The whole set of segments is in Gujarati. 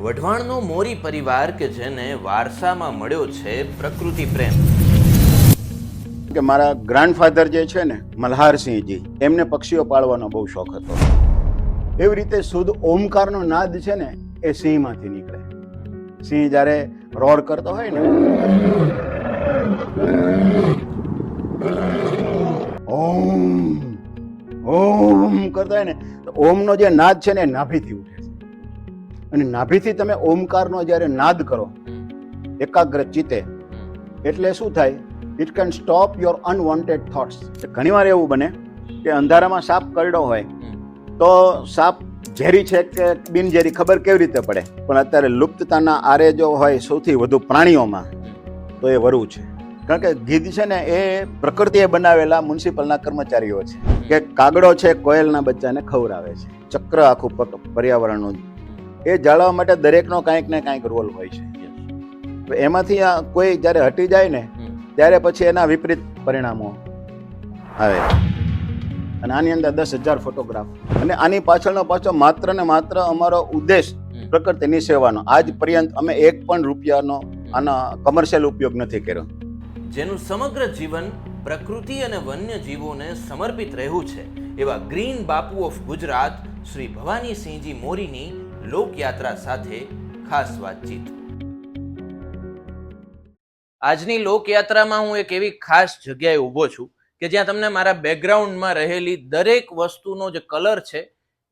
વઢવાણનો મોરી પરિવાર કે જેને વારસામાં મળ્યો છે પ્રકૃતિ પ્રેમ. કે મારા ગ્રાન્ડફાધર જે છે ને મલ્હારસિંહજી, એમને પક્ષીઓ પાળવાનો બહુ શોખ હતો. એવી રીતે શુદ્ધ ઓમકારનો નાદ છે ને એ સિંહમાંથી નીકળે. સિંહ જ્યારે રોર કરતો હોય ને, ઓમ ઓમ કરતો હોય ને, તો ઓમનો જે નાદ છે ને એ નાભીથી ઉઠે છે. અને નાભીથી તમે ઓમકારનો જ્યારે નાદ કરો એકાગ્ર ચિત્તે, એટલે શું થાય? It can stop your unwanted thoughts. ઘણીવાર એવું બને કે અંધારામાં સાપ કરડ્યો હોય તો સાપ ઝેરી છે કે બિનઝેરી ખબર કેવી રીતે પડે? પણ અત્યારે લુપ્તતાના આરે જો હોય સૌથી વધુ પ્રાણીઓમાં, તો એ વરુ છે. કારણ કે ગીધ છે ને એ પ્રકૃતિએ બનાવેલા મ્યુનિસિપલના કર્મચારીઓ છે કે કાગડો છે કોયલના બચ્ચાને ખવડાવે છે. ચક્ર આખું પર્યાવરણનું એ જાળવવા માટે દરેકનો કાંઈક ને કાંઈક રોલ હોય છે. એમાંથી કોઈ જ્યારે હટી જાય ને ત્યારે પછી એના વિપરીત પરિણામો આવે. અને આની અંદર 10,000 ફોટોગ્રાફ, અને આની પાછળનો પાછો માત્ર ને માત્ર અમારો ઉદ્દેશ પ્રકૃતિની સેવાનો. આજ પર્યંત અમે 1 પણ રૂપિયાનો આનો કમર્શિયલ ઉપયોગ નથી કર્યો. જેનું સમગ્ર જીવન પ્રકૃતિ અને વન્ય જીવોને સમર્પિત રહ્યું છે એવા green Bapu of Gujarat Shri ભવાનીસિંહજી મોરીની લોકયાત્રા સાથે ખાસ વાતચીત. આજની લોકયાત્રામાં હું એક એવી ખાસ જગ્યાએ ઊભો છું કે જ્યાં તમને મારા બેકગ્રાઉન્ડમાં રહેલી દરેક વસ્તુનો જે કલર છે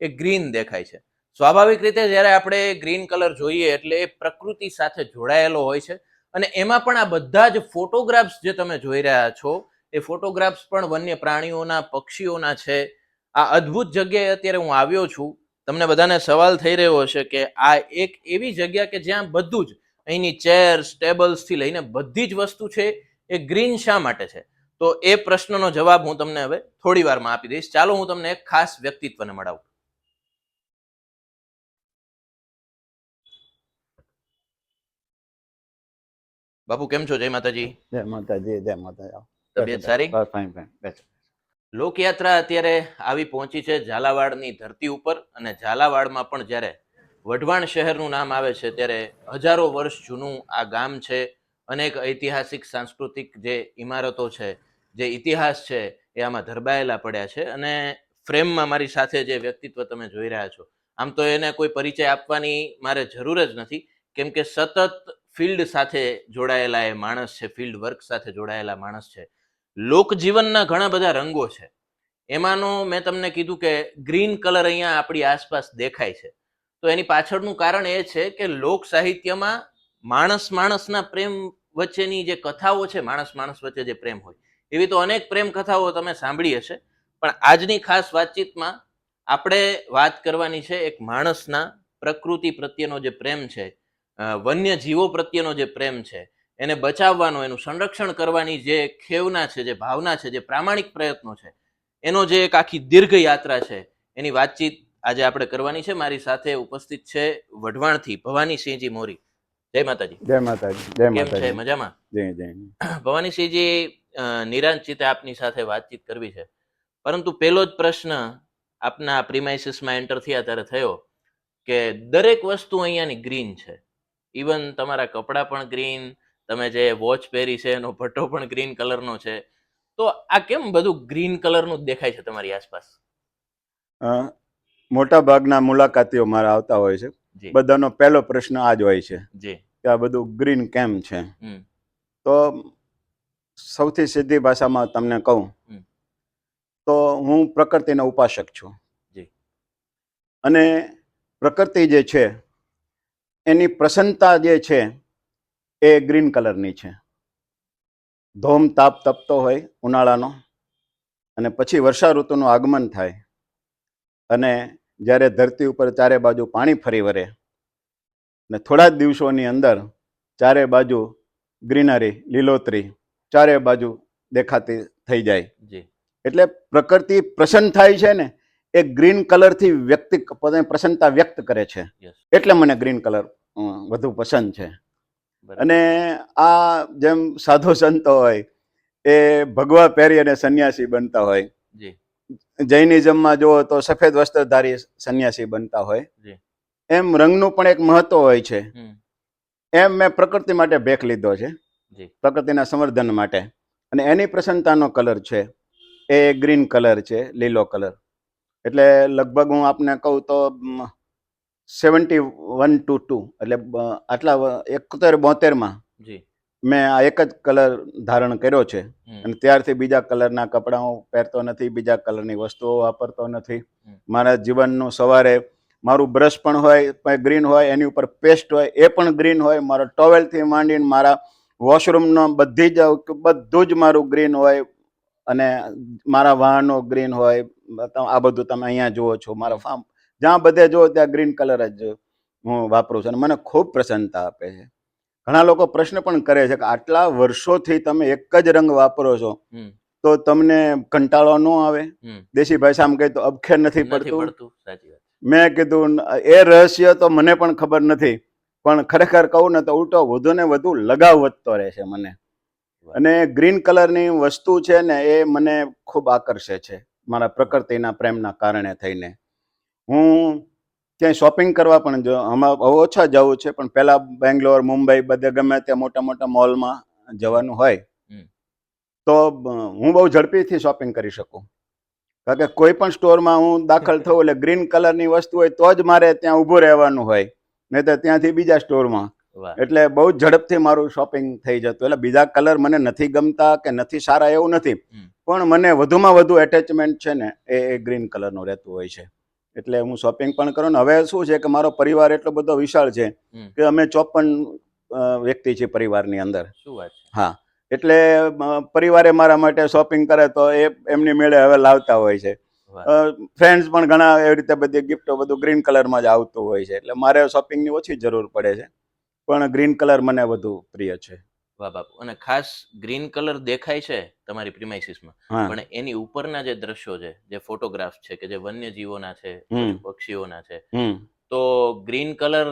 એ ગ્રીન દેખાય છે. સ્વાભાવિક રીતે જ્યારે આપણે ગ્રીન કલર જોઈએ એટલે એ પ્રકૃતિ સાથે જોડાયેલો હોય છે. અને એમાં પણ આ બધા જ ફોટોગ્રાફ્સ જે તમે જોઈ રહ્યા છો એ ફોટોગ્રાફ્સ પણ વન્ય પ્રાણીઓના, પક્ષીઓના છે. આ અદ્ભુત જગ્યાએ અત્યારે હું આવ્યો છું. તમને બધાને સવાલ થઈ રહ્યો હશે કે આ એક એવી જગ્યા કે જ્યાં બધું જ, અહીંની ચેર્સ, ટેબલ્સથી લઈને બધી જ વસ્તુ છે એ ગ્રીન શા માટે છે? તો એ પ્રશ્નનો જવાબ હું તમને હવે થોડી વારમાં આપી દઈશ. ચાલો હું તમને એક ખાસ વ્યક્તિત્વને મળાવું. બાપુ કેમ છો? જય માતાજી. જય માતાજી, જય માતાજી. તબિયત સારી? Fine fine. લોકયાત્રા અત્યારે આવી પહોંચી છે ઝાલાવાડની ધરતી ઉપર. અને ઝાલાવાડમાં પણ જ્યારે વઢવાણ શહેરનું નામ આવે છે ત્યારે હજારો વર્ષ જૂનું આ ગામ છે. અનેક ઐતિહાસિક સાંસ્કૃતિક જે ઇમારતો છે, જે ઇતિહાસ છે એ આમાં ધરબાયેલા પડ્યા છે. અને ફ્રેમમાં મારી સાથે જે વ્યક્તિત્વ તમે જોઈ રહ્યા છો, આમ તો એને કોઈ પરિચય આપવાની મારે જરૂર જ નથી, કેમ કે સતત ફિલ્ડ સાથે જોડાયેલા એ માણસ છે, ફિલ્ડ વર્ક સાથે જોડાયેલા માણસ છે. લોકજીવનના ઘણા બધા રંગો છે. એમાંનો મેં તમને કીધું કે ગ્રીન કલર અહીંયા આપણી આસપાસ દેખાય છે. તો એની પાછળનું કારણ એ છે કે લોક સાહિત્યમાં માણસના પ્રેમ વચ્ચેની જે કથાઓ છે, માણસ વચ્ચે જે પ્રેમ હોય, એવી તો અનેક પ્રેમ કથાઓ તમે સાંભળી હશે. પણ આજની ખાસ વાતચીતમાં આપણે વાત કરવાની છે એક માણસના પ્રકૃતિ પ્રત્યેનો જે પ્રેમ છે, વન્ય જીવો પ્રત્યેનો જે પ્રેમ છે, એને બચાવવાનો, એનું સંરક્ષણ કરવાની જે ખેવના છે, જે ભાવના છે, જે પ્રામાણિક પ્રયત્નો છે, એનો જે એક આખી દીર્ઘ યાત્રા છે, એની વાતચીત આજે આપણે કરવાની છે. મારી સાથે ઉપસ્થિત છે વઢવાણથી ભવાનીસિંહજી મોરી. જય માતાજી. જય માતાજી, જય કેમ છે? માતાજી. મજામાં? જય જય. ભવાનીસિંહજી, નિરાંચિતે આપની સાથે વાતચીત કરવી છે. પરંતુ પહેલો જ પ્રશ્ન આપના પ્રીમાઇસીસમાં એન્ટર થયા ત્યારે થયો કે દરેક વસ્તુ અહીંયાની ગ્રીન છે. ઇવન તમારા કપડાં પણ ગ્રીન, તમે જે વોચ પહેરી છે એનો ભટ્ટો પણ ગ્રીન કલરનો છે. તો આ કેમ બધું ગ્રીન કલરનું જ દેખાય છે તમારી આસપાસ? મોટા ભાગના મુલાકાતીઓ મારા આવતા હોય છે, જી બધાનો પહેલો પ્રશ્ન આ જ હોય છે જી. કે આ બધું ગ્રીન કેમ છે? તો સૌથી સીધી ભાષામાં તમને કહું તો હું પ્રકૃતિનો ઉપાસક છું. જી. અને પ્રકૃતિ જે છે એની પ્રસન્નતા જે છે એ ગ્રીન કલરની છે. ધોમ તાપ તપતો હોય ઉનાળાનો, અને પછી વર્ષા ઋતુનું આગમન થાય, અને જ્યારે ધરતી ઉપર ચારે બાજુ પાણી ફરી વળે, ને થોડા જ દિવસોની અંદર ચારે બાજુ ગ્રીનરી, લીલોતરી ચારે બાજુ દેખાતી થઈ જાય. એટલે પ્રકૃતિ પ્રસન્ન થાય છે ને, એ ગ્રીન કલરથી વ્યક્તિ પ્રસન્નતા વ્યક્ત કરે છે. એટલે મને ગ્રીન કલર વધુ પસંદ છે. અને આ જેમ સાધુ સંતો હોય એ ભગવા પહેરી અને સંન્યાસી બનતા હોય, જૈનિઝમમાં જુઓ તો સફેદ વસ્ત્રધારી સંન્યાસી બનતા હોય, એમ રંગનું પણ એક મહત્વ હોય છે. હમ. એમ મેં પ્રકૃતિ માટે ભેખ લીધો છે, જી. પ્રકૃતિના સંવર્ધન માટે, અને એની પ્રસન્નતાનો કલર છે એ ગ્રીન કલર છે, લીલો કલર. એટલે લગભગ હું આપને કહું તો 71 to 2 એટલે આટલા 71-72માં જી. મેં આ એક જ કલર ધારણ કર્યો છે. હમ. અને ત્યારથી બીજા કલરના કપડાં હું પહેરતો નથી, બીજા કલરની વસ્તુઓ વાપરતો નથી. મારા જીવનનું સવારે મારું બ્રશ પણ હોય ગ્રીન હોય, એની ઉપર પેસ્ટ હોય એ પણ ગ્રીન હોય, મારો ટોવેલથી માંડીને મારા વોશરૂમનો બધું જ મારું ગ્રીન હોય, અને મારા વાહનો ગ્રીન હોય. આ બધું તમે અહીંયા જુઓ છો, મારા ફાર્મ જ્યાં બધે જુઓ ત્યાં ગ્રીન કલર જ હું વાપરું છું, અને મને ખૂબ પ્રસન્નતા આપે છે. ઘણા લોકો પ્રશ્ન પણ કરે છે કે આટલા વર્ષોથી તમે એક જ રંગ વાપરો છો તો તમને કંટાળો ન આવે? દેશી ભાષામાં કહે તો અબખેર નથી પડતું? સાચી વાત. મેં કીધું એ રહસ્ય તો મને પણ ખબર નથી, પણ ખરેખર કહું ને તો ઉલટો વધુ ને વધુ લગાવ વધતો રહે છે મને. અને ગ્રીન કલરની વસ્તુ છે ને એ મને ખૂબ આકર્ષે છે, મારા પ્રકૃતિના પ્રેમના કારણે થઈને. હું ક્યાંય શોપિંગ કરવા પણ હમણાં બહુ ઓછા જવું છે, પણ પહેલા બેંગ્લોર, મુંબઈ બધે ગમે ત્યાં મોટા મોટા મોલમાં જવાનું હોય તો હું બહુ ઝડપીથી શોપિંગ કરી શકું. કારણ કે કોઈ પણ સ્ટોરમાં હું દાખલ થઉં એટલે ગ્રીન કલરની વસ્તુ હોય તો જ મારે ત્યાં ઊભું રહેવાનું હોય, નહીં તો ત્યાંથી બીજા સ્ટોરમાં. એટલે બહુ ઝડપથી મારું શોપિંગ થઈ જતું. એટલે બીજા કલર મને નથી ગમતા કે નથી સારા એવું નથી, પણ મને વધુમાં વધુ એટેચમેન્ટ છે ને એ ગ્રીન કલરનું રહેતું હોય છે. એટલે હું શોપિંગ પણ કરું ને. હવે શું છે કે મારો પરિવાર એટલો બધો વિશાળ છે કે અમે 54 વ્યક્તિ છીએ પરિવારની અંદર. શું વાત છે? હા, એટલે પરિવારે મારા માટે શોપિંગ કરે તો એ એમની મેળે હવે લાવતા હોય છે. ફ્રેન્ડ્સ પણ ઘણા એવી રીતે બધી ગિફ્ટો બધું ગ્રીન કલરમાં જ આવતું હોય છે. એટલે મારે શોપિંગની ઓછી જરૂર પડે છે, પણ ગ્રીન કલર મને વધુ પ્રિય છે. વાહ બાપુ. અને ખાસ ગ્રીન કલર દેખાય છે તમારી પ્રિમાઇસીસમાં, પણ એની ઉપરના જે દ્રશ્યો છે, જે ફોટોગ્રાફ છે કે જે વન્યજીવોના છે, પશુ પક્ષીઓના છે, તો ગ્રીન કલર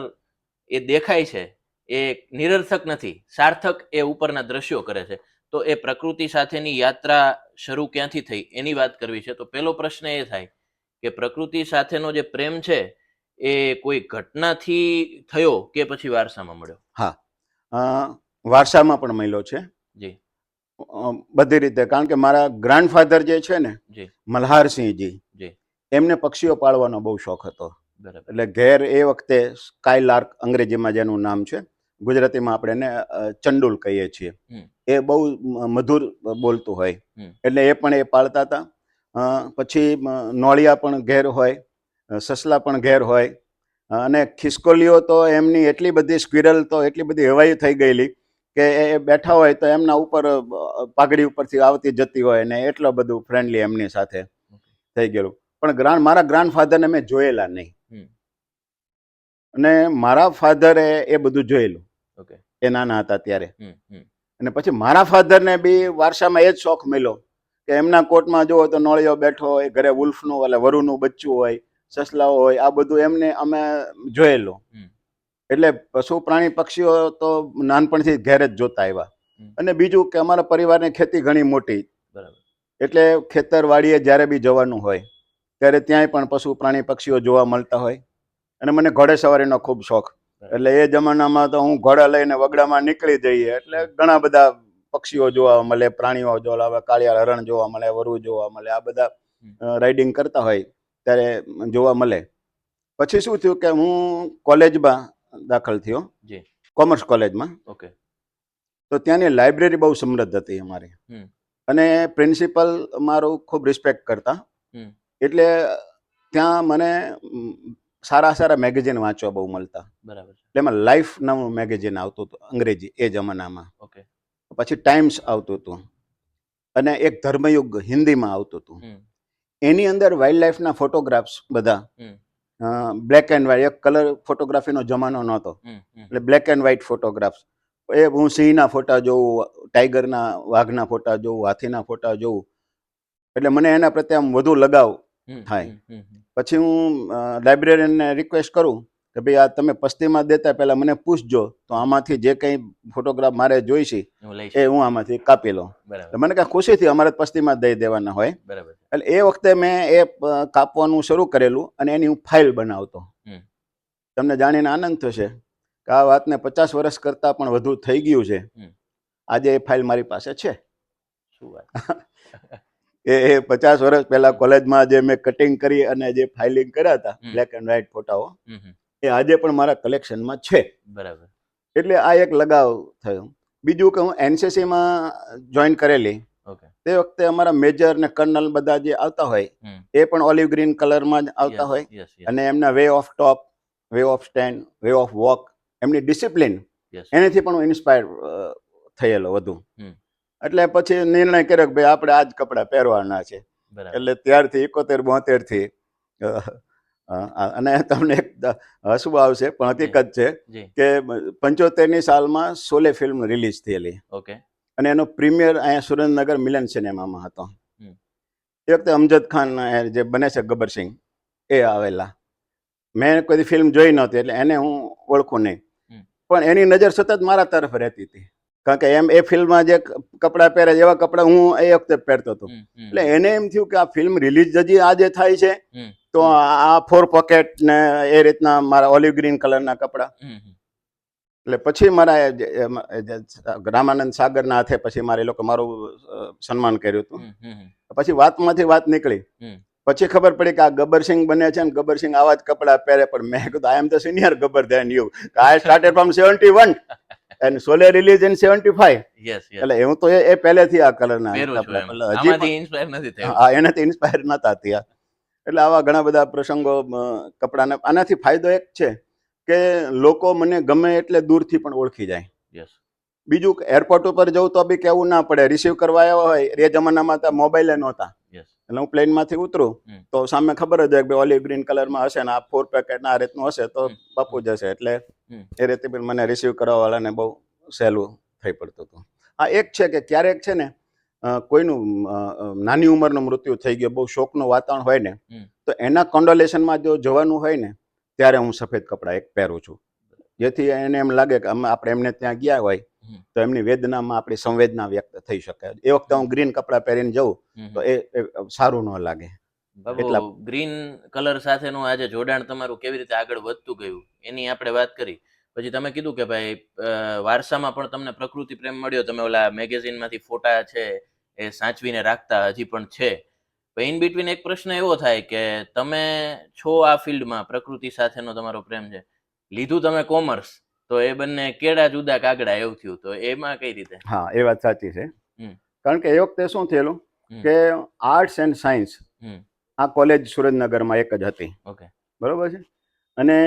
એ દેખાય છે એ નિરર્થક નથી, સાર્થક એ ઉપરના દ્રશ્યો કરે છે. તો એ પ્રકૃતિ સાથેની યાત્રા શરૂ ક્યાંથી થઈ એની વાત કરવી છે. તો પહેલો પ્રશ્ન એ થાય કે પ્રકૃતિ સાથેનો જે પ્રેમ છે એ કોઈ ઘટનાથી થયો કે પછી વારસામાં મળ્યો? હા, વારસામાં પણ મળ્યો છે. જી. બધી રીતે. કારણ કે મારા ગ્રાન્ડફાધર જે છે ને, મલ્હારસિંહજી, એમને પક્ષીઓ પાળવાનો બહુ શોખ હતો. એટલે ઘેર એ વખતે સ્કાયલાર્ક અંગ્રેજીમાં જેનું નામ છે, ગુજરાતીમાં આપણે એને ચંડુલ કહીએ છીએ, એ બહુ મધુર બોલતું હોય, એટલે એ પણ એ પાળતા હતા. પછી નોળિયા પણ ઘેર હોય, સસલા પણ ઘેર હોય, અને ખિસકોલીઓ તો એમની એટલી બધી, સ્ક્વિરલ તો એટલી બધી હવાઈ થઈ ગયેલી કે એ બેઠા હોય તો એમના ઉપર પાઘડી ઉપરથી આવતી જતી હોય, ને એટલું બધું ફ્રેન્ડલી એમની સાથે થઈ ગયેલું. પણ મારા ગ્રાન્ડફાધરને મેં જોયેલા નહીં, અને મારા ફાધરે એ બધું જોયેલું એ નાના હતા ત્યારે. અને પછી મારા ફાધરને બી વારસામાં એ જ શોખ મળ્યો કે એમના કોટમાં જુઓ તો નોળિયો બેઠો હોય, ઘરે વુલ્ફનું એટલે વરુનું બચ્ચું હોય, સસલાઓ હોય, આ બધું એમને અમે જોયેલું. એટલે પશુ પ્રાણી પક્ષીઓ તો નાનપણથી ઘેર જ જોતા આવ્યા. અને બીજું કે અમારા પરિવારની ખેતી ઘણી મોટી, એટલે ખેતરવાડીએ જ્યારે બી જવાનું હોય ત્યારે ત્યાંય પણ પશુ પ્રાણી પક્ષીઓ જોવા મળતા હોય. અને મને ઘોડેસવારીનો ખૂબ શોખ, એટલે એ જમાનામાં તો હું ઘોડા લઈને વગડામાં નીકળી જઈએ એટલે ઘણા બધા પક્ષીઓ જોવા મળે, પ્રાણીઓ જોવા મળે, કાળિયાર હરણ જોવા મળે, વરુ જોવા મળે, આ બધા રાઇડિંગ કરતા હોય ત્યારે જોવા મળે. પછી શું થયું કે હું કોલેજમાં દાખલ થયો, કોમર્સ કોલેજમાં. તો ત્યાંની લાઇબ્રેરી બહુ સમૃદ્ધ હતી અમારી, અને પ્રિન્સિપલ મારું ખૂબ રિસ્પેક્ટ કરતા. એટલે ત્યાં મને સારા સારા મેગેઝિન વાંચવા બહુ મળતા. એટલે એમાં લાઈફ નામનું મેગેઝિન આવતું હતું અંગ્રેજી એ જમાનામાં. પછી ટાઈમ્સ આવતું હતું, અને એક ધર્મયુગ હિન્દીમાં આવતું હતું. એની અંદર વાઇલ્ડ લાઈફના ફોટોગ્રાફ્સ બધા બ્લેક એન્ડ વ્હાઇટ, એક કલર ફોટોગ્રાફીનો જમાનો નહોતો, એટલે બ્લેક એન્ડ વ્હાઇટ ફોટોગ્રાફ્સ. એ હું સિંહના ફોટા જોઉં, ટાઈગરના, વાઘના ફોટા જોઉં, હાથીના ફોટા જોઉં, એટલે મને એના પ્રત્યે આમ વધુ લગાવ થાય. પછી હું લાઇબ્રેરિયનને રિક્વેસ્ટ કરું કે ભાઈ આ તમે પસ્તીમાં દેતા પહેલાં મને પૂછજો, તો આમાંથી જે કંઈ ફોટોગ્રાફ મારે જોઈશે એ હું આમાંથી કાપી લઉં. મને કાંઈ ખુશીથી અમારે પસ્તીમાં દઈ દેવાના હોય. એટલે એ વખતે મેં એ કાપવાનું શરૂ કરેલું, અને એની હું ફાઇલ બનાવતો. તમને જાણીને આનંદ થશે કે આ વાતને 50 વર્ષ કરતાં પણ વધુ થઈ ગયું છે. આજે એ ફાઇલ મારી પાસે છે. શું વાત. એ 50 વર્ષ પહેલા કોલેજમાં જે મેં કટિંગ કરી અને જે ફાઇલિંગ કર્યા હતા બ્લેક એન્ડ વ્હાઇટ ફોટાઓ, એ આજે પણ મારા કલેક્શનમાં છે. બરાબર. એટલે આ એક લગાવ થયો. બીજું કે હું એનસીસીમાં જોઈન કરેલી, ઓકે. તે વખતે અમારા મેજર ને કર્નલ બધા જે આવતા હોય એ પણ ઓલિવ ગ્રીન કલરમાં જ આવતા હોય, યસ અને એમના way of top, way of stand, way of walk, એમની ડિસિપ્લિન, યસ. એનાથી પણ હું ઇન્સ્પાયર થયેલો વધુ. હમ. એટલે પછી નિર્ણય કર્યો કે ભાઈ આપણે આ જ કપડાં પહેરવાના છે. બરાબર. એટલે ત્યારથી 71-72 થી અને તમને એક હસવું આવશે પણ હકીકત છે જી. કે 75ની સાલમાં શોલે ફિલ્મ રિલીઝ થયેલી, ઓકે. અને એનો પ્રીમિયર અહીંયા સુરેન્દ્રનગર મિલન સિનેમામાં હતો. હમ. એ વખતે અમજદ ખાન જે બને છે ગબ્બરસિંહ, એ આવેલા. મેં કોઈ ફિલ્મ જોઈ નહોતી એટલે એને હું ઓળખું નહીં, પણ એની નજર સતત મારા તરફ રહેતી હતી, કારણ કે એમ એ ફિલ્મમાં જે કપડાં પહેરે એવા કપડાં હું એ વખતે પહેરતો હતો. એટલે એને એમ થયું કે આ ફિલ્મ રિલીઝ હજી આજે થાય છે તો આ 4 પોકેટ ને એ રીતના મારા ઓલિવ ગ્રીન કલરના કપડાં. એટલે પછી મારા રામાનંદ સાગરના હાથે પછી મારે લોકો મારું સન્માન કર્યું હતું. પછી વાતમાંથી વાત નીકળી, પછી ખબર પડી કે આ ગબ્બરસિંહ બને છે ને ગબ્બરસિંહ આવા જ કપડાં પહેરે. પણ મેં કીધું I am the senior Gabbar than you, I started from 71 and Sholay release in 75. Yes. એટલે હું તો એ પહેલેથી આ કલરના પહેરું છું કપડાં, એમ. એટલે હજી આમાંથી ઇન્સ્પાયર નથી થયો. હા, એનાથી ઇન્સ્પાયર નતા થયા. એટલે આવા ઘણા બધા પ્રસંગો કપડાને. આનાથી ફાયદો એક છે કે લોકો મને ગમે એટલે દૂરથી પણ ઓળખી જાય. યસ. બીજું એરપોર્ટ ઉપર જવું તો બી કેવું ના પડે, રિસીવ કરવા આવ્યા હોય, એ જમાનામાં તો મોબાઈલ નહોતા. યસ. એટલે હું પ્લેનમાંથી ઉતરું તો સામે ખબર જ હોય કે ઓલિવ ગ્રીન કલરમાં હશે ને આ 4 પેકેટ આ રીતનું હશે તો બાપુ જ હશે. એટલે એ રીતે બી મને રિસીવ કરવા વાળાને બહુ સહેલું થઈ પડતું હતું. આ એક છે કે ક્યારેક છે ને કોઈનું નાની ઉંમરનું મૃત્યુ થઈ ગયું, બહુ શોકનું વાતાવરણ હોય ને, તો એના કોન્ડોલેશનમાં જો જવાનું હોય ને ત્યારે હું સફેદ કપડાં એક પહેરું છું, જેથી એને એમ લાગે કે આપણે એમને ત્યાં ગયા હોય તો એમની વેદનામાં આપણી સંવેદના વ્યક્ત થઈ શકે. એ વખતે હું ગ્રીન કપડાં પહેરીને જઉં તો એ સારું ન લાગે. બાબુ, ગ્રીન કલર સાથેનું આજે જોડાણ તમારું કેવી રીતે આગળ વધતું ગયું એની આપણે વાત કરી. પછી તમે કીધું કે ભાઈ વારસામાં પણ તમને પ્રકૃતિ પ્રેમ મળ્યો, તમે ઓલા મેગેઝિનમાંથી ફોટા છે એ સાચવીને રાખતા હજી પણ છે. ઇન બિટવીન એક પ્રશ્ન એવો થાય કે તમે છો આ ફિલ્ડમાં, પ્રકૃતિ સાથેનો તમારો પ્રેમ છે, લીધું તમે કોમર્સ, તો એ બંને કેળા જુદા કાગડા એવું થયું, તો એમાં કઈ રીતે? હા, એ વાત સાચી છે. કારણ કે એ વખતે શું થયેલું કે આર્ટ્સ એન્ડ સાયન્સ આ કોલેજ સુરેન્દ્રનગરમાં એક જ હતી. ઓકે. બરોબર છે. અને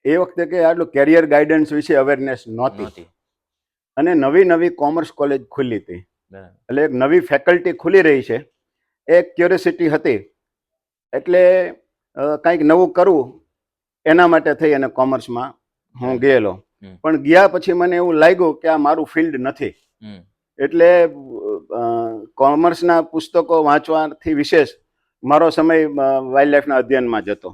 એ વખતે કે આટલું કેરિયર ગાઈડન્સ વિશે અવેરનેસ નહોતી, અને નવી કોમર્સ કોલેજ ખુલ્લી હતી. એટલે એક નવી ફેકલ્ટી ખુલી રહી છે, એક ક્યુરિયોસિટી હતી. એટલે કંઈક નવું કરવું એના માટે થઈ અને કોમર્સમાં હું ગયેલો. પણ ગયા પછી મને એવું લાગ્યું કે આ મારું ફિલ્ડ નથી. એટલે કોમર્સના પુસ્તકો વાંચવાથી વિશેષ મારો સમય વાઇલ્ડ લાઈફના અધ્યયનમાં જતો.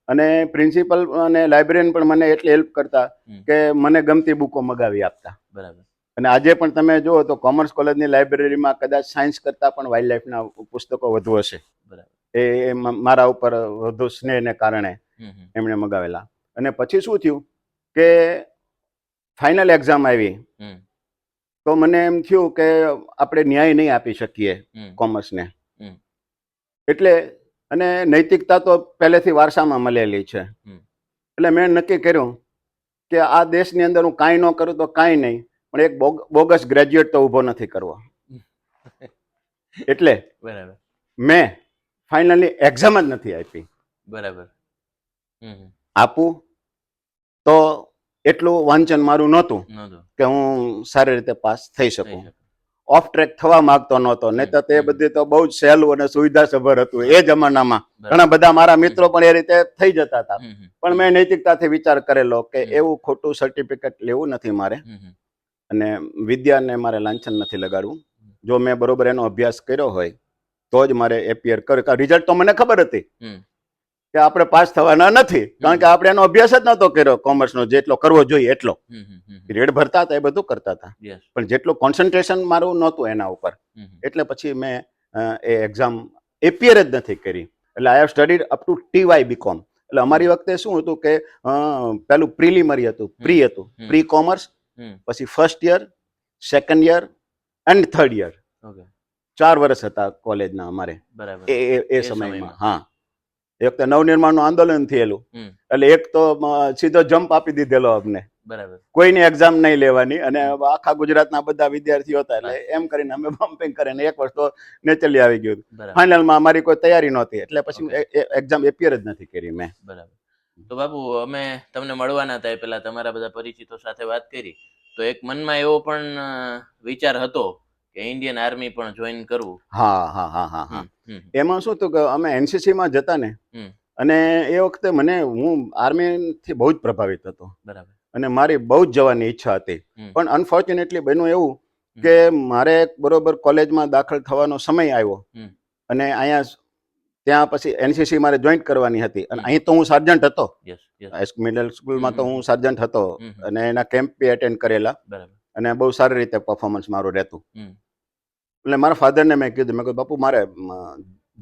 અને પ્રિન્સિપલ અને લાઇબ્રેરિયન પણ મને એટલી હેલ્પ કરતા કે મને ગમતી બુકો મગાવી આપતા. બરાબર. અને આજે પણ તમે જુઓ તો કોમર્સ કોલેજની લાઇબ્રેરીમાં કદાચ સાયન્સ કરતાં પણ વાઇલ્ડ લાઈફના પુસ્તકો વધુ હશે. એ મારા ઉપર વધુ સ્નેહને કારણે એમણે મગાવેલા. અને પછી શું થયું કે ફાઇનલ એક્ઝામ આવી તો મને એમ થયું કે આપણે ન્યાય નહીં આપી શકીએ કોમર્સને. એટલે અને નૈતિકતા તો પહેલેથી વારસામાં મળેલી છે. એટલે મેં નક્કી કર્યું કે આ દેશની અંદર હું કાંઈ ન કરું તો કાંઈ નહીં, પણ એક બોગસ ગ્રેજ્યુએટ તો ઊભો નથી કરવો. એટલે મેં ફાઇનલી એક્ઝામ જ નથી આપી. બરાબર. આપું તો એટલું વાંચન મારું નહોતું કે હું સારી રીતે પાસ થઈ શકું. ઓફ ટ્રેક થવા માંગતો નહોતો, નહીં તો તે બધી તો બહુ જ સહેલું અને સુવિધાસભર હતું એ જમાનામાં. ઘણા બધા મારા મિત્રો પણ એ રીતે થઈ જતા હતા. પણ મેં નૈતિકતાથી વિચાર કરેલો કે એવું ખોટું સર્ટિફિકેટ લેવું નથી મારે, અને વિદ્યાને મારે લાંછન નથી લગાડવું. જો મેં બરોબર એનો અભ્યાસ કર્યો હોય તો જ મારે એપિયર કર્યો. રિઝલ્ટ તો મને ખબર હતી કે આપણે પાસ થવાના નથી, કારણ કે આપણે એનો અભ્યાસ જ નહોતો કર્યો કોમર્સનો, જેટલો કરવો જોઈએ એટલો. ગ્રેડ ભરતા હતા, એ બધું કરતા હતા, પણ જેટલું કોન્સન્ટ્રેશન મારું નહોતું એના ઉપર. એટલે પછી મેં એ એક્ઝામ એપિયર જ નથી કરી. એટલે I have studied up to TY BCom. એટલે અમારી વખતે શું હતું કે પેલું પ્રિલિમરી હતું, પ્રી હતું, પ્રી કોમર્સ, પછી first year, second year and third year, okay 4 વર્ષ હતા કોલેજના અમારે બરાબર એ સમયમાં. હા, એ વખતે નવનિર્માણનું આંદોલન થયેલું, એટલે એક તો સીધો જમ્પ આપી દીધેલો અમને, બરાબર કોઈની એક્ઝામ નહીં લેવાની, અને આખા ગુજરાતના બધા વિદ્યાર્થીઓ હતા, એટલે એમ કરીને અમે બમ્પિંગ કરીને એક વર્ષ તો નેચરલી આવી ગયું. બરાબર ફાઇનલમાં અમારી કોઈ તૈયારી નહોતી, એટલે પછી Okay. એક્ઝામ એપિયર જ નથી કરી મેં. બરાબર. તો બાપુ અમે તમને મળવાના હતા એ પહેલા તમારા બધા પરિચિતો સાથે વાત કરી, તો એક મનમાં એવો પણ વિચાર હતો કે ઇન્ડિયન આર્મી પણ જોઈન કરવું. હા હા હા હા હા. હમ, એમાં શું હતું કે અમે એનસીસીમાં જતા ને, હમ, અને એ વખતે હું આર્મીથી બહુ જ પ્રભાવિત હતો, બરાબર અને મારી બહુ જ જવાની ઈચ્છા હતી. હમ, પણ અનફોર્ચ્યુનેટલી બન્યું એવું કે મારે બરોબર કોલેજમાં દાખલ થવાનો સમય આવ્યો, હમ, અને ત્યાં પછી એનસીસી મારે જોઈન્ટ કરવાની હતી, અને અહીં તો હું સાર્જન્ટ હતો, યસ યસ મિડલ સ્કૂલમાં તો હમ, હું સાર્જન્ટ હતો, હમ, અને એના કેમ્પ બી એટેન્ડ કરેલા, બરાબર અને બહુ સારી રીતે પરફોર્મન્સ મારું રહેતું. હમ, એટલે મારા ફાધરને મેં કીધું બાપુ મારે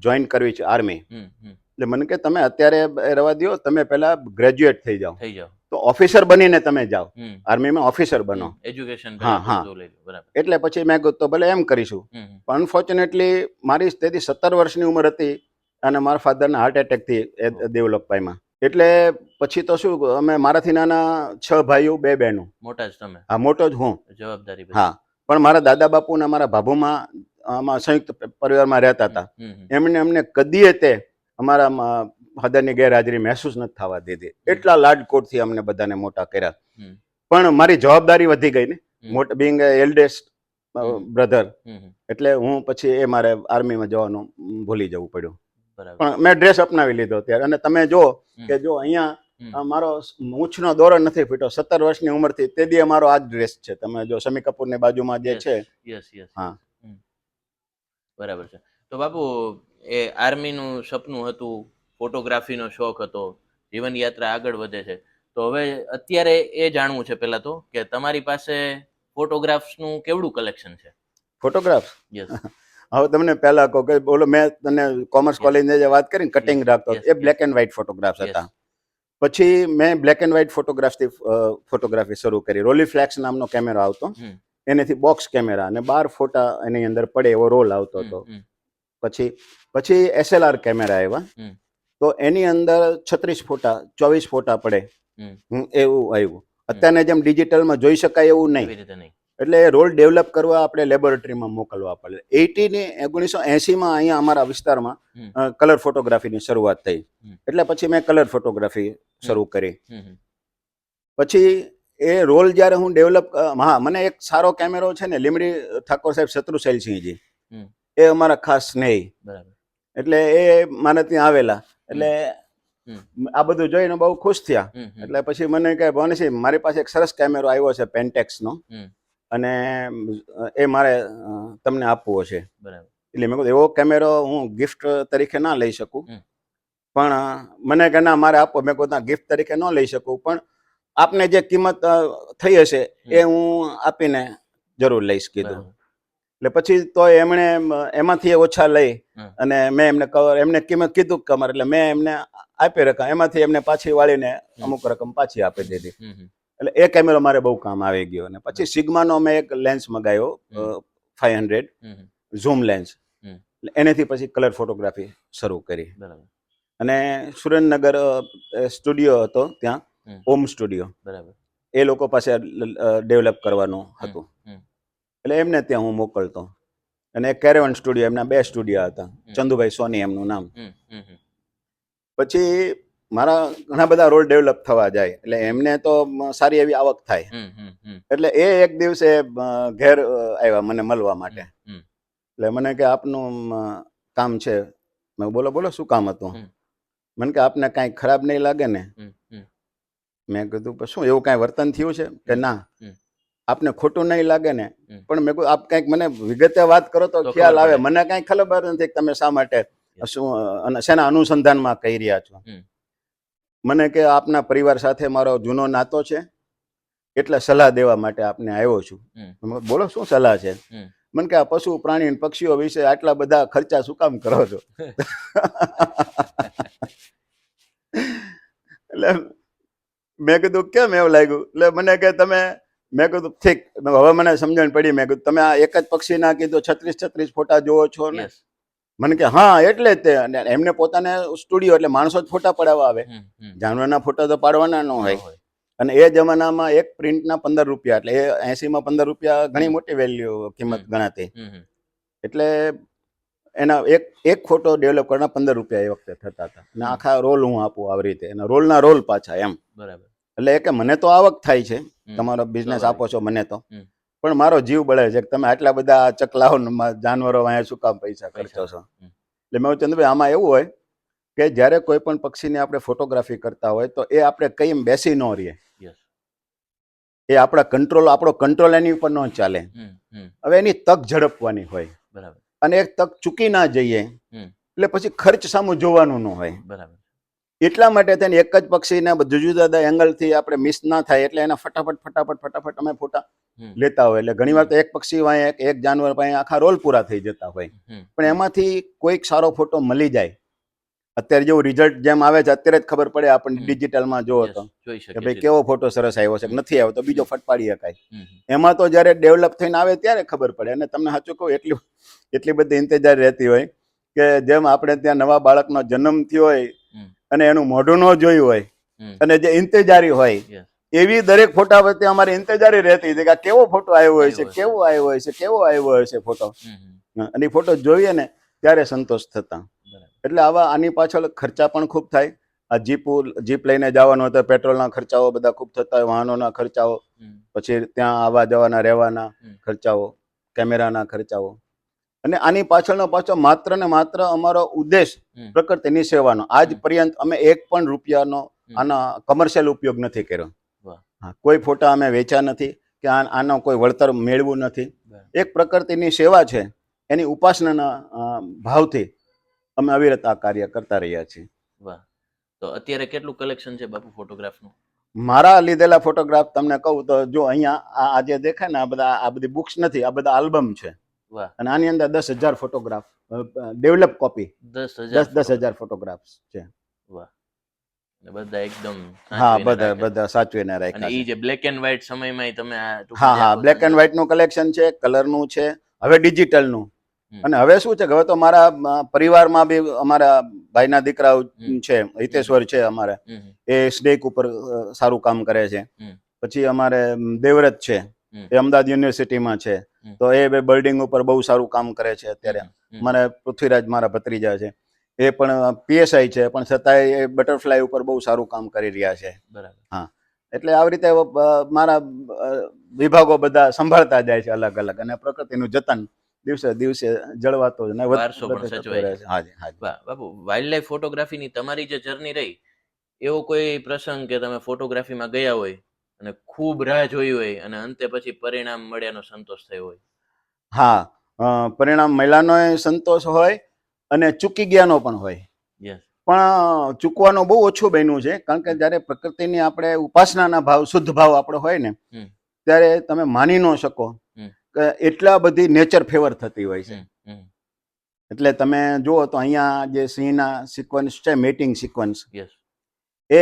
જોઈન કરવી છે આર્મી. હમ, હમ, એટલે મને કે તમે અત્યારે રવા દો, તમે પહેલા ગ્રેજ્યુએટ થઈ જાઓ, થઈ જાઓ. તો ઓફિસર બનીને તમે જાઓ, હમ, આર્મીમાં ઓફિસર બનો. એજ્યુકેશન હા પહેલા હા. પૂરતું લઈ લો. બરાબર એટલે પછી મેં કીધું તો ભલે એમ કરીશું. હમ, પણ અનફોર્ચ્યુનેટલી મારી તેથી 17 વર્ષની ઉંમર હતી, અને મારા ફાધરને હાર્ટ એટેકથી ઓહ. ડેવલપ પામ્યા. એટલે પછી તો શું, અમે મારાથી નાના 6 ભાઈઓ 2 બહેનો. મોટા જ તમે, હા, મોટો જ હું. જવાબદારી બધી. હા, પણ મારા દાદા બાપુ અને મારા ભાભુમાં આમાં સંયુક્ત પરિવારમાં રહેતા હતા. એમને અમને કદીએ તે અમારા ફાધરની ગેરહાજરી મહેસૂસ નથી થવા દીધી. એટલા લાડકોટથી અમને બધાને મોટા કર્યા. પણ મારી જવાબદારી વધી ગઈ ને, બિંગ એલ્ડેસ્ટ બ્રધર, એટલે હું પછી મારે આર્મીમાં જવાનું ભૂલી જવું પડ્યું. બરાબર પણ મેં ડ્રેસ અપનાવી લીધો ત્યારે, અને તમે જો કે જો અહીંયા મારો મૂછનો દોરો નથી ફીટો 17 વર્ષની ઉંમરથી, તે દી મારો આ જ ડ્રેસ છે. તમે જો શમી કપૂરની બાજુમાં જે છે. યસ યસ હા બરાબર છે. તો બાપુ એ આર્મીનું સપનું હતું, ફોટોગ્રાફીનો શોખ હતો, જીવન યાત્રા આગળ વધે છે, તો હવે અત્યારે એ જાણવું છે પહેલા તો કે તમારી પાસે ફોટોગ્રાફ્સનું કેવડું કલેક્શન છે? ફોટોગ્રાફ યસ હવે તમને પહેલા કહું કે બોલો, મેં તને કોમર્સ કોલેજની જે વાત કરીને કટિંગ રાખતો, એ બ્લેક એન્ડ વ્હાઇટ ફોટોગ્રાફ્સ હતા. પછી મેં બ્લેક એન્ડ વ્હાઇટ ફોટોગ્રાફી શરૂ કરી. રોલીફ્લેક્સ નામનો કેમેરો આવતો, એનેથી બોક્સ કેમેરા, અને 12 ફોટા એની અંદર પડે એવો રોલ આવતો હતો. પછી SLR કેમેરા આવ્યા, તો એની અંદર 36 ફોટા 24 ફોટા પડે એવું આવ્યું. અત્યારના જેમ ડિજિટલમાં જોઈ શકાય એવું નહીં. એટલે રોલ ડેવલપ કરવા આપણે લેબોરેટરીમાં મોકલવા પડે. 1980માં અહીંયા અમારા વિસ્તારમાં કલર ફોટોગ્રાફીની શરૂઆત થઈ. એટલે પછી મેં કલર ફોટોગ્રાફી શરૂ કરી. પછી એ રોલ જ્યારે હું ડેવલપ, મને એક સારો કેમેરો છે ને, લીમડી ઠાકોર સાહેબ શત્રુશૈલસિંહજી, એ અમારા ખાસ સ્નેહી, એટલે એ મારે ત્યાં આવેલા. એટલે આ બધું જોઈને બહુ ખુશ થયા. એટલે પછી મને કહે, ભવાનીસિંહ, મારી પાસે એક સરસ કેમેરો આવ્યો છે પેન્ટેક્સનો, અને એ મારે તમને આપવો છે. એટલે મેં કીધું એવો કેમેરો હું ગિફ્ટ તરીકે ના લઈ શકું, પણ મને કે ના મારે આપો. મેં કહું ગિફ્ટ તરીકે ન લઈ શકું, પણ આપને જે કિંમત થઈ હશે એ હું આપીને જરૂર લઈશ કીધું. એટલે પછી તો એમણે એમાંથી ઓછા લઈ, અને મેં એમને કિંમત કીધું કમર, એટલે મેં એમને આપી રકમ, એમાંથી એમને પાછી વાળીને અમુક રકમ પાછી આપી દીધી. એટલે એ કેમેરો મારે બહુ કામ આવી ગયો. અને પછી સિગ્માનો મેં એક લેન્સ મગાવ્યો 500 ઝૂમ લેન્સ, એનેથી પછી કલર ફોટોગ્રાફી શરૂ કરી. અને સુરેન્દ્રનગર સ્ટુડિયો હતો ત્યાં, ઓમ સ્ટુડિયો, એ લોકો પાસે ડેવલપ કરવાનું હતું, એટલે એમને ત્યાં હું મોકલતો. અને કેરેવન સ્ટુડિયો, એમના 2 સ્ટુડિયો હતા, ચંદુભાઈ સોની એમનું નામ. પછી મારા ઘણા બધા રોલ ડેવલપ થવા જાય, એટલે એમને તો સારી એવી આવક થાય. એટલે એ એક દિવસે ઘેર આવ્યા મને મળવા માટે. એટલે મને કે આપનું કામ છે. મેં બોલો બોલો શું કામ હતું? મને કે આપને કાંઈ ખરાબ નહીં લાગે ને? મેં કીધું શું એવું કાંઈ વર્તન થયું છે? કે ના. આપને ખોટું નહીં લાગે ને? પણ મેં કહ્યું આપ કંઈક મને વિગતે વાત કરો તો ખ્યાલ આવે. મને કાંઈ ખબર નથી કે તમે શા માટે, શું શેના અનુસંધાનમાં કહી રહ્યા છો. મને કે આપના પરિવાર સાથે મારો જૂનો નાતો છે, એટલે સલાહ દેવા માટે આપને આવ્યો છું. બોલો શું સલાહ છે? મને કે આ પશુ પ્રાણી અને પક્ષીઓ વિશે આટલા બધા ખર્ચા શું કામ કરો છો? એટલે મેં કીધું કેમ એવું લાગ્યું? એટલે મને કે તમે, મેં કીધું ઠીક, હવે મને સમજણ પડી. મેં કીધું તમે આ એક જ પક્ષીના કીધું 36 ફોટા જોવો છો ને? યસ. મને કે હા એટલે જ તે. અને એમને પોતાને સ્ટુડિયો એટલે માણસો જ ફોટા પડાવવા આવે, જાનવરના ફોટા તો પાડવાના ન હોય. અને એ જમાનામાં એક પ્રિન્ટના 15 રૂપિયા, એટલે એ 80માં 15 રૂપિયા ઘણી મોટી વેલ્યુ કિંમત ગણાતી. એટલે એના એક ફોટો ડેવલપ કરવાના 15 રૂપિયા એ વખતે થતા હતા. અને આખા રોલ હું આપું આવી રીતે, એના રોલના રોલ પાછા એમ. બરાબર. એટલે કે મને તો આવક થાય છે, તમારો બિઝનેસ આપો છો મને તો, પણ મારો જીવ બળે છે કે તમે આટલા બધા ચકલાઓ જાનવરો અહીંયા શું કામ પૈસા ખર્ચો છો? એટલે મેં ચંદ્રભાઈ આમાં એવું હોય કે જ્યારે કોઈ પણ પક્ષીને આપણે ફોટોગ્રાફી કરતા હોય તો એ આપણે કઈ બેસી ન રહીએ, એ આપણો કંટ્રોલ એની ઉપર ન ચાલે. હવે એની તક ઝડપવાની હોય. બરાબર. અને એક તક ચૂકી ના જઈએ એટલે પછી ખર્ચ સામું જોવાનું ન હોય. બરાબર. એટલા માટે થઈને એક જ પક્ષીને જુદા જુદા એંગલથી આપણે મિસ ના થાય એટલે એના ફટાફટ અમે ફોટા લેતા હોય. એટલે ઘણી વાર તો એક પક્ષી વાંહે એક જાનવર પાસે આખા રોલ પૂરા થઈ જતા હોય, પણ એમાંથી કોઈક સારો ફોટો મળી જાય. અત્યારે જેવું રિઝલ્ટ જેમ આવે છે અત્યારે જ ખબર પડે આપણને ડિજિટલમાં જોવો તો કે ભાઈ કેવો ફોટો સરસ આવ્યો છે, નથી આવ્યો તો બીજો ફટપાડી શકાય. એમાં તો જ્યારે ડેવલપ થઈને આવે ત્યારે ખબર પડે. અને તમને સાચું કહું, એટલી બધી ઇંતજાર રહેતી હોય કે જેમ આપણે ત્યાં નવા બાળકનો જન્મ થયો હોય અને એનું મોઢું ન જોયું હોય અને જે ઇંતજારી હોય, એવી દરેક ફોટા વચ્ચે અમારી ઇંતજારી રહેતી હતી કે કેવો ફોટો આવ્યો હોય છે, કેવો આવ્યો હોય છે ફોટો. અને એ ફોટો જોઈએ ને ત્યારે સંતોષ થતા. એટલે આની પાછળ ખર્ચા પણ ખૂબ થાય. આ જીપ લઈને જવાનો હતો, પેટ્રોલના ખર્ચાઓ બધા ખૂબ થતા હોય, વાહનોના ખર્ચાઓ, પછી ત્યાં આવવા જવાના રહેવાના ખર્ચાઓ, કેમેરાના ખર્ચાઓ. અને આની પાછળનો પાછો માત્ર ને માત્ર અમારો ઉદ્દેશ પ્રકૃતિની સેવાનો. આજ પર્યંત અમે એક પણ રૂપિયાનો આના કમર્શિયલ ઉપયોગ નથી કર્યો. કોઈ ફોટા અમે વેચ્યા નથી કે આનો કોઈ વળતર મેળવું નથી. એક પ્રકૃતિની સેવા છે, એની ઉપાસનાના ભાવથી અમે અવિરત આ કાર્ય કરતા રહ્યા છીએ. વાહ. તો અત્યારે કેટલું કલેક્શન છે બાપુ ફોટોગ્રાફનું? મારા લીધેલા ફોટોગ્રાફ તમને કહું તો જો અહીંયા આ જે દેખાય ને આ બધી બુક્સ નથી, આ બધા આલ્બમ છે. અને આની અંદર 10,000 ફોટોગ્રાફ ડેવલપ કોપી, 10,000 ફોટોગ્રાફ્સ છે. વાહ. બધા એકદમ હા, બધા સાચવીને રાખ્યા. અને ઈ જે બ્લેક એન્ડ વ્હાઈટ સમયમાં તમે હા, બ્લેક એન્ડ વ્હાઈટ નું કલેક્શન છે, કલરનું છે, હવે ડિજિટલનું. અને હવે શું છે કે હવે તો મારા પરિવારમાં બી અમારા ભાઈના દીકરાઓ છે, હિતેશ્વર છે અમારે, એ સ્નેક ઉપર સારું કામ કરે છે. પછી અમારે દેવવ્રત છે, એ અમદાવાદ યુનિવર્સિટીમાં છે, તો એ બિલ્ડિંગ ઉપર બહુ સારું કામ કરે છે અત્યારે. મને પૃથ્વીરાજ મારા ભત્રીજા છે, એ પણ પીએસઆઈ છે, પણ છતાંય એ બટરફ્લાય ઉપર બહુ સારું કામ કરી રહ્યા છે. હા, એટલે આવી રીતે મારા વિભાગો બધા સંભાળતા જાય છે અલગ અલગ. અને પ્રકૃતિનું જતન દિવસે દિવસે જળવાતો જ વારસો પણ સચવાય છે. હાજી. વાહ બાપુ, વાઇલ્ડ લાઈફ ફોટોગ્રાફીની તમારી જે જર્ની રહી, એવો કોઈ પ્રસંગ કે તમે ફોટોગ્રાફીમાં ગયા હોય અને ખૂબ રાહ જોઈ હોય અને અંતે પછી પરિણામ મળ્યાનો સંતોષ થયો હોય? હા, પરિણામ મળ્યાનો સંતોષ હોય અને ચૂકી ગયાનો પણ હોય. પણ ચૂકવાનું બહુ ઓછું બન્યું છે, કારણ કે જ્યારે પ્રકૃતિની આપણે ઉપાસનાના ભાવ, શુદ્ધ ભાવ આપણો હોય ને, ત્યારે તમે માની ન શકો કે એટલા બધી નેચર ફેવર થતી હોય છે. એટલે તમે જુઓ તો અહીંયા જે સિંહના સિક્વન્સ છે, મેટિંગ સિક્વન્સ, એ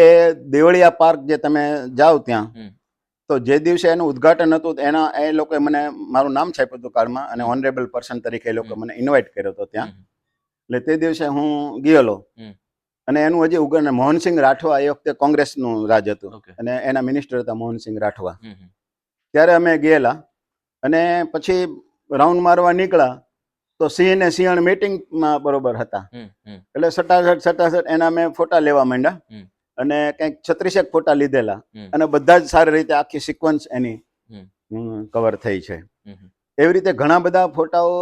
દેવળિયા પાર્ક જે તમે જાઓ ત્યાં, તો જે દિવસે એનું ઉદ્ઘાટન હતું એ લોકોએ મને મારું નામ છાપ્યું હતું કાર્ડમાં, અને ઓનરેબલ પર્સન તરીકે એ લોકો મને ઇન્વાઇટ કર્યો હતો ત્યાં. એટલે તે દિવસે હું ગયેલો. અને એનું હજી મોહનસિંહ રાઠવા, એ વખતે કોંગ્રેસનું રાજ હતું અને એના મિનિસ્ટર હતા મોહનસિંહ રાઠવા. ત્યારે અમે ગયેલા અને પછી રાઉન્ડ મારવા નીકળ્યા તો સિંહ ને સિંહણ મીટિંગમાં બરોબર હતા. એટલે સટાસટ એના મેં ફોટા લેવા માંડ્યા અને કંઈક 36 ફોટા લીધેલા. અને બધા જ સારી રીતે આખી સિક્વન્સ એની કવર થઈ છે. એવી રીતે ઘણા બધા ફોટાઓ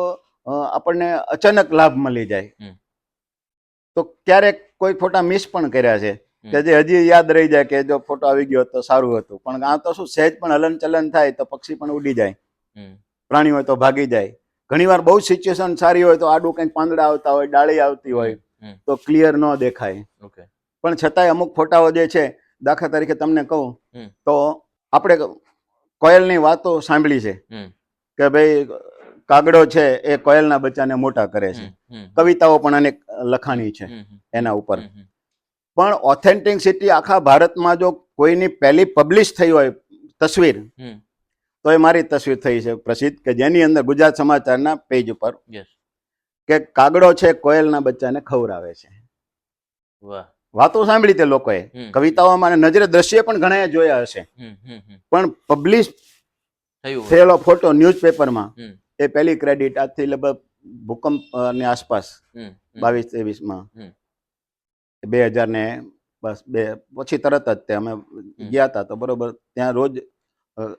આપણને અચાનક લાભ મળી જાય. તો ક્યારેક કોઈ ફોટા મિસ પણ કર્યા છે કે જે હજી યાદ રહી જાય કે જો ફોટો આવી ગયો તો સારું હતું. પણ આ તો શું, સહેજ પણ હલન ચલન થાય તો પક્ષી પણ ઉડી જાય, પ્રાણી હોય તો ભાગી જાય. ઘણી વાર બહુ સિચ્યુએશન સારી હોય તો આડું કંઈક પાંદડા આવતા હોય, ડાળી આવતી હોય તો ક્લિયર ન દેખાય. પણ છતાંય અમુક ફોટાઓ જે છે, દાખલા તરીકે તમને કહું તો આપણે કોયલની વાતો સાંભળી છે કે ભાઈ કાગડો છે એ કોયલના બચ્ચાને મોટા કરે છે. કવિતાઓ પણ અનેક લખાણી છે એના ઉપર. પણ ઓથેન્ટિસિટી આખા ભારતમાં જો કોઈની પહેલી પબ્લિશ થઈ હોય તસવીર હમ તો એ મારી તસવીર થઈ છે પ્રસિદ્ધ, કે જેની અંદર ગુજરાત સમાચારના પેજ ઉપર યસ કે કાગડો છે કોયલના બચ્ચાને ખવડાવે છે. વાહ વાતો સાંભળી તે લોકોએ, હમ. કવિતાઓમાં અને નજરે દ્રશ્ય પણ ઘણા જોયા હશે, પણ પબ્લિશ થયું હોય. થયેલો ફોટો ન્યૂઝપેપરમાં હમ એ પહેલી ક્રેડિટ આજથી લગભગ ભૂકંપ ની આસપાસ હમ 22-23માં હમ 2000 ને બસ બે પછી તરત જ તે અમે ગયા હતા તો બરોબર ત્યાં રોજ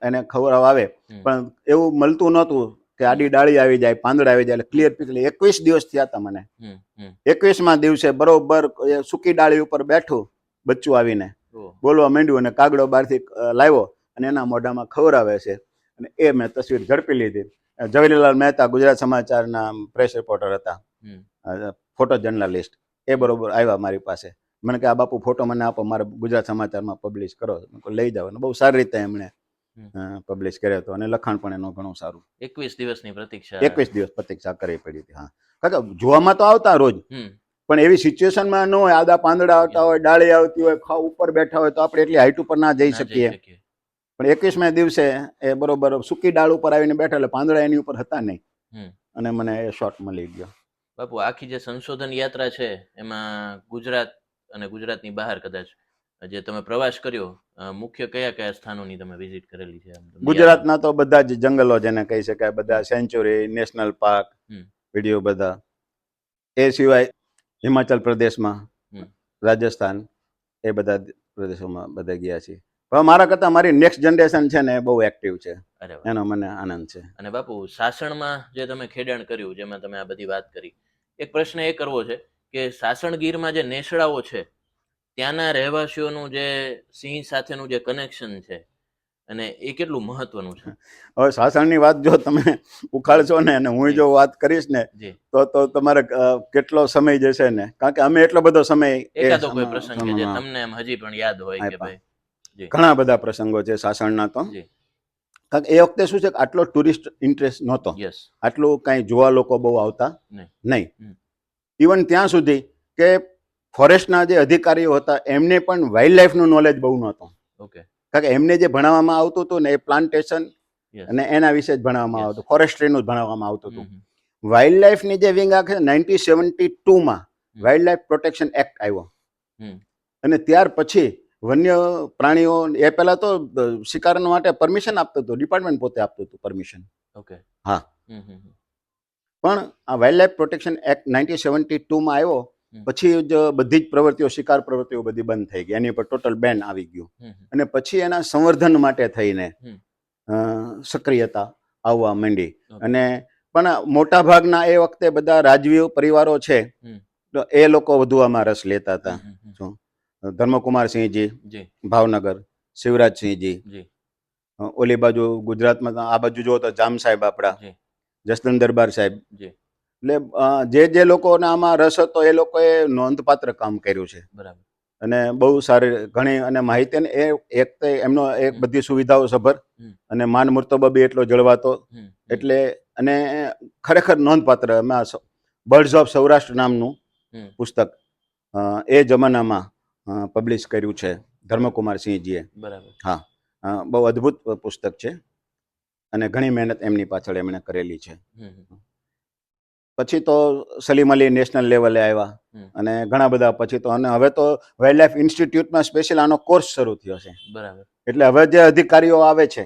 એને ખવડાવવા આવે, હમ. પણ એવું મળતું નહોતું કે આડી ડાળી આવી જાય, પાંદડા આવી જાય, એટલે ક્લિયર પિકલી 21 દિવસ થયા હતા મને. હમ હમ 21માં દિવસે બરોબર એ સૂકી ડાળી ઉપર બેઠું બચ્ચું આવીને ઓહ. બોલવા માંડ્યું અને કાગડો બહારથી લાવ્યો અને એના મોઢામાં ખવડાવે છે, અને એ મેં તસવીર ઝડપી લીધી. ઝવેરીલાલ મહેતા ગુજરાત સમાચારના પ્રેસ રિપોર્ટર હતા, હમ ફોટો જર્નલિસ્ટ, એ બરોબર આવ્યા મારી પાસે. મને કે આ બાપુ ફોટો મને આપો, મારે ગુજરાત સમાચારમાં પબ્લિશ કરો. મેં કહ્યું લઈ જાઓ. અને બહુ સારી રીતે એમણે પબ્લિશ કર્યો હતો અને લખાણ પણ એનું ઘણું સારું. 21 દિવસની પ્રતીક્ષા. 21 દિવસ પ્રતીક્ષા કરવી પડી હતી. હા, કારણ કે જોવામાં તો આવતા રોજ, હમ પણ એવી સિચ્યુએશનમાં ન હોય, આદા પાંદડા આવતા હોય, ડાળી આવતી હોય, ખાવ ઉપર બેઠા હોય તો આપણે એટલી હાઈટ ઉપર ના જઈ ના જઈ શકીએ. શકીએ. પણ 21મે દિવસે એ બરોબર સૂકી ડાળ ઉપર આવીને બેઠા, એટલે પાંદડા એની ઉપર હતા નહીં, હમ અને મને એ શોટ મળી ગયો. બાપુ આખી જે સંશોધન યાત્રા છે એમાં ગુજરાત અને ગુજરાતની બહાર કદાચ જે તમે પ્રવાસ કર્યો, મુખ્ય કયા કયા સ્થાનોની તમે વિઝિટ કરેલી છે? તમને યાદ આવે? ગુજરાતના તો બધા જ જંગલો જેને કહી શકાય, બધા સેન્ચુરી, નેશનલ પાર્ક, હમ વિડીયો બધા. એ સિવાય હિમાચલ પ્રદેશમાં, હમ રાજસ્થાન, એ બધા પ્રદેશોમાં બધા ગયા છીએ. પણ મારા કરતાં મારી નેક્સ્ટ જનરેશન છે ને એ બહુ એક્ટિવ છે, અરે વાહ. એનો મને આનંદ છે. અને બાપુ સાસણમાં જે તમે ખેડાણ કર્યું, જેમાં તમે આ બધી વાત કરી, એક પ્રશ્ન એ કરવો છે કે સાસણ ગીરમાં જે નેસડાઓ છે ત્યાંના રહેવાસીઓનું જે સિંહ સાથેનું જે કનેક્શન છે અને એ કેટલું મહત્વનું છે? હવે સાસણની વાત જો તમે ઉખાડશો ને, અને હું જો વાત કરીશ ને, જી તો તમારે કેટલો સમય જશે ને, કારણ કે અમે એટલો બધો સમય એકાદો કોઈ પ્રસંગ કે જે તમને એમ હજી પણ યાદ હોય કે ભાઈ? જી ઘણા બધા પ્રસંગો છે સાસણના તો. જી કારણ કે એ વખતે શું છે કે આટલો ટુરિસ્ટ ઇન્ટરેસ્ટ નહોતો, યસ આટલું કાંઈ જોવા લોકો બહુ આવતા નહીં. નહીં. ઇવન ત્યાં સુધી કે ફોરેસ્ટના જે અધિકારીઓ હતા એમને પણ વાઇલ્ડ લાઈફનું નોલેજ બહુ નહોતું. ઓકે. કારણ કે એમને જે ભણાવવામાં આવતું હતું ને એ પ્લાન્ટેશન યસ અને એના વિશે જ ભણાવવામાં Yes. આવતું, ફોરેસ્ટ્રીનું જ ભણાવવામાં આવતું હતું. હમ વાઇલ્ડ લાઈફની જે વિંગ આખે 1972માં વાઇલ્ડ લાઈફ પ્રોટેક્શન એક્ટ આવ્યો, હમ અને ત્યાર પછી વન્ય પ્રાણીઓ, એ પહેલા તો શિકાર માટે પરમિશન આપતું હતું, ડિપાર્ટમેન્ટ પોતે આપતું હતું પરમિશન. ઓકે. હા. હમ હમ પણ આ વાઇલ્ડ લાઈફ પ્રોટેક્શન એક્ટ 1972માં આવ્યો પછી જ બધી જ પ્રવૃત્તિઓ, શિકાર પ્રવૃત્તિઓ બધી બંધ થઈ ગઈ, એની પર ટોટલ બેન આવી ગયું. અને પછી એના સંવર્ધન માટે થઈને સક્રિયતા આવવા માંડી. અને પણ મોટા ભાગના એ વખતે બધા રાજવીઓ પરિવારો છે તો એ લોકો વધુ આમાં રસ લેતા હતા. શું ધર્મકુમારસિંહજી જી ભાવનગર, શિવરાજસિંહજી, જી ઓલી બાજુ ગુજરાતમાં આ બાજુ જુઓ તો જામ સાહેબ આપણા, જી જસદન દરબાર સાહેબ. જી એટલે જે લોકોને આમાં રસ હતો એ લોકોએ નોંધપાત્ર કામ કર્યું છે. બરાબર. અને બહુ સારી ઘણી અને માહિતી, એ એક તો એમનો એક બધી સુવિધાઓ સભર અને માન મર્તબા બી એટલો જળવાતો, એટલે અને ખરેખર નોંધપાત્ર. એમાં બર્ડ્સ ઓફ સૌરાષ્ટ્ર નામનું પુસ્તક એ જમાનામાં પબ્લિશ કર્યું છે ધર્મકુમારસિંહજીએ. બરાબર. હા, બહુ અદ્ભુત પુસ્તક છે અને ઘણી મહેનત એમની પાછળ એમણે કરેલી છે. પછી તો સલીમ અલી નેશનલ લેવલે આવ્યા અને ઘણા બધા પછી તો, અને હવે તો વાઇલ્ડ લાઈફ ઇન્સ્ટિટ્યૂટમાં સ્પેશિયલ આનો કોર્સ શરૂ થયો છે. બરાબર. એટલે હવે જે અધિકારીઓ આવે છે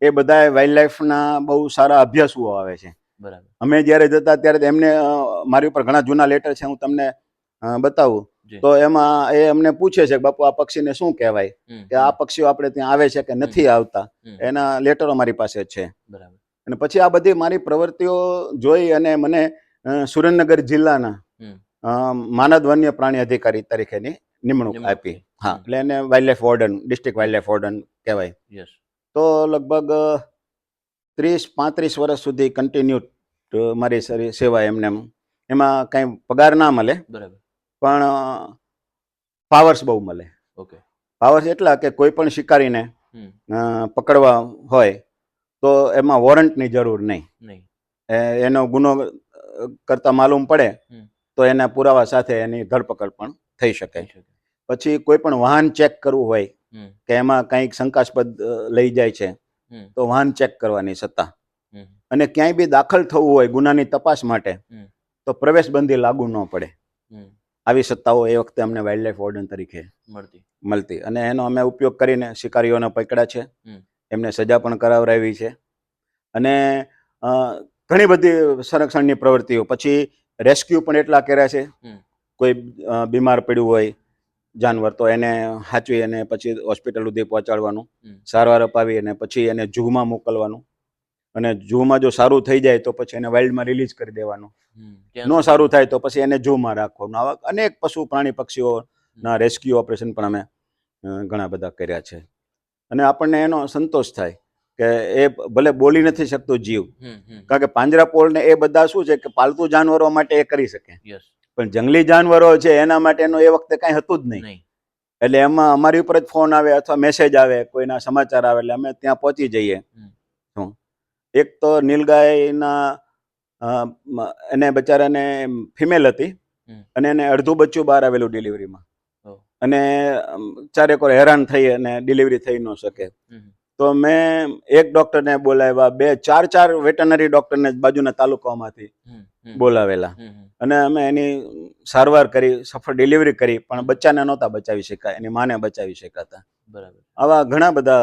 એ બધા વાઇલ્ડ લાઈફના બહુ સારા અભ્યાસુઓ આવે છે. બરાબર. અમે જ્યારે જતા ત્યારે એમને મારી ઉપર ઘણા જૂના લેટર છે, હું તમને બતાવું તો એમાં એ અમને પૂછે છે કે બાપુ આ પક્ષીને શું કહેવાય, કે આ પક્ષીઓ આપણે ત્યાં આવે છે કે નથી આવતા, એના લેટરો મારી પાસે છે. બરાબર. અને પછી આ બધી મારી પ્રવૃત્તિઓ જોઈ અને મને સુરેન્દ્રનગર જિલ્લાના માનદ વન્ય પ્રાણી અધિકારી તરીકેની નિમણૂક આપી. હા, એટલે એને wild life warden, district wild life warden કહેવાય. તો લગભગ 30-35 વર્ષ સુધી કન્ટિન્યુ મારી સેવા એમને, એમાં કાંઈ પગાર ના મળે, બરાબર, પણ પાવર્સ બહુ મળે. ઓકે. પાવર્સ એટલા કે કોઈ પણ શિકારીને પકડવા હોય તો એમાં વોરંટની જરૂર નહીં. એનો ગુનો કરતા માલુમ પડે તો એના પુરાવા સાથે એની ધરપકડ પણ થઈ શકે. પછી કોઈ પણ વાહન ચેક કરવું હોય હમ, કે એમાં કંઈક શંકાસ્પદ લઈ જાય છે હમ, તો વાહન ચેક કરવાની સત્તા, હમ, અને ક્યાંય બી દાખલ થવું હોય ગુનાની તપાસ માટે હમ, તો પ્રવેશબંધી લાગુ ન પડે. હમ. આવી સત્તાઓ એ વખતે અમને વાઇલ્ડ લાઈફ વોર્ડન તરીકે મળતી. મળતી, અને એનો અમે ઉપયોગ કરીને શિકારીઓને પકડ્યા છે, હમ, એમને સજા પણ કરાવરાવી છે, અને અ, ઘણી બધી સંરક્ષણની પ્રવૃત્તિઓ, પછી રેસ્ક્યુ પણ એટલા કર્યા છે. હમ, કોઈ બીમાર પડ્યું હોય જાનવર તો એને હાચવી અને પછી હોસ્પિટલ સુધી પહોંચાડવાનું, હમ, સારવાર અપાવી અને પછી એને ઝૂમાં મોકલવાનું, અને ઝૂમાં જો સારું થઈ જાય તો પછી એને વાઇલ્ડમાં રિલીઝ કરી દેવાનું, હમ. ત્યાં ન સુધી. સારું થાય તો પછી એને ઝૂમાં રાખવાનું. આવા અનેક પશુ પ્રાણી પક્ષીઓના રેસ્ક્યુ ઓપરેશન પણ અમે ઘણા બધા કર્યા છે. અને આપણને એનો સંતોષ થાય કે એ ભલે બોલી નથી શકતો જીવ, હમ, હમ. કારણ કે પાંજરાપોળ ને એ બધા શું છે કે પાલતુ જાનવરો માટે એ કરી શકે, Yes. પણ જંગલી જાનવરો છે એના માટેનું એ વખતે કાંઈ હતું જ નહીં. નહીં. એટલે એમાં અમારી ઉપર જ ફોન આવે અથવા મેસેજ આવે, કોઈના સમાચાર આવે એટલે અમે ત્યાં પહોંચી જઈએ. હમ. એક તો નીલગાયના એને બચારાને ફિમેલ હતી, હમ. અને એને અડધું બચ્ચું બહાર આવેલું ડિલિવરીમાં, Oh. અને ચારેક વાર હેરાન થઈ અને ડિલિવરી થઈ ન શકે. હમ, તો મેં એક ડૉક્ટરને બોલાવ્યા, ચાર વેટરનરી ડૉક્ટરને બાજુના તાલુકામાંથી હમ, હમ. બોલાવેલા, હમ, હમ. અને અમે એની સારવાર કરી, સફળ ડિલિવરી કરી, પણ બચ્ચાને નહોતા બચાવી શક્યા, એની માને બચાવી શકાતા. બરાબર. આવા ઘણા બધા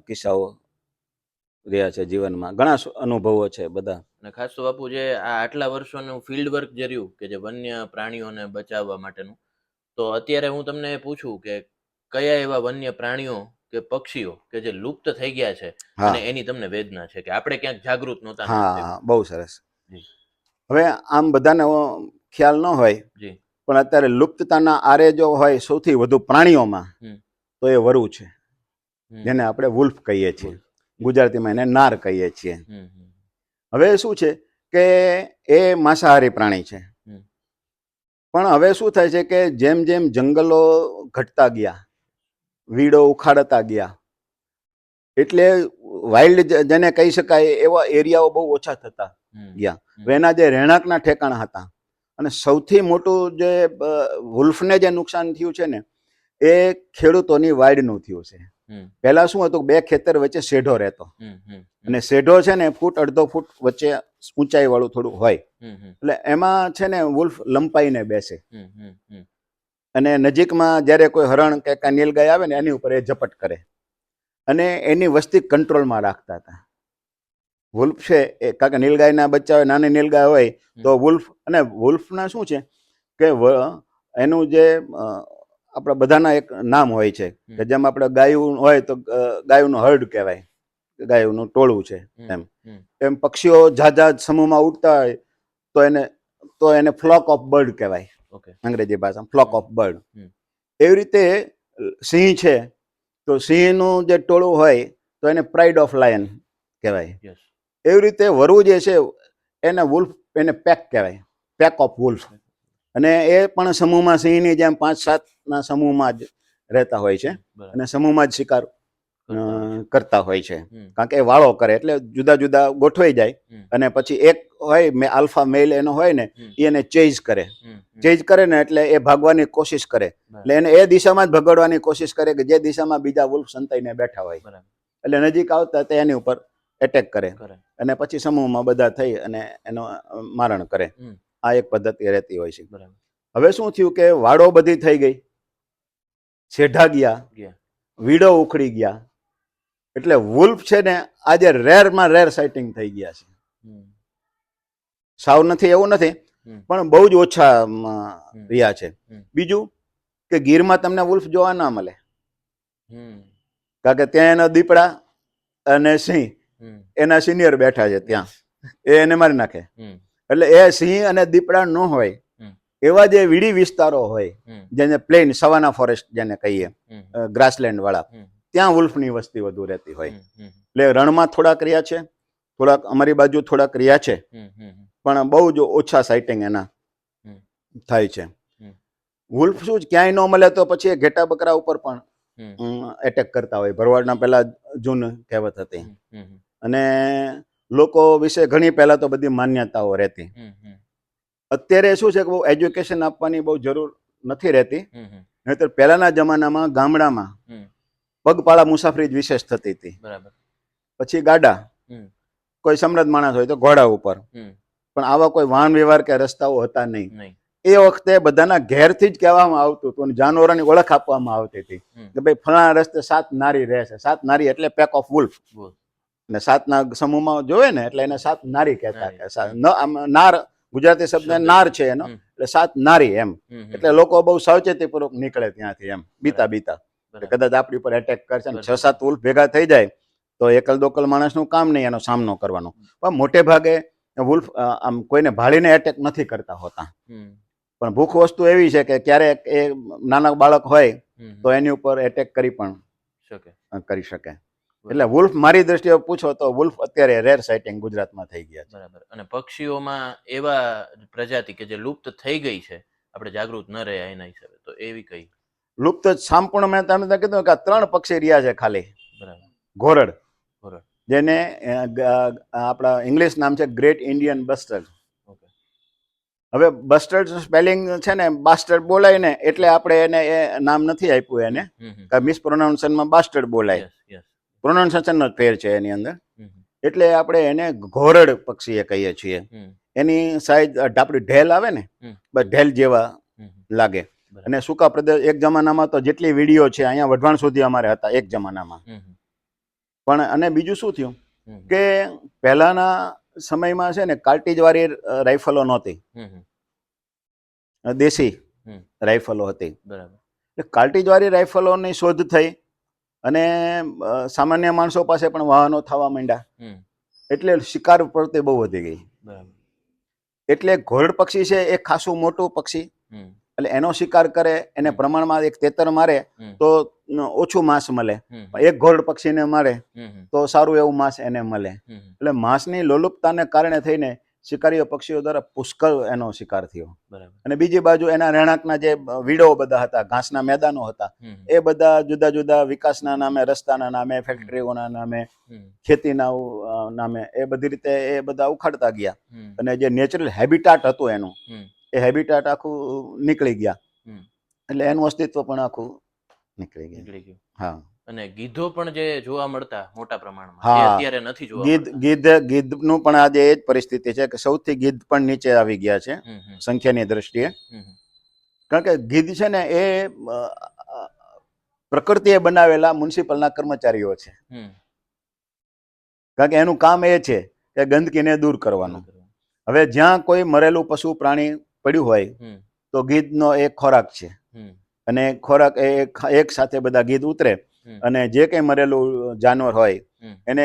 કિસ્સાઓ રહ્યા છે જીવનમાં, ઘણા અનુભવો છે બધા. અને ખાસ તો બાપુ જે આ આટલા વર્ષોનું ફિલ્ડ વર્ક જે રહ્યું કે જે વન્ય પ્રાણીઓને બચાવવા માટેનું, તો અત્યારે હું તમને પૂછું કે કયા એવા વન્ય પ્રાણીઓ કે પક્ષીઓ કે જે લુપ્ત થઈ ગયા છે અને હા એની તમને વેદના છે કે આપણે ક્યાંક જાગૃત નહોતા ને એમ હા, બહુ સરસ. જી. હવે આમ બધાને ખ્યાલ ન હોય, જી. પણ અત્યારે લુપ્તતાના આરે જો હોય સૌથી વધુ પ્રાણીઓમાં, હમ, તો એ વરુ છે, હમ. જેને આપણે વુલ્ફ કહીએ છીએ, બોલ. ગુજરાતીમાં એને નાર કહીએ છીએ. હમ, હમ, હવે શું છે કે એ માંસાહારી પ્રાણી છે, હમ. પણ હવે શું થાય છે કે જેમ જેમ જંગલો ઘટતા ગયા, વીડો ઉખાડતા ગયા, એટલે વાઇલ્ડ જેને કહી શકાય એવા એરિયાઓ બહુ ઓછા થતા હમ, ગયા. હમ. હવે એના જે રહેણાંકના ઠેકાણા હતા, અને સૌથી મોટું જે વુલ્ફને જે નુકસાન થયું છે ને, એ ખેડૂતોની વાઇડનું થયું છે. હમ, પહેલા શું હતું, બે ખેતર વચ્ચે શેઢો રહેતો, હમ, હમ, અને શેઢો છે ને અડધો ફૂટ વચ્ચે ઊંચાઈ વાળું થોડું હોય, હમ, હમ, એટલે એમાં છે ને વુલ્ફ લંપાઈને બેસે, હમ, હમ, હમ. અને નજીકમાં જ્યારે કોઈ હરણ કે નીલગાય આવે ને એની ઉપર એ ઝપટ કરે, અને એની વસ્તી કંટ્રોલમાં રાખતા હતા. વુલ્ફ છે એ, કારણ કે નીલગાયના બચ્ચા હોય, નાની નીલગાય હોય તો વુલ્ફ, અને વુલ્ફના શું છે કે એનું જે આપણા બધાના એક નામ હોય છે, કે જેમ આપણે ગાયું હોય તો ગાયુંનું હર્ડ કહેવાય, ગાયુંનું ટોળું છે, એમ એમ પક્ષીઓ ઝાઝા સમૂહમાં ઉડતા હોય તો એને ફ્લોક ઓફ બર્ડ કહેવાય, ઓકે. અંગ્રેજી ભાષામાં ફ્લોક ઓફ બર્ડ. હમ. એવી રીતે સિંહ છે તો સિંહનું જે ટોળું હોય તો એને પ્રાઇડ ઓફ લાયન કહેવાય. યસ. એવી રીતે વરુ જે છે એને વુલ્ફ, એને પેક કહેવાય, પેક ઓફ વુલ્ફ. અને એ પણ સમૂહમાં સિંહની જેમ 5-7ના સમૂહમાં જ રહેતા હોય છે, બરાબર. અને સમૂહમાં જ શિકાર કરતા હોય છે. કરતા હોય છે, હમ, કારણ કે એ વાળો કરે એટલે જુદા જુદા ગોઠવાઈ જાય, હમ, અને પછી એક હોય આલ્ફા મેલ એનો હોય ને, હમ, એ એને ચેઝ કરે, હમ, હમ. ચેઝ કરે ને એટલે એ ભાગવાની કોશિશ કરે, એટલે એને એ દિશામાં જ ભગાડવાની કોશિશ કરે કે જે દિશામાં બીજા વુલ્ફ સંતાઈને બેઠા હોય, બરાબર. એટલે નજીક આવતા તે એની ઉપર એટેક કરે, કરે. અને પછી સમૂહમાં બધા થઈ અને એનો મારણ કરે. હમ, આ એક પદ્ધતિ રહેતી હોય છે. બરાબર. હવે શું થયું કે વાડો બધી થઈ ગઈ, શેઢા ગયા, ગયા. વીડો ઉખડી ગયા, એટલે વુલ્ફ છે ને આજે રેરમાં રેર સાઇટિંગ થઈ ગયા છે. હમ, સાવ નથી એવું નથી, હમ, પણ બહુ જ ઓછા રહ્યા છે. હમ, બીજું કે ગીરમાં તમને વુલ્ફ જોવા ના મળે, હમ, કારણ કે ત્યાં એના દીપડા અને સિંહ હમ. એના સિનિયર બેઠા છે ત્યાં, એને મારી નાખે. હમ, એટલે એ સિંહ અને દીપડા ન હોય હમ, એવા જે વીડી વિસ્તારો હોય, હમ, જેને પ્લેન સવાના ફોરેસ્ટ જેને કહીએ, હમ, ગ્રાસલેન્ડ વાળા, હમ, ત્યાં વુલ્ફની વસ્તી વધુ રહેતી હોય. હમ, હમ, એટલે રણમાં થોડાક રહ્યા છે, થોડાક અમારી બાજુ થોડાક રહ્યા છે, હમ, હમ, પણ બહુ જ ઓછા સાઇટિંગ એના હમ. થાય છે. હમ. વુલ્ફ શું જ ક્યાંય ન મળે તો પછી એ ઘેટા બકરા ઉપર પણ હમ, એટેક કરતા હોય. ભરવાડના પહેલા જૂન કહેવત હતી, હમ, હમ, અને લોકો વિશે ઘણી પહેલા તો બધી માન્યતાઓ રહેતી. હમ, હમ, અત્યારે શું છે કે બહુ એજ્યુકેશન આપવાની બહુ જરૂર નથી રહેતી, હમ, હમ. નહીતર પહેલાના જમાનામાં ગામડામાં હમ. પગપાળા મુસાફરી જ વિશેષ થતી હતી. બરાબર. પછી ગાડા, હમ. કોઈ સમૃદ્ધ માણસ હોય તો ઘોડા ઉપર, હમ. પણ આવા કોઈ વાહન વ્યવહાર કે રસ્તાઓ હતા નહીં. નહીં. એ વખતે બધાના ઘેરથી જ કહેવામાં આવતું હતું અને જાનવરોની ઓળખ આપવામાં આવતી હતી હમ. કે ભાઈ ફલાણા રસ્તે 7 નારી રહે છે. 7 નારી એટલે પેક ઓફ વુલ્ફ, બોલ. અને 7ના સમૂહમાં જોવે ને એટલે એને 7 નારી કહેતા. નારી. કે આમ નાર ગુજરાતી શબ્દ શબ્દ નાર છે. છે એનો, હમ. એટલે 7 નારી એમ. હમ. હમ. એટલે લોકો બહુ સાવચેતીપૂર્વક નીકળે ત્યાંથી એમ બીતા બીતા કે બરાબર. કદાચ આપણી ઉપર એટેક કરશે ને કરશે. 6-7 વુલ્ફ ભેગા થઈ જાય તો એકલ દોકલ માણસનું કામ નહીં એનો સામનો કરવાનો. પણ મોટે ભાગે વુલ્ફ આમ કોઈને ભાળીને એટેક નથી કરતા હોતા. હમ. પણ ભૂખ વસ્તુ એવી છે કે ક્યારેક એ નાના બાળક હોય હમ. તો એની ઉપર એટેક કરી પણ શકે. કરી શકે. એટલે વુલ્ફ મારી દ્રષ્ટિએ પૂછો તો વુલ્ફ અત્યારે રેર સાઇટિંગ ગુજરાતમાં થઈ ગયા છે. બરાબર. અને પક્ષીઓમાં એવા પ્રજાતિ કે જે લુપ્ત થઈ ગઈ છે, આપણે જાગૃત ન રહ્યા એના હિસાબે, તો એવી કઈ? લુપ્ત સંપૂર્ણ મેં તમને કીધું કે 3 પક્ષી રહ્યા છે ખાલી. બરાબર. ઘોરડ, બરાબર. જેને આપણા ઇંગ્લિશ નામ છે ગ્રેટ ઇન્ડિયન બસ્ટર્ડ. ઓકે. હવે બસ્ટર્ડ સ્પેલિંગ છે ને બાસ્ટર્ડ બોલાય ને એટલે આપણે એને એ નામ નથી આપ્યું એને, હમ. હમ. કે મિસપ્રોનાઉન્સનમાં બાસ્ટર્ડ બોલાય. યસ. યસ. પ્રોનાઉન્સિએશનનો જ ફેર છે એની અંદર. હમ. એટલે આપણે એને ઘોરડ પક્ષીએ કહીએ છીએ. હમ. એની સાઈઝ આપણી ઢેલ આવે ને, હમ. બસ ઢેલ જેવા હમ. લાગે. બરાબર. અને સૂકા પ્રદેશ એક જમાનામાં તો જેટલી વિડીયો છે અહીંયા વઢવાણ સુધી અમારે હતા એક જમાનામાં. હમ. પણ અને બીજું શું થયું હમ. કે પહેલાના સમયમાં છે ને કાર્ટીજવાળી રાઇફલો નહોતી, હમ. દેશી હમ. રાઇફલો હતી. બરાબર. એટલે કાર્ટીજવાળી રાઇફલોની શોધ થઈ અને સામાન્ય માણસો પાસે પણ વાહનો થવા માંડ્યા. હમ. એટલે શિકાર પ્રવૃત્તિ બહુ વધી ગઈ. બરાબર. એટલે ઘોરડ પક્ષી છે એ ખાસું મોટું પક્ષી, હમ. એટલે એનો શિકાર કરે એને પ્રમાણમાં એક તેતર મારે હમ. તો ઓછું માંસ મળે. હમ. એક ઘોરડ પક્ષીને મારે હમ. તો સારું એવું માંસ એને મળે. હમ. એટલે માંસની લોલુપતાને કારણે થઈને શિકારીઓ પક્ષીઓ દ્વારા પુષ્કળ એનો શિકાર થયો. બરાબર. અને બીજી બાજુ એના રહેણાંકના જે વીડો બધા હતા, ઘાસના મેદાનો હતા, હમ. એ બધા જુદા જુદા વિકાસના નામે, રસ્તાના નામે, ફેક્ટરીઓના નામે, હમ. ખેતીના નામે એ બધી રીતે એ બધા ઉખાડતા ગયા. હમ. અને જે નેચરલ હેબિટાટ હતું એનું, હમ. એ હેબિટાટ આખું નીકળી ગયા. હમ. એટલે એનું અસ્તિત્વ પણ આખું નીકળી ગયા. નીકળી ગયું. હા. અને ગીધો પણ જે જોવા મળતા મોટા પ્રમાણમાં, એ હા. અત્યારે નથી જોવા મળતા. ગીધનું પણ આજે એ જ પરિસ્થિતિ છે કે સૌથી ગીધ પણ નીચે આવી ગયા છે હમ. હમ. સંખ્યાની દ્રષ્ટિએ. હમ. કારણ કે ગીધ છે ને એ પ્રકૃતિએ બનાવેલા મ્યુનિસિપલના કર્મચારીઓ છે. હમ. કારણ કે એનું કામ એ છે કે ગંદકીને દૂર કરવાનું. હવે જ્યાં કોઈ મરેલું પશુ પ્રાણી પડ્યું હોય હમ. તો ગીધનો એક ખોરાક છે. હમ. અને ખોરાક એક સાથે બધા ગીધ ઉતરે હમ. અને જે કંઈ મરેલું જાનવર હોય હમ. એને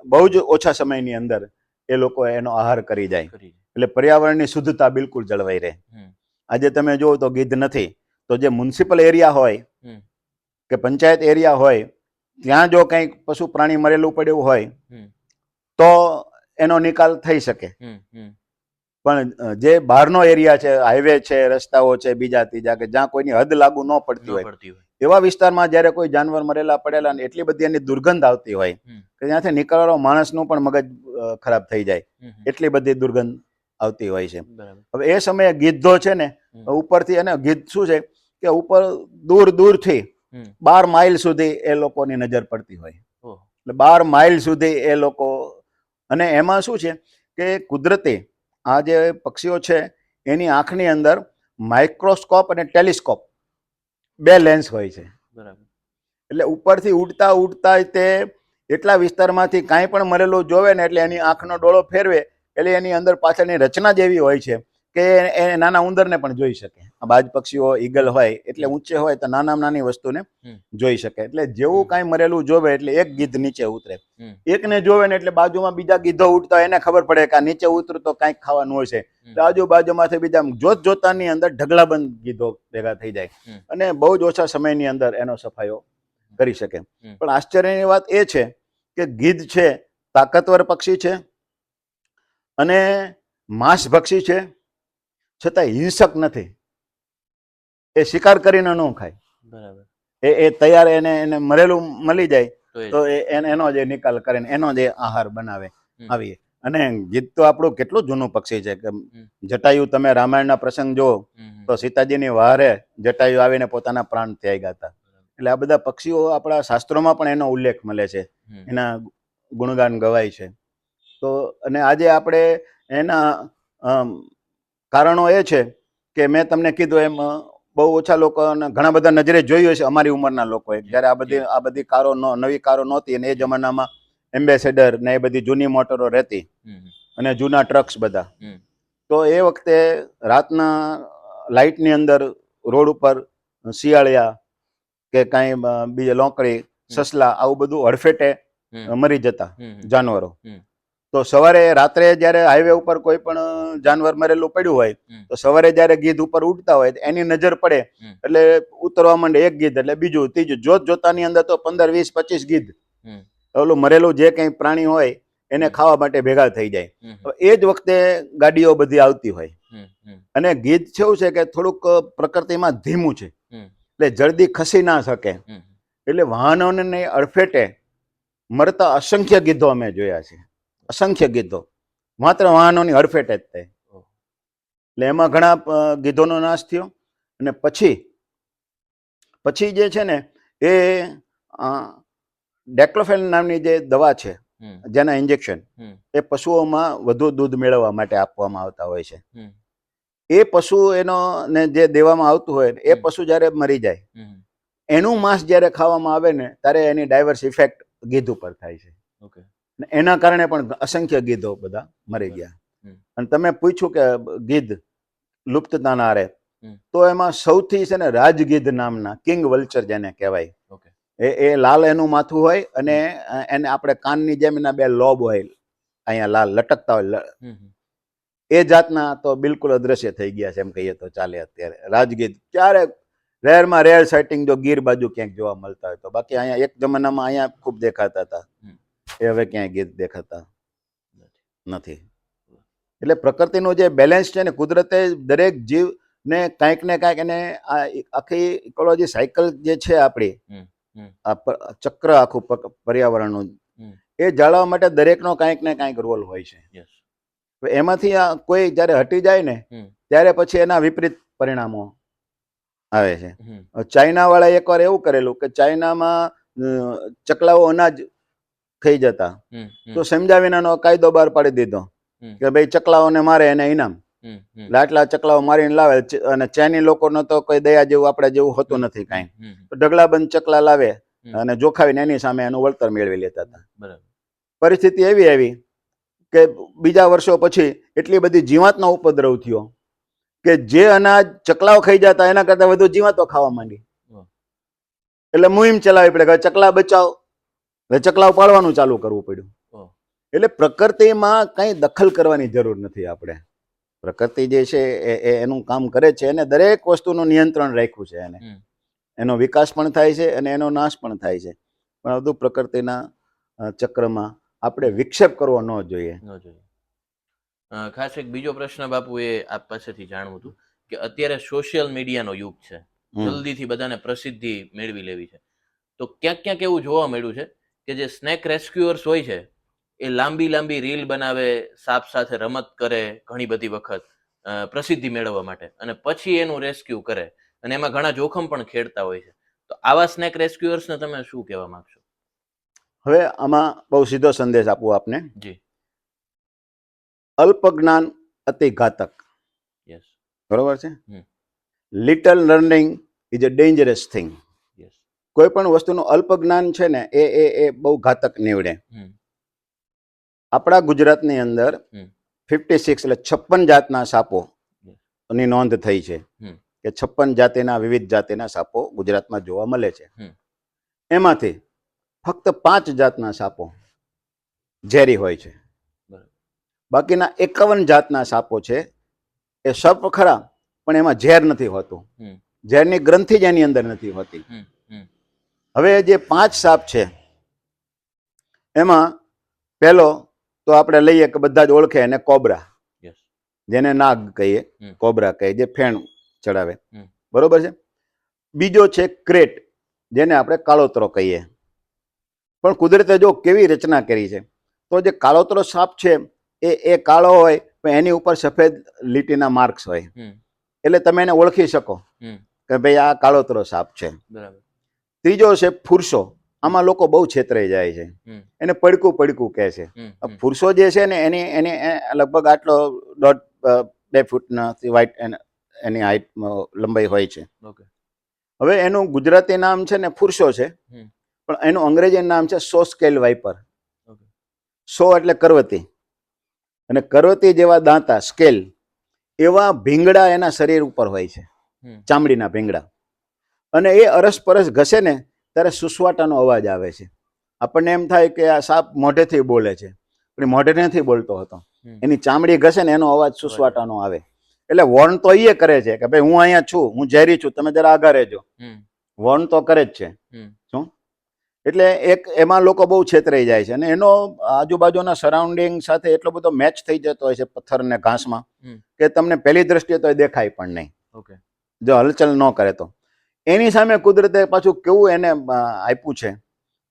બહુ જ ઓછા સમયની અંદર એ લોકો એનો આહાર કરી જાય. કરી. એટલે પર્યાવરણની શુદ્ધતા બિલકુલ જળવાઈ રહે. હમ. આજે તમે જુઓ તો ગીધ નથી, તો જે મ્યુનિસિપલ એરિયા હોય હમ. કે પંચાયત એરિયા હોય ત્યાં જો કંઈક પશુ પ્રાણી મરેલું પડ્યું હોય હમ. તો એનો નિકાલ થઈ શકે. હમ. હમ. પણ જે બહારનો એરિયા છે, હાઈવે છે, રસ્તાઓ છે, બીજા ત્રીજા કે જ્યાં કોઈની હદ લાગુ ન પડતી હોય, એવા વિસ્તારમાં જ્યારે કોઈ જાનવર મરેલા પડેલા ને એટલી બધી એની દુર્ગંધ આવતી હોય કે ત્યાંથી નીકળવાનો માણસનું પણ મગજ ખરાબ થઈ જાય, એટલી બધી દુર્ગંધ આવતી હોય છે. હવે એ સમયે ગીધો છે ને ઉપરથી, અને ગીધ શું છે કે ઉપર દૂર દૂરથી 12 માઇલ સુધી એ લોકોની નજર પડતી હોય. એટલે 12 માઇલ સુધી એ લોકો, અને એમાં શું છે કે કુદરતી આ જે પક્ષીઓ છે એની આંખની અંદર માઇક્રોસ્કોપ અને ટેલિસ્કોપ 2 લેન્સ હોય છે. એટલે ઉપરથી ઉડતા ઉડતા તે એટલા વિસ્તારમાંથી કાંઈ પણ મરેલું જોવે ને એટલે એની આંખનો ડોળો ફેરવે એટલે એની અંદર પાછળની રચના જ એવી હોય છે કે એ નાના ઉંદરને પણ જોઈ શકે. બાજ પક્ષીઓ ઈગલ હોય એટલે ઊંચે હોય તો નાનામાં નાની વસ્તુને જોઈ શકે. એટલે જેવું કાંઈ મરેલું જોવે એટલે એક ગીધ નીચે ઉતરે. એકને જોવે ને એટલે બાજુમાં બીજા ગીધો ઉડતા એને ખબર પડે કે આ નીચે ઉતરું તો કાંઈક ખાવાનું હશે. એટલે આજુબાજુમાંથી બીજા જોતની અંદર ઢગલાબંધ ગીધો ભેગા થઈ જાય અને બહુ જ ઓછા સમયની અંદર એનો સફાયો કરી શકે. પણ આશ્ચર્યની વાત એ છે કે ગીધ છે તાકાતવર પક્ષી છે અને માંસભક્ષી છે, છતાં હિંસક નથી. એ શિકાર કરીને ન ખાય. એ તૈયાર એને મરેલું મળી જાય તો એનો જે નિકાલ કરે, એનો જે આહાર બનાવે આવી. અને ગીધ તો આપણું કેટલું જૂનું પક્ષી છે કે જટાયુ, તમે રામાયણના પ્રસંગ જો તો સીતાજીની વહારે જટાયુ આવીને પોતાના પ્રાણ ત્યાગ્યા હતા. એટલે આ બધા પક્ષીઓ આપણા શાસ્ત્રોમાં પણ એનો ઉલ્લેખ મળે છે, એના ગુણગાન ગવાય છે. તો અને આજે આપણે એના કારણો એ છે કે મેં તમને કીધું એમ બહુ ઓછા લોકો અને ઘણા બધા નજરે જોયું હશે અમારી ઉંમરના લોકોએ, જ્યારે આ બધી કારો નવી કારો નહોતી અને એ જમાનામાં એમ્બેસેડર ને એ બધી જૂની મોટરો રહેતી અને જૂના ટ્રક્સ બધા. તો એ વખતે રાતના લાઇટની અંદર રોડ ઉપર શિયાળિયા કે કાંઈ બીજે લોકડી, સસલા, આવું બધું હડફેટે મરી જતા જાનવરો. તો સવારે રાત્રે જ્યારે હાઈવે ઉપર કોઈ પણ જાનવર મરેલું પડ્યું હોય તો સવારે જ્યારે ગીધ ઉપર ઉડતા હોય એની નજર પડે એટલે ઉતરવા માંડે એક ગીધ એટલે બીજું ત્રીજું, જોતાની અંદર તો 15, 20, 25 ગીધ ઓલું મરેલું જે કંઈ પ્રાણી હોય એને ખાવા માટે ભેગા થઈ જાય. એ જ વખતે ગાડીઓ બધી આવતી હોય. અને ગીધ કેવું છે કે થોડુંક પ્રકૃતિમાં ધીમું છે એટલે જલ્દી ખસી ના શકે, એટલે વાહનોને અડફેટે મરતા અસંખ્ય ગીધો અમે જોયા છે, અસંખ્ય ગીધો માત્ર વાહનોની હડફેટે જ થાય. એટલે એમાં ઘણા ગીધોનો નાશ થયો. અને પછી જે છે ને એ ડેક્લોફેન નામની જે દવા છે જેના ઇન્જેક્શન એ પશુઓમાં વધુ દૂધ મેળવવા માટે આપવામાં આવતા હોય છે. એ પશુ એનો ને જે દેવામાં આવતું હોય એ પશુ જ્યારે મરી જાય એનું માંસ જ્યારે ખાવામાં આવે ને ત્યારે એની ડાયવર્સ ઇફેક્ટ ગીધ ઉપર થાય છે. એના કારણે પણ અસંખ્ય ગીધો બધા મરી ગયા. અને તમે પૂછ્યું કે ગીધ લુપ્તતાના આરે, તો એમાં સૌથી છે ને રાજગીધ નામના કિંગ વલ્ચર જેને કહેવાય, એ લાલ એનું માથું હોય અને એને આપણે કાનની જેમ એના 2 લોબ હોય અહીંયા લાલ લટકતા હોય, એ જાતના તો બિલકુલ અદ્રશ્ય થઈ ગયા છે એમ કહીએ તો ચાલે અત્યારે. રાજગીધ ક્યારે રેરમાં રેર સાઇટિંગ જો ગીર બાજુ ક્યાંક જોવા મળતા હોય તો, બાકી અહીંયા એક જમાનામાં અહીંયા ખૂબ દેખાતા હતા, એ હવે ક્યાંય ગીધ દેખાતા નથી. એટલે પ્રકૃતિનું જે બેલેન્સ છે ને, કુદરતે દરેક જીવને કાંઈક ને કાંઈક એને આખી ઇકોલોજી સાયકલ જે છે આપણી, આ ચક્ર આખું પર્યાવરણનું, એ જાળવવા માટે દરેકનો કાંઈક ને કાંઈક રોલ હોય છે. એમાંથી કોઈ જ્યારે હટી જાય ને ત્યારે પછી એના વિપરીત પરિણામો આવે છે. ચાઇના વાળા એકવાર એવું કરેલું કે ચાઇનામાં ચકલાઓ અનાજ ખાઈ જતા, તો સમજા વિનાનો કાયદો બહાર પાડી દીધો કે ભાઈ ચકલાઓને મારે એને ઇનામ, આટલા ચકલાઓ મારીને લાવે. અને ચાઇની લોકોનો તો કોઈ દયા જેવું આપણે જેવું હોતું નથી કાંઈ, તો ઢગલાબંધ ચકલા લાવે અને જોખાવીને એની સામે એનું વળતર મેળવી લેતા હતા. પરિસ્થિતિ એવી આવી કે બીજા વર્ષો પછી એટલી બધી જીવાતનો ઉપદ્રવ થયો કે જે અનાજ ચકલાઓ ખાઈ જતા એના કરતા વધુ જીવાતો ખાવા માંડી. એટલે મુહિમ ચલાવી પડે કે ચકલા બચાવ, ચકલાઓ પાળવાનું ચાલુ કરવું પડ્યું. એટલે પ્રકૃતિમાં કંઈ દખલ કરવાની જરૂર નથી આપણે. પ્રકૃતિ જે છે એ એનું કામ કરે છે અને દરેક વસ્તુનું નિયંત્રણ રાખ્યું છે એને. એનો વિકાસ પણ થાય છે અને એનો નાશ પણ થાય છે, પણ બધું પ્રકૃતિના ચક્રમાં આપણે વિક્ષેપ કરવો ન જોઈએ. ખાસ એક બીજો પ્રશ્ન બાપુ એ આપ પાસેથી જાણવું હતું કે અત્યારે સોશિયલ મીડિયાનો યુગ છે, જલ્દીથી બધાને પ્રસિદ્ધિ મેળવી લેવી છે, તો ક્યાંક ક્યાંક એવું જોવા મળ્યું છે કે જે સ્નેક રેસ્ક્યુઅર્સ હોય છે એ લાંબી લાંબી રીલ બનાવે, સાપ સાથે રમત કરે ઘણી બધી વખત પ્રસિદ્ધિ મેળવવા માટે, અને પછી એનું રેસ્ક્યુ કરે અને એમાં ઘણા જોખમ પણ ખેડતા હોય છે. તો આવા સ્નેક રેસ્ક્યુઅર્સને તમે શું કહેવા માંગશો? હવે આમાં બહુ સીધો સંદેશ આપું આપને. જી. અલ્પ જ્ઞાન અતિ ઘાતક. યસ. બરોબર છે. Little learning is a dangerous thing. કોઈ પણ વસ્તુનું અલ્પ જ્ઞાન છે ને એ બહુ ઘાતક નીવડે. આપણા ગુજરાતની અંદર 56 એટલે 56 જાતના સાપોની નોંધ થઈ છે કે 56 જાતિના વિવિધ જાતિના સાપો ગુજરાતમાં જોવા મળે છે. એમાંથી ફક્ત 5 જાતના સાપો ઝેરી હોય છે. બાકીના 51 જાતના સાપો છે એ સર્પ ખરા પણ એમાં ઝેર નથી હોતું, ઝેરની ગ્રંથિ જ એની અંદર નથી હોતી. હવે જે 5 સાપ છે એમાં પહેલો તો આપણે લઈએ કે બધા જ ઓળખે એને કોબરા, જેને નાગ કહીએ, કોબરા કહીએ, જે ફેણ ચડાવે. બરોબર છે. બીજો છે ક્રેટ, જેને આપણે કાળોતરો કહીએ. પણ કુદરતે જો કેવી રચના કરી છે, તો જે કાળોતરો સાપ છે એ કાળો હોય પણ એની ઉપર સફેદ લીટીના માર્ક્સ હોય, હમ એટલે તમે એને ઓળખી શકો હમ કે ભાઈ આ કાળોતરો સાપ છે. બરાબર. ત્રીજો છે ફુરસો. આમાં લોકો બહુ છેતરાઈ જાય છે, હમ એને પડકું પડકું કહે છે. હમ હમ ફુરસો જે છે ને એની એની લગભગ આટલો 1.5-2 ફૂટના વાઇટ એની હાઈટ લંબાઈ હોય છે. ઓકે. હવે એનું ગુજરાતી નામ છે ને ફુરસો છે, હમ પણ એનું અંગ્રેજી નામ છે સો સ્કેલ વાઇપર. ઓકે. સો એટલે કરવતી, અને કરવતી જેવા દાંતા સ્કેલ એવા ભીંગડા એના શરીર ઉપર હોય છે, હમ ચામડીના ભીંગડા. અને એ અરસપરસ ઘસે ને ત્યારે સુસવાટાનો અવાજ આવે છે. આપણને એમ થાય કે આ સાપ મોઢેથી બોલે છે, પણ એ મોઢે નથી બોલતો હતો. હમ એની ચામડી ઘસે ને એનો અવાજ સુસવાટાનો આવે. એટલે વોર્ન તો એ કરે છે કે ભાઈ હું અહીંયા છું, હું ઝેરી છું, તમે જરા આગળ રહેજો. હમ વોર્ન તો કરે જ છે. હમ શું એટલે એક એમાં લોકો બહુ છેતરાઈ જાય છે, અને એનો આજુબાજુના સરાઉન્ડિંગ સાથે એટલો બધો મેચ થઈ જતો હોય છે પથ્થર ને ઘાસમાં હમ કે તમને પહેલી દ્રષ્ટિએ તો એ દેખાય પણ નહીં, ઓકે. જો હલચલ ન કરે તો. એની સામે કુદરતે પાછું કેવું એને આપ્યું છે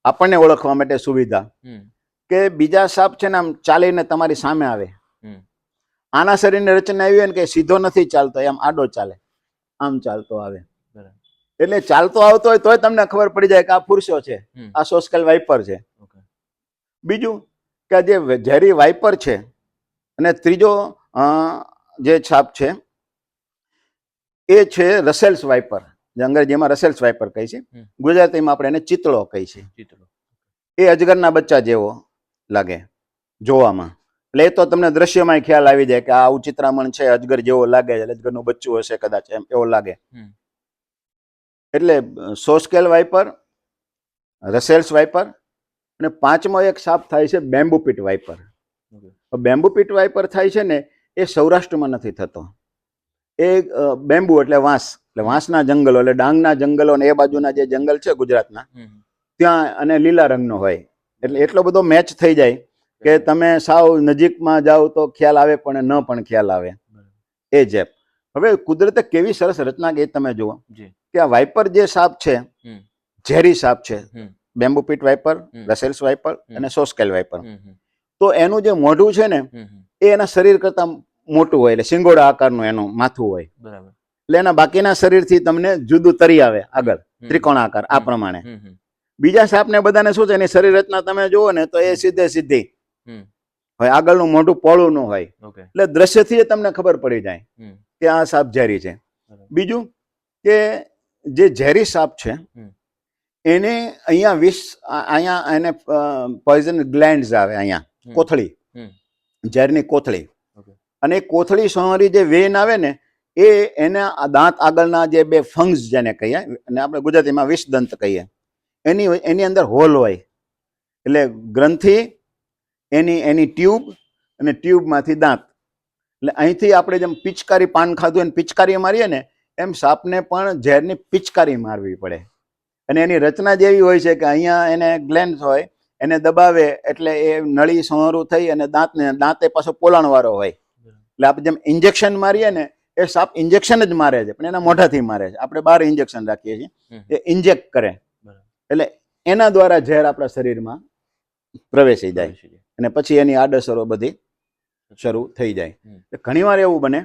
આપણને ઓળખવા માટે સુવિધા, હમ કે બીજા સાપ છે ને આમ ચાલીને તમારી સામે આવે. હમ આના શરીરની રચના એવી હોય ને કે સીધો નથી ચાલતો, એમ આડો ચાલે, આમ ચાલતો આવે. બરાબર. એટલે ચાલતો આવતો હોય તોય તમને ખબર પડી જાય કે આ ફુરસો છે, હમ આ સોસ્કેલ વાઇપર છે. ઓકે. બીજું કે જે ઝેરી વાઇપર છે, અને ત્રીજો જે સાપ છે એ છે રસેલ્સ વાઇપર, જે અંગ્રેજીમાં રસેલ્સ વાઇપર કહે છે, હમ. ગુજરાતીમાં આપણે એને ચિતળો કહી છે. ચિત્રો. એ અજગરના બચ્ચા જેવો લાગે જોવામાં, એટલે એ તો તમને દ્રશ્યમાં ખ્યાલ આવી જાય કે આ આવું ચિત્રામણ છે, અજગર જેવો લાગે છે, અજગરનું બચ્ચું હશે કદાચ, એમ એવો લાગે. હમ એટલે સોસ્કેલ વાઇપર, રસેલ્સ વાઇપર, અને પાંચમો એક સાપ થાય છે bamboo pit viper. Okay. Bamboo pit viper થાય છે ને એ સૌરાષ્ટ્રમાં નથી થતો. એ બેમ્બુ એટલે વાંસ, એટલે વાંસના જંગલો, એટલે ડાંગના જંગલો ને એ બાજુના જે જંગલ છે ગુજરાતના, હમ ત્યાં અને લીલા રંગનો હોય, એટલે એટલો બધો મેચ થઈ જાય કે તમે સાવ નજીકમાં જાઓ તો ખ્યાલ આવે, પણ ન પણ ખ્યાલ આવે. બરાબર. એ જેપ. હવે કુદરતે કેવી સરસ રચના કરી તમે જુઓ જી. કે આ વાઇપર જે સાપ છે, હમ ઝેરી સાપ છે, હમ બેમ્બુ પીટ વાઇપર, હમ. રસેલ્સ વાઇપર અને સોસ્કેલ વાઇપર. હમ હમ તો એનું જે મોઢું છે ને હમ હમ. એ એના શરીર કરતા મોટું હોય, એટલે સિંગોડા આકારનું એનું માથું હોય, બરાબર. એટલે એના બાકીના શરીરથી તમને જુદું તરી આવે આગળ, હમ. ત્રિકોણ આકાર આ પ્રમાણે. હમ હમ બીજા સાપને બધાને શું છે, એની શરીર રચના તમે જુઓ ને તો એ સીધે સીધી હમ હોય, આગળનું મોઢું પોળું ન હોય, ઓકે. એટલે દ્રશ્યથી તમને ખબર પડી જાય હમ કે આ સાપ ઝેરી છે. બરાબર. બીજું કે જે ઝેરી સાપ છે હમ એને અહીંયા વિષ, અહીંયા એને પોઈઝન ગ્લેન્ડ્સ આવે, અહીંયા હમ. કોથળી, હમ ઝેરની કોથળી. ઓકે. અને એ કોથળી સહારી જે વેન આવે ને એ એના દાંત આગળના જે બે ફંગ્સ જેને કહીએ, અને આપણે ગુજરાતીમાં વિષદંત કહીએ, એની અંદર હોલ હોય, એટલે ગ્રંથિ, એની ટ્યુબ, અને ટ્યુબમાંથી દાંત. એટલે અહીંથી આપણે જેમ પિચકારી, પાન ખાધું એને પિચકારી મારીએ ને, એમ સાપને પણ ઝેરની પિચકારી મારવી પડે. અને એની રચના જેવી હોય છે કે અહીંયા એને ગ્લેન્ડ હોય, એને દબાવે એટલે એ નળી સહોરું થઈ અને દાંતે પાછો પોલાણવાળો હોય. એટલે આપણે જેમ ઇન્જેક્શન મારીએ ને, એ સાપ ઇન્જેક્શન જ મારે છે, પણ એના મોઢાથી મારે છે. આપણે બહાર ઇન્જેક્શન રાખીએ છીએ, એ ઇન્જેક્ટ કરે, એટલે એના દ્વારા ઝેર આપણા શરીરમાં પ્રવેશી જાય, અને પછી એની આડઅસરો બધી શરૂ થઈ જાય. ઘણીવાર એવું બને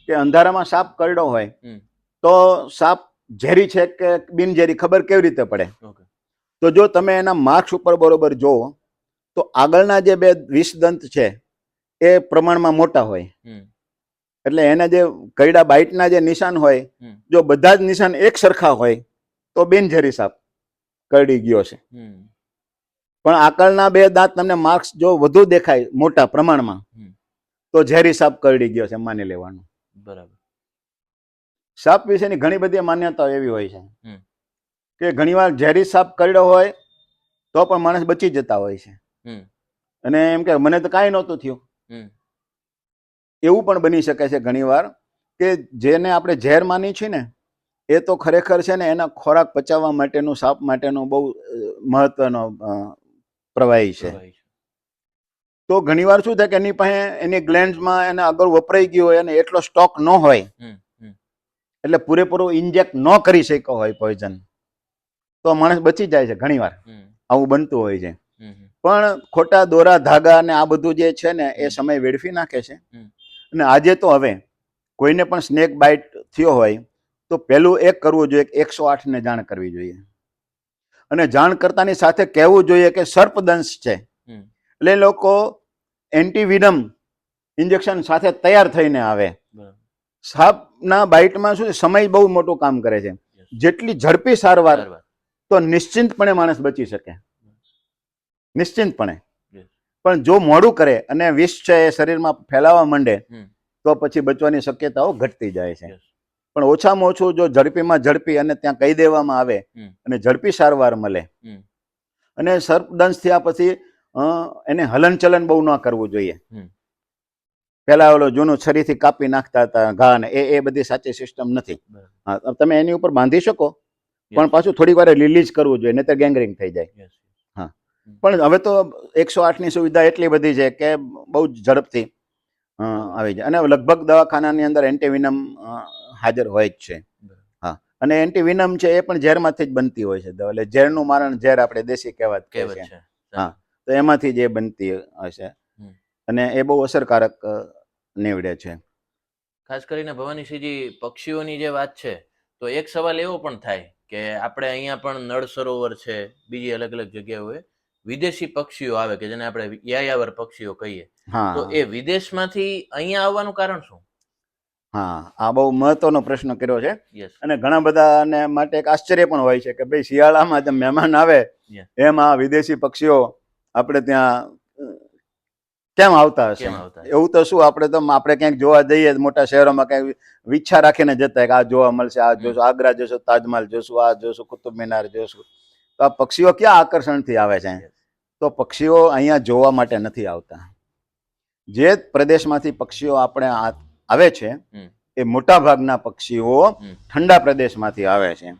કે અંધારામાં સાપ કરડો હોય તો સાપ ઝેરી છે કે બિનઝેરી ખબર કેવી રીતે પડે? ઓકે. તો જો તમે એના માર્ક્સ ઉપર બરોબર જુઓ તો આગળના જે બે વિષદંત છે એ પ્રમાણમાં મોટા હોય, એટલે એના જે કરડા બાઇટના જે નિશાન હોય, જો બધા જ નિશાન એક સરખા હોય તો બિનઝેરી સાપ કરડી ગયો છે. પણ આગળના બે દાંત તમને માર્ક્સ જો વધુ દેખાય મોટા પ્રમાણમાં તો ઝેરી સાપ કરડી ગયો છે માની લેવાનું. બરાબર. સાપ વિશેની ઘણી બધી માન્યતાઓ એવી હોય છે કે ઘણીવાર ઝેરી સાપ કરડ્યો હોય તો પણ માણસ બચી જતા હોય છે, અને એમ કે મને તો કાંઈ નહોતું થયું. એવું પણ બની શકે છે ઘણીવાર કે જેને આપણે ઝેર માની છીએ ને એ તો ખરેખર છે ને એના ખોરાક પચાવવા માટેનું, સાપ માટેનું બહુ મહત્વનો પ્રવાહી છે. તો ઘણીવાર શું થાય કે એની પાસે એની ગ્લેન્ડ્સમાં એને આગળ વપરાઈ ગયો હોય અને એટલો સ્ટોક ન હોય, એટલે પૂરેપૂરું ઇન્જેક્ટ ન કરી શક્યો હોય પોઈઝન, તો માણસ બચી જાય છે. ઘણીવાર આવું બનતું હોય છે. પણ ખોટા દોરા ધાગા ને આ બધું જે છે ને એ સમય વેડફી નાખે છે. અને આજે તો હવે કોઈને પણ સ્નેક બાઇટ થયો હોય તો પહેલું એક કરવું જોઈએ કે 108 ને જાણ કરવી જોઈએ. અને જાણ કરતાની સાથે કહેવું જોઈએ કે સર્પદંશ છે. એટલે લોકો એન્ટીવિનમ ઇન્જેક્શન સાથે તૈયાર થઈને આવે. સાપના બાઇટમાં શું છે, સમય બહુ મોટું કામ કરે છે. જેટલી ઝડપી સારવાર તો નિશ્ચિંતપણે માણસ બચી શકે, નિશ્ચિંતપણે. પણ જો મોડું કરે અને વિષ છે એ શરીરમાં ફેલાવા માંડે તો પછી બચવાની શક્યતાઓ ઘટતી જાય છે. પણ ઓછામાં ઓછું જો ઝડપીમાં ઝડપી અને ત્યાં કહી દેવામાં આવે અને ઝડપી સારવાર મળે. અને સર્પદંશ થયા પછી એને હલનચલન બહુ ન કરવું જોઈએ. પેલા ઓલો જૂનું છરીથી કાપી નાખતા હતા ઘા ને, એ બધી સાચી સિસ્ટમ નથી. હા, તમે એની ઉપર બાંધી શકો પણ પાછું થોડીક વાર રિલીઝ કરવું જોઈએ, નહીતર ગેંગરિંગ થઈ જાય. હા, પણ હવે તો 108 ની સુવિધા એટલી બધી છે કે બહુ ઝડપથી આવી જાય. અને લગભગ દવાખાનાની અંદર એન્ટીવિનમ હાજર હોય જ છે. હા, અને એન્ટીવિનમ છે એ પણ ઝેરમાંથી જ બનતી હોય છે દવા. એટલે ઝેરનું મારણ ઝેર આપણે દેશી કહેવત કહે છે. હા, તો એમાંથી જ એ બનતી હશે અને એ બહુ અસરકારક નીવડે છે. ખાસ કરીને ભવાનીસિંહજી, પક્ષીઓની જે વાત છે તો એક સવાલ એવો પણ થાય કે આપણે અહીંયા પણ નળ સરોવર છે, બીજી અલગ અલગ જગ્યાઓએ વિદેશી પક્ષીઓ આવે કે જેને આપણે યાયાવર પક્ષીઓ કહીએ. તો એ વિદેશમાંથી અહીંયા આવવાનું કારણ શું? હા, આ બહુ મહત્વનો પ્રશ્ન કર્યો છે. યસ. અને ઘણા બધાને માટે એક આશ્ચર્ય પણ હોય છે કે ભાઈ શિયાળામાં જે મહેમાન આવે એમાં વિદેશી પક્ષીઓ આપણે ત્યાં કેમ આવતા હશે? એવું તો શું, આપણે ક્યાંક જોવા જઈએ મોટા શહેરોમાં ક્યાંક ઈચ્છા રાખીને જતા કે આ જોવા મળશે, આ જોશું, આગ્રા જોશું, તાજમહાલ જોશું, આ જોશું, કુતુબ મિનાર જોશું. તો આ પક્ષીઓ ક્યાં આકર્ષણથી આવે છે? તો પક્ષીઓ અહીંયા જોવા માટે નથી આવતા. જે પ્રદેશમાંથી પક્ષીઓ આપણે આવે છે એ મોટા ભાગના પક્ષીઓ ઠંડા પ્રદેશમાંથી આવે છે.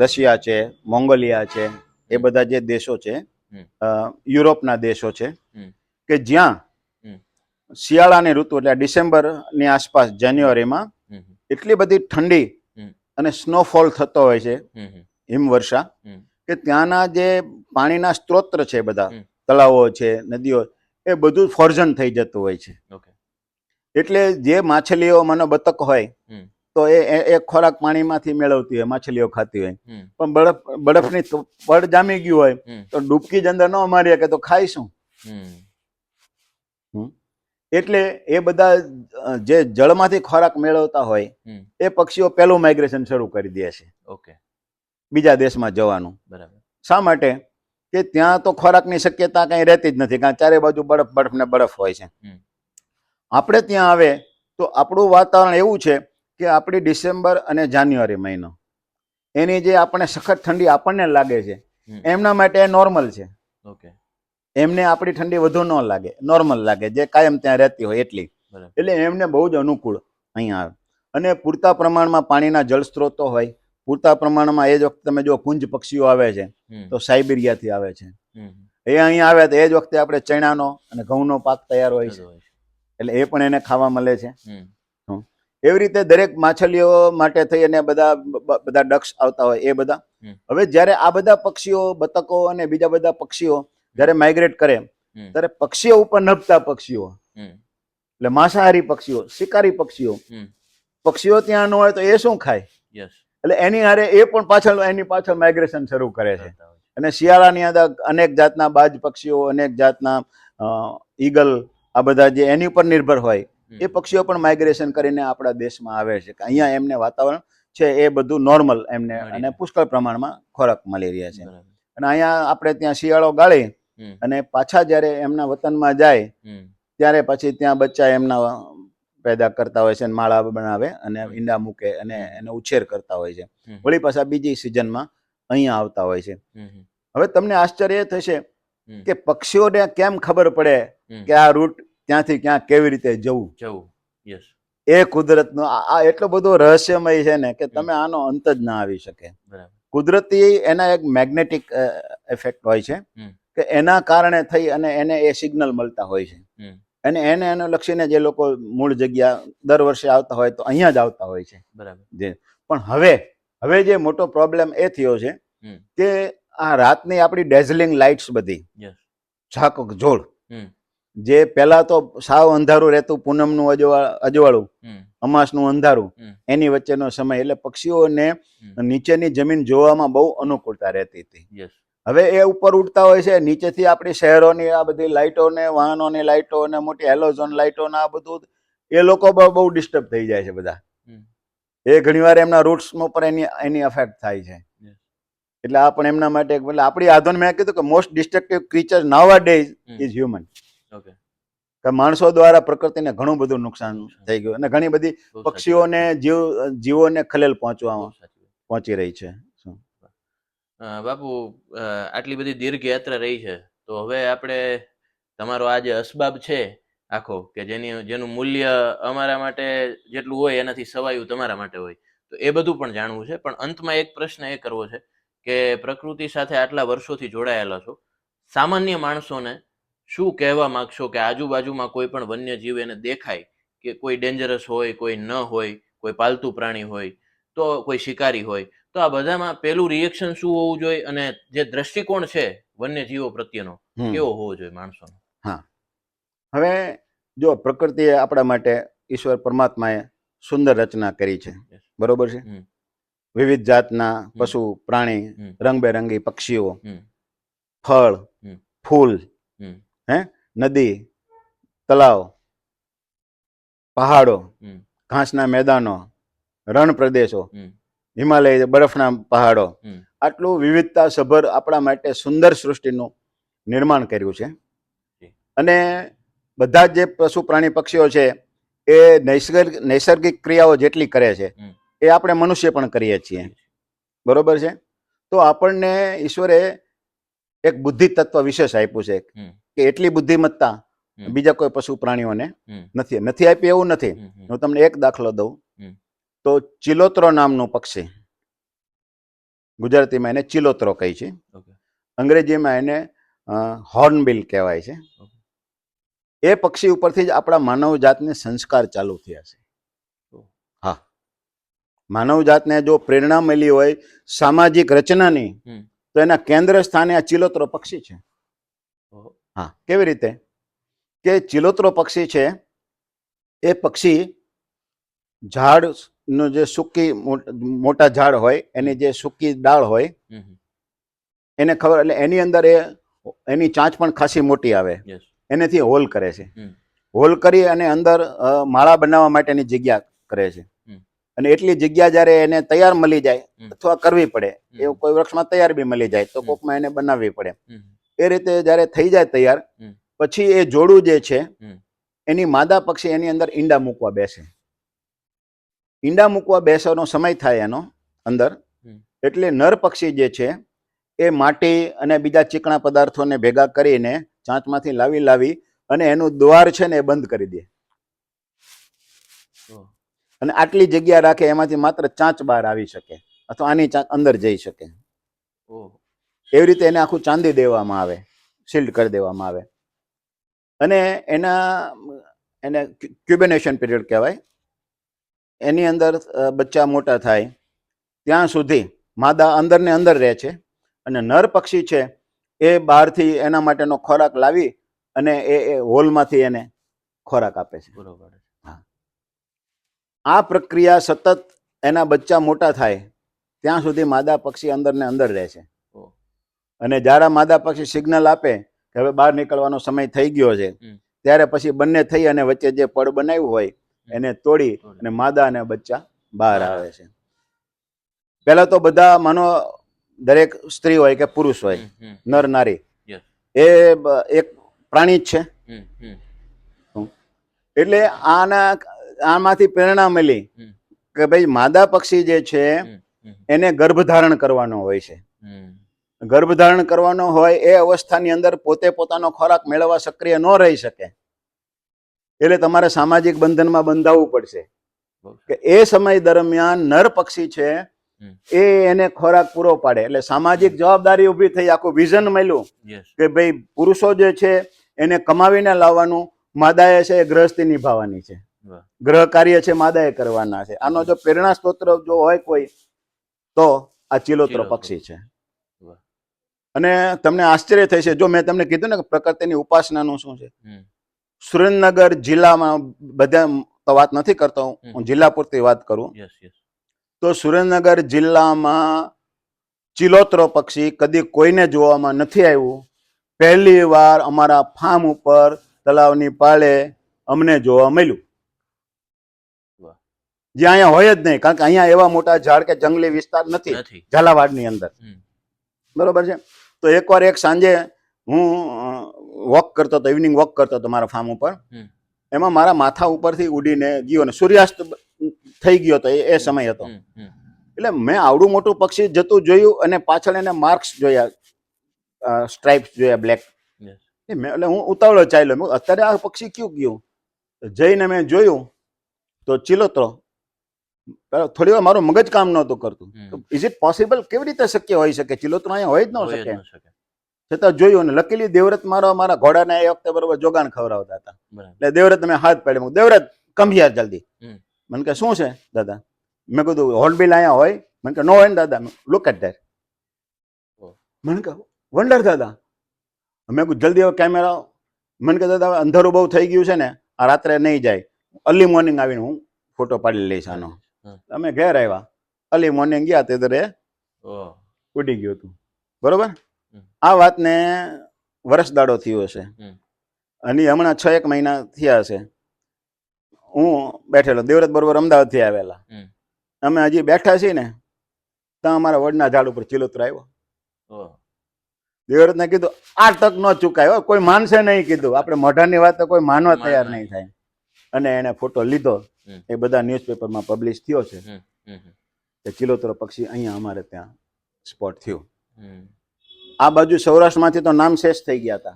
રશિયા છે, મોંગોલિયા છે, એ બધા જે દેશો છે, યુરોપના દેશો છે કે જ્યાં શિયાળાની ઋતુ એટલે ડિસેમ્બરની આસપાસ, જાન્યુઆરીમાં એટલી બધી ઠંડી અને સ્નોફોલ થતો હોય છે, હિમવર્ષા, કે ત્યાંના જે પાણીના સ્ત્રોત છે, બધા તળાવો છે, નદીઓ, એ બધું ફ્રોઝન થઈ જતું હોય છે. એટલે જે માછલીઓ, માનો બતક હોય તો એ ખોરાક પાણીમાંથી મેળવતી હોય, માછલીઓ ખાતી હોય, પણ બરફની પડ જામી ગયું હોય તો ડૂબકી જ અંદર ન મારીએ કે તો ખાઈશું. એટલે એ બધા જે જળમાંથી ખોરાક મેળવતા હોય એ પક્ષીઓ પહેલું માઇગ્રેશન શરૂ કરી દે છે, બીજા દેશમાં જવાનું. શા માટે? કે ત્યાં તો ખોરાકની શક્યતા કઈ રહેતી જ નથી, કારણ ચારે બાજુ બરફ બરફ ને બરફ હોય છે. આપણે ત્યાં આવે તો આપણું વાતાવરણ એવું છે કે આપણી ડિસેમ્બર અને જાન્યુઆરી મહિનો, એની જે આપણે સખત ઠંડી આપણને લાગે છે એમના માટે નોર્મલ છે. એમને આપણી ઠંડી વધુ ન લાગે, નોર્મલ લાગે, જે કાયમ ત્યાં રહેતી હોય એટલી. એટલે એમને બહુ જ અનુકૂળ અહીંયા આવે. અને પૂરતા પ્રમાણમાં પાણીના જળ સ્ત્રોતો હોય, પૂરતા પ્રમાણમાં. એ જ વખતે તમે જો કુંજ પક્ષીઓ આવે છે તો સાઇબિરિયાથી આવે છે, એ અહીંયા આવે તો એ જ વખતે આપણે ચણાનો અને ઘઉંનો પાક તૈયાર હોય છે, એટલે એ પણ એને ખાવા મળે છે. એવી રીતે દરેક માછલીઓ માટે થઈ અને બધા ડક્સ આવતા હોય એ બધા. હવે જ્યારે આ બધા પક્ષીઓ, બતકો અને બીજા બધા પક્ષીઓ જ્યારે માઇગ્રેટ કરે ત્યારે પક્ષીઓ ઉપર નભતા પક્ષીઓ, એટલે માંસાહારી પક્ષીઓ, શિકારી પક્ષીઓ ત્યાં ન હોય તો એ શું ખાય? એટલે એની હારે એ પણ એની પાછળ માઇગ્રેશન શરૂ કરે છે. અને શિયાળાની અંદર અનેક જાતના બાજ પક્ષીઓ, અનેક જાતના ઈગલ, આ બધા જે એની ઉપર નિર્ભર હોય એ પક્ષીઓ પણ માઇગ્રેશન કરીને આપણા દેશમાં આવે છે કે અહીંયા એમને વાતાવરણ છે એ બધું નોર્મલ એમને અને પુષ્કળ પ્રમાણમાં ખોરાક મળી રહે છે. અને અહીંયા આપણે ત્યાં શિયાળો ગાળી અને પાછા જ્યારે એમના વતનમાં જાય ત્યારે પછી ત્યાં બચ્ચા એમના પેદા કરતા હોય છે, માળા બનાવે અને ઈંડા મૂકે અને એને ઉછેર કરતા હોય છે. વળી પાછા બીજી સિઝનમાં અહીંયા આવતા હોય છે. હવે તમને આશ્ચર્ય એ થશે કે પક્ષીઓને કેમ ખબર પડે કે આ રૂટ ત્યાંથી ક્યાં કેવી રીતે જવું. એ કુદરતનો આ એટલો બધો રહસ્યમય છે ને કે તમે આનો અંત જ ના આવી શકે. કુદરતી એના એક મેગ્નેટિક ઇફેક્ટ હોય છે કે એના કારણે થઈ અને એને એ સિગ્નલ મળતા હોય છે. અને એને લક્ષીને જે લોકો મૂળ જગ્યા દર વર્ષે આવતા હોય તો અહીંયા જ આવતા હોય છે. પણ હવે જે મોટો પ્રોબ્લેમ એ થયો છે કે આ રાતની આપણી ડેઝલિંગ લાઇટ્સ બધી, ઝાક જોડ હમ જે પહેલા તો સાવ અંધારું રહેતું, પૂનમનું અજવાળું, હમ અમાસનું અંધારું, હમ એની વચ્ચેનો સમય, એટલે પક્ષીઓને હમ નીચેની જમીન જોવામાં બહુ અનુકૂળતા રહેતી હતી. યસ હવે એ ઉપર ઉડતા હોય છે, નીચેથી આપણી શહેરોની આ બધી લાઇટો ને વાહનોની લાઇટો ને મોટી હેલોજન લાઇટો ને આ બધું એ લોકો બહુ ડિસ્ટર્બ થઈ જાય છે બધા. હમ એ ઘણીવાર એમના રૂટ્સમાં પર એની અફેક્ટ થાય છે. યસ એટલે આ પણ એમના માટે એટલે આપણી આધુનિક, મેં કીધું કે મોસ્ટ ડિસ્ટ્રક્ટિવ ક્રીચર નાવા ડેઝ ઇઝ હ્યુમન. ઓકે કે માણસો દ્વારા પ્રકૃતિને ઘણું બધું નુકસાન થઈ ગયું અને ઘણી બધી બહુ સાચી વાત પક્ષીઓને જીવોને ખલેલ બહુ સાચી વાત. પહોંચી રહી છે. બાપુ આટલી બધી દીર્ઘ યાત્રા રહી છે, તો હવે આપણે તમારો આ જે અસબાબ છે આખો, કે જેનું મૂલ્ય અમારા માટે જેટલું હોય એનાથી સવાયું તમારા માટે હોય, તો એ બધું પણ જાણવું છે. પણ અંતમાં એક પ્રશ્ન એ કરવો છે કે પ્રકૃતિ સાથે આટલા વર્ષોથી જોડાયેલા છો, સામાન્ય માણસોને શું કહેવા માંગશો કે આજુબાજુમાં કોઈ પણ વન્યજીવ એને દેખાય કે કોઈ ડેન્જરસ હોય, કોઈ ન હોય, કોઈ પાલતુ પ્રાણી હોય, તો કોઈ શિકારી હોય, તો આ બધામાં પેલું રિએક્શન શું હોવું જોઈએ અને જે દ્રષ્ટિકોણ છે વન્યજીવો પ્રત્યેનો કેવો હોવો જોઈએ માણસોનો? હા, હવે જો પ્રકૃતિએ આપણા માટે ઈશ્વર પરમાત્માએ સુંદર રચના કરી છે, Yes. બરોબર છે. હમ વિવિધ જાતના પશુ પ્રાણી, હમ રંગબેરંગી પક્ષીઓ, હમ ફળ, હમ ફૂલ, હમ નદી, તળાવ, પહાડો, હમ ઘાસના મેદાનો, રણ પ્રદેશો, હમ હિમાલય બરફના પહાડો, હમ આટલું વિવિધતા સભર આપણા માટે સુંદર સૃષ્ટિનું નિર્માણ કર્યું છે. જી. અને બધા જે પશુ પ્રાણી પક્ષીઓ છે એ નૈસર્ગિક ક્રિયાઓ જેટલી કરે છે હમ એ આપણે મનુષ્ય પણ કરીએ છીએ, કરીએ છીએ. બરોબર છે. તો આપણને ઈશ્વરે એક બુદ્ધિ તત્વ વિશેષ આપ્યું છે હમ કે એટલી બુદ્ધિમત્તા હમ બીજા કોઈ પશુ પ્રાણીઓને હમ નથી આપી એવું નથી. હમ હમ હું તમને એક દાખલો દઉં હમ તો ચિલોત્રો નામનું પક્ષી, ગુજરાતીમાં એને ચિલોત્રો કહી છે, ઓકે અંગ્રેજીમાં એને હોર્નબિલ કહેવાય છે. ઓકે એ પક્ષી ઉપરથી જ આપણા માનવ જાતને સંસ્કાર ચાલુ થયા છે. ઓહ. હા, માનવ જાતને જો પ્રેરણા મળી હોય સામાજિક રચનાની, હમ તો એના કેન્દ્ર સ્થાને આ ચિલોત્રો પક્ષી છે. ઓહો. હા, કેવી રીતે કે ચિલોત્રો પક્ષી છે એ પક્ષી ઝાડ નો જે સૂકી મોટા ઝાડ હોય એની જે સૂકી ડાળ હોય હમ હમ એને ખબર, એટલે એની અંદર એની ચાંચ પણ ખાસી મોટી આવે, યસ એનેથી હોલ કરે છે. હમ હોલ કરી અને અંદર માળા બનાવવા માટેની જગ્યા કરે છે. હમ અને એટલી જગ્યા જ્યારે એને તૈયાર મળી જાય હમ અથવા કરવી પડે, હમ એવું કોઈ વૃક્ષમાં તૈયાર બી મળી જાય તો હમ. કોકમાં એને બનાવવી પડે. હમ એ રીતે જ્યારે થઈ જાય તૈયાર, હમ પછી એ જોડું જે છે હમ એની માદા પક્ષી એની અંદર ઈંડા મૂકવા બેસે. ઈંડા મૂકવા બેસવાનો સમય થાય એનો અંદર, હમ એટલે નર પક્ષી જે છે એ માટી અને બીજા ચીકણા પદાર્થોને ભેગા કરીને ચાંચમાંથી લાવી અને એનું દ્વાર છે ને એ બંધ કરી દે. ઓહ. અને આટલી જગ્યા રાખે, એમાંથી માત્ર ચાંચ બહાર આવી શકે અથવા આની ચાંચ અંદર જઈ શકે. ઓહ. એવી રીતે એને આખું ચાંદી દેવામાં આવે, શિલ્ડ કરી દેવામાં આવે. અને એને ક્યુબેનેશન પીરિયડ કહેવાય. એની અંદર બચ્ચા મોટા થાય ત્યાં સુધી માદા અંદર ને અંદર રહે છે, અને નર પક્ષી છે એ બહારથી એના માટેનો ખોરાક લાવી અને એ હોલમાંથી એને ખોરાક આપે છે. બરોબર. આ પ્રક્રિયા સતત એના બચ્ચા મોટા થાય ત્યાં સુધી માદા પક્ષી અંદર ને અંદર રહે છે. ઓહ. અને જ્યારે માદા પક્ષી સિગ્નલ આપે કે હવે બહાર નીકળવાનો સમય થઈ ગયો છે, હમ ત્યારે પછી બંને થઈ અને વચ્ચે જે પડ બનાવ્યું હોય એને તોડી અને માદા અને બચ્ચા બહાર આવે છે. પહેલા તો બધા માનો દરેક સ્ત્રી હોય કે પુરુષ હોય, હમ હમ નર નારી, યસ એ એક પ્રાણી જ છે. હમ હમ એટલે આમાંથી પ્રેરણા મળી હમ કે ભાઈ માદા પક્ષી જે છે હમ હમ એને ગર્ભધારણ કરવાનો હોય છે. હમ ગર્ભધારણ કરવાનો હોય એ અવસ્થાની અંદર પોતે પોતાનો ખોરાક મેળવવા સક્રિય ન રહી શકે, એટલે તમારે સામાજિક બંધનમાં બંધાવવું પડશે. બહુ કે એ સમય દરમિયાન નર પક્ષી છે હમ એ એને ખોરાક પૂરો પાડે. એટલે સામાજિક જવાબદારી ઊભી થઈ, આખું વિઝન મળ્યું યસ કે ભાઈ પુરુષો જે છે એને કમાવીને લાવવાનું, માદાએ છે એ ગૃહસ્થી નિભાવવાની છે, વાહ ગ્રહ કાર્ય છે માદાએ કરવાના છે. આનો જો પ્રેરણા સ્ત્રોત જો હોય કોઈ, તો આ ચિલોત્રો પક્ષી છે. વાહ. અને તમને આશ્ચર્ય થશે જો મેં તમને કીધું ને કે પ્રકૃતિની ઉપાસનાનું શું છે. હમ. સુરેન્દ્રનગર જિલ્લામાં બધા તો વાત નથી કરતો હું જિલ્લા પૂરતી વાત કરું યસ યસ. તો સુરેન્દ્રનગર જિલ્લામાં ચિલોત્રો પક્ષી કદી કોઈને જોવામાં નથી આવ્યું. પહેલી વાર અમારા ફાર્મ ઉપર તલાવની પાળે અમને જોવા મળ્યું. વાહ. જે અહીંયા હોય જ નહીં કારણ કે અહીંયા એવા મોટા ઝાડ કે જંગલી વિસ્તાર નથી નથી. ઝાલાવાડની અંદર. હમ. બરોબર છે. તો એકવાર એક સાંજે હું વોક કરતો હતો, ઇવનિંગ વોક કરતો હતો મારા ફાર્મ ઉપર. હમ. એમાં મારા માથા ઉપરથી ઉડીને ગયો ને સૂર્યાસ્ત થઈ ગયો હતો એ સમય હતો. હમ. હમ. એટલે મેં આવડું મોટું પક્ષી જતું જોયું અને પાછળ એને માર્ક્સ જોયા, સ્ટ્રાઇપ્સ જોયા બ્લેક. યસ. એટલે હું ઉતાવળો ચાલ્યો. મેં કીધું, અત્યારે આ પક્ષી ક્યું ગયું? જઈને મેં જોયું તો ચિલોત્રો. થોડી વાર મારું મગજ કામ નહોતું કરતું. Is it possible? કેવી રીતે શક્ય હોઈ શકે? ચિલોત્રો અહીંયા હોય જ ન હોય જ શકે. ન શકે. છતાં જોયું અને લકીલી દેવરત મારા ઘોડાને એ વખતે બરોબર જોગાણ ખવડાવતા હતા. બરાબર. એટલે દેવરત મેં હાથ પાડ્યો. દેવરત કમ હિયર જલ્દી. હમ. મને કે શું છે દાદા? મેં કીધું હોર્નબિલ અહીંયા હોય? મને કે નો હોય ને દાદા. Look at that. ઓહ. મને કે વંડર દાદા. મેં કીધું જલ્દી હવે કેમેરા. મને કે દાદા અંધારું બહુ થઈ ગયું છે ને, આ રાત્રે નહીં જાય, અર્લી મોર્નિંગ આવીને હું ફોટો પાડી લઈશ આનો. અમે ઘેર આવ્યા, અર્લી મોર્નિંગ ગયા તે દરે ઓહ. ઉડી ગયું હતું. બરોબર. હમ. આ વાતને વર્ષ દાડો થયો હશે હમ. અને હમણાં 6-1 મહિના થયા હશે. હું બેઠેલો, દેવરત બરોબર અમદાવાદથી આવેલા. હમ. અમે હજી બેઠા છીએ ને ત્યાં અમારા વડના ઝાડ ઉપર ચિલોત્રો આવ્યો. ઓહ. દેવરતને કીધું આ તક ન ચૂકાય, કોઈ માનશે નહીં. કીધું આપણે મોઢાની વાત તો કોઈ માનવા તૈયાર નહીં થાય. અને એને ફોટો લીધો. હમ. એ બધા ન્યૂઝપેપરમાં પબ્લિશ થયો છે હમ. હમ. કે ચિલોત્રો પક્ષી અહીંયા અમારે ત્યાં સ્પોટ થયું. હમ. આ બાજુ સૌરાષ્ટ્રમાંથી તો નામ શેષ થઈ ગયા હતા.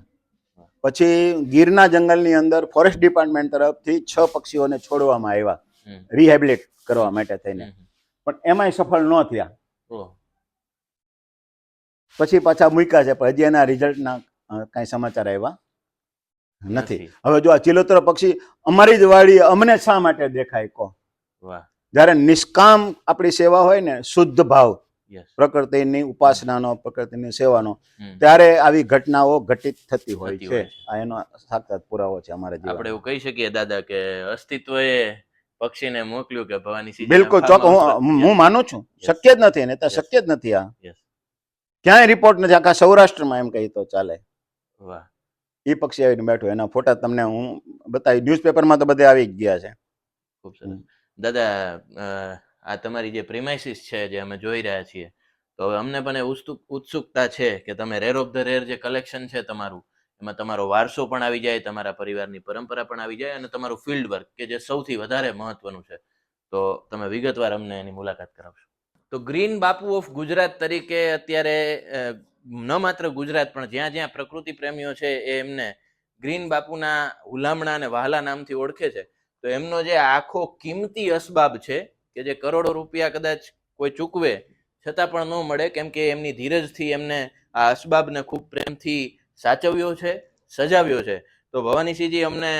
પછી ગીરના જંગલની અંદર ફોરેસ્ટ ડિપાર્ટમેન્ટ તરફથી 6 પક્ષીઓને છોડવામાં આવ્યા હમ. રિહેબિલિટ કરવા માટે થઈને, હમ. પણ એમાંય સફળ ન થયા. ઓહ. પછી પાછા મૂક્યા છે પણ હજી એના રિઝલ્ટના કાંઈ સમાચાર આવ્યા નથી. નથી. હવે જો આ ચિલોત્રો પક્ષી અમારી જ વાડી અમને શા માટે દેખાય કહો? વાહ. જ્યારે નિષ્કામ આપણી સેવા હોય ને, શુદ્ધ ભાવ, યસ. પ્રકૃતિની ઉપાસનાનો, પ્રકૃતિની સેવાનો, હમ. ત્યારે આવી ઘટનાઓ ઘટિત થતી હોય થતી છે. હોય છે. આ એનો સાક્ષાત પુરાવો છે અમારા આપણે જીવનમાં. એવું કહી શકીએ દાદા કે અસ્તિત્વએ પક્ષીને મોકલ્યું કે ભવાની સીજી બિલકુલ હું માનું છું. શક્ય જ નથી, ને તો Yes. શક્ય જ નથી. આ યસ. ક્યાંય રિપોર્ટ નથી. આખા સૌરાષ્ટ્રમાં એમ કહી તો ચાલે. વાહ. એ પક્ષી આવીને બેઠો, એના ફોટા તમને હું બતાવી. ન્યૂઝપેપરમાં તો બધે આવી જ ગયા છે. ખૂબ સરસ. દાદા, આ તમારી જે પ્રિમાઇસીસ છે જે અમે જોઈ રહ્યા છીએ, તો હવે અમને પણ ઉત્સુકતા છે કે તમે રેર ઓફ ધ રેર જે કલેક્શન છે તમારું, એમાં તમારો વારસો પણ આવી જાય, તમારા પરિવારની પરંપરા પણ આવી જાય, અને તમારું ફિલ્ડ વર્ક કે જે સૌથી વધારે મહત્વનું છે, તો તમે વિગતવાર અમને એની મુલાકાત કરાવશો. તો ગ્રીન બાપુ ઓફ ગુજરાત તરીકે અત્યારે ન માત્ર ગુજરાત પણ જ્યાં જ્યાં પ્રકૃતિ પ્રેમીઓ છે એ એમને ગ્રીન બાપુના હુલામણા અને વહાલા નામથી ઓળખે છે. તો એમનો જે આખો કિંમતી અસબાબ છે કે જે કરોડો રૂપિયા કદાચ કોઈ ચૂકવે છતાં પણ ન મળે, કેમ કે એમની ધીરજથી એમને આ અસબાબને ખૂબ પ્રેમથી સાચવ્યો છે, સજાવ્યો છે. તો ભવાનીસિંહજી, અમને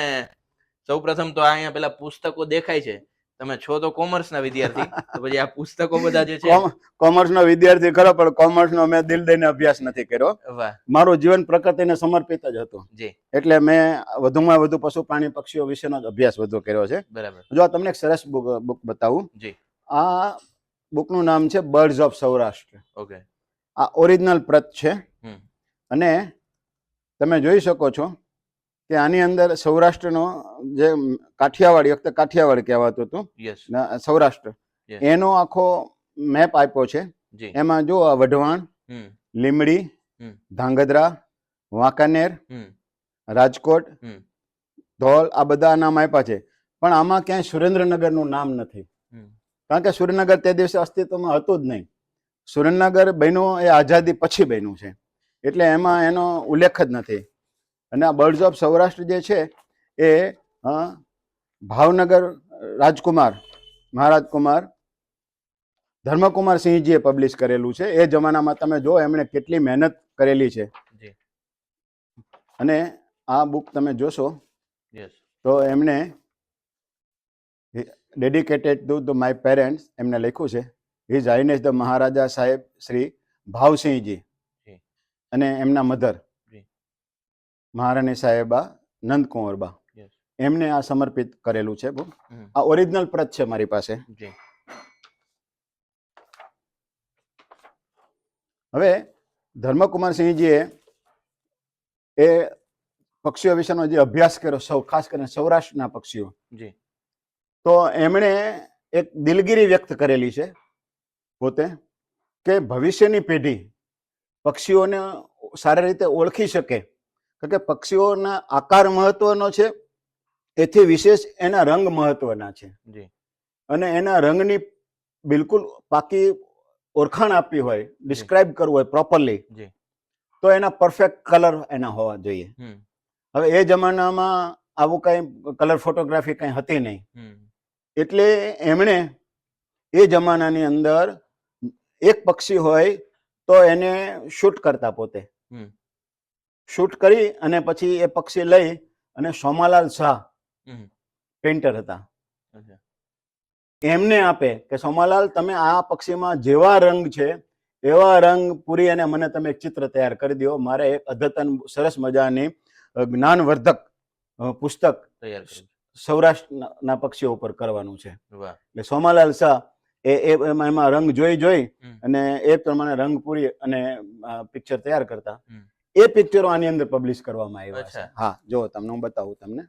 સૌપ્રથમ તો અહીંયા પેલા પુસ્તકો દેખાય છે, તમે છો તો કોમર્સના વિદ્યાર્થી, તો પછી આ પુસ્તકો બધા જે છે. કોમર્સનો વિદ્યાર્થી ખરો, પણ કોમર્સનો મેં દિલ દઈને અભ્યાસ નથી કર્યો. વાહ. મારું જીવન પ્રકૃતિને સમર્પિત જ હતું. જી. એટલે મેં વધુમાં વધુ પશુ પ્રાણી પક્ષીઓ વિશેનો જ અભ્યાસ વધુ કર્યો છે. બરાબર. જો આ તમને એક સરસ બુક બતાવું. જી. આ બુકનું નામ છે બર્ડ્સ ઓફ સૌરાષ્ટ્ર. ઓકે. આ ઓરિજિનલ પ્રત છે. હમ. અને તમે જોઈ શકો છો કે આની અંદર સૌરાષ્ટ્રનો જે કાઠિયાવાડી, વખતે કાઠિયાવાડ કહેવાતું હતું, યસ. સૌરાષ્ટ્ર, Yes. એનો આખો મેપ આપ્યો છે. જી. એમાં જો આ વઢવાણ, હમ. લીમડી, હમ. ધાંગધ્રા, વાંકાનેર, હમ. રાજકોટ, હમ. ધોલ, આ બધા નામ આપ્યા છે. પણ આમાં ક્યાંય સુરેન્દ્રનગરનું નામ નથી. હમ. કારણ કે સુરેન્દ્રનગર તે દિવસે અસ્તિત્વમાં હતું જ નહીં. સુરેન્દ્રનગર બન્યું એ આઝાદી પછી બન્યું છે, એટલે એમાં એનો ઉલ્લેખ જ નથી. અને આ બર્ડ્સ ઓફ સૌરાષ્ટ્ર જે છે એ ભાવનગર રાજકુમાર, મહારાજ કુમાર ધર્મકુમાર સિંહજીએ પબ્લિશ કરેલું છે. એ જમાનામાં તમે જો એમણે કેટલી મહેનત કરેલી છે. જી. અને આ બુક તમે જોશો યસ. તો એમણે dedicated to the my parents એમને લખ્યું છે. હિઝ હાઇનેસ ધ મહારાજા સાહેબ શ્રી ભાવસિંહજી. અને એમના મધર જી. મહારાણી સાહેબા નંદકુંવરબા યસ. એમને આ સમર્પિત કરેલું છે. બહુ હમ. આ ઓરિજિનલ પ્રત છે મારી પાસે. જી. હવે ધર્મકુમારસિંહજીએ એ પક્ષીઓ વિશેનો જે અભ્યાસ કર્યો, ખાસ કરીને સૌરાષ્ટ્રના પક્ષીઓ, જી. તો એમણે એક દિલગીરી વ્યક્ત કરેલી છે પોતે કે ભવિષ્યની પેઢી પક્ષીઓને સારી રીતે ઓળખી શકે, કારણ કે પક્ષીઓના આકાર મહત્વનો છે, એથી વિશેષ એના રંગ મહત્વના છે. જી. અને એના રંગની બિલકુલ પાકી ઓળખાણ આપવી હોય, ડિસ્ક્રાઇબ કરવું હોય પ્રોપરલી, જી. તો એના પરફેક્ટ કલર એના હોવા જોઈએ. હમ. હવે એ જમાનામાં આવું કઈ કલર ફોટોગ્રાફી કઈ હતી નહીં, હમ. એટલે એમણે એ જમાનાની અંદર એક પક્ષી હોય તો એને શૂટ કરતા, પોતે હમ. શૂટ કરી અને પછી એ પક્ષી લઈ અને સોમાલાલ શાહ હમ. પેઇન્ટર હતા, અચ્છા. એમને આપે કે સોમાલાલ તમે આ પક્ષીમાં જેવા રંગ છે એવા રંગ પૂરી અને મને તમે એક ચિત્ર તૈયાર કરી દો. મારે એક અદ્યતન સરસ મજાની જ્ઞાનવર્ધક પુસ્તક તૈયાર કર્યું. સૌરાષ્ટ્રના પક્ષીઓ ઉપર કરવાનું છે. વાહ. એટલે સોમાલાલ શાહ એમાં રંગ જોઈ હમ. અને એ પ્રમાણે રંગ પૂરી અને પિક્ચર તૈયાર કરતા. હમ. એ પિક્ચરો આની અંદર પબ્લિશ કરવામાં આવ્યા છે. અચ્છા. હા, જો તમને હું બતાવું તમને.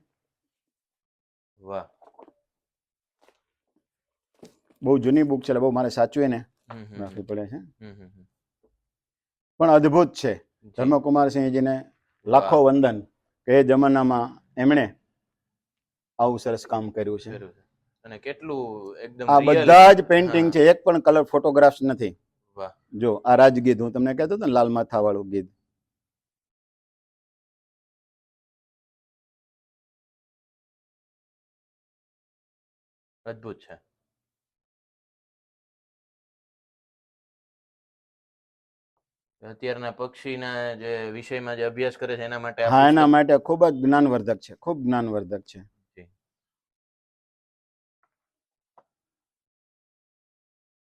વાહ. બહુ જૂની બુક છે, એટલે બહુ મારે સાચવીને હમ. હમ. રાખવી પડે છે, હમ. હમ. પણ અદ્ભુત છે. જી. ધર્મકુમારસિંહજીને લાખો વાહ. વંદન કે એ જમાનામાં એમણે આવું સરસ કામ કર્યું છે. કર્યું છે. અને કેટલું એકદમ આ રિયલ. બધા જ પેઇન્ટિંગ હા. છે, એક પણ કલર ફોટોગ્રાફ્સ નથી. વાહ. જો આ રાજગીધ હું તમને કહેતો હતો ને, લાલ માથા વાળું ગીધ, અદ્ભુત છે. અત્યારના પક્ષીના જે વિષયમાં જે અભ્યાસ કરે છે એના માટે આ હા, એના પુસ્તક. માટે ખૂબ જ જ્ઞાનવર્ધક છે, ખૂબ જ્ઞાનવર્ધક છે. જી.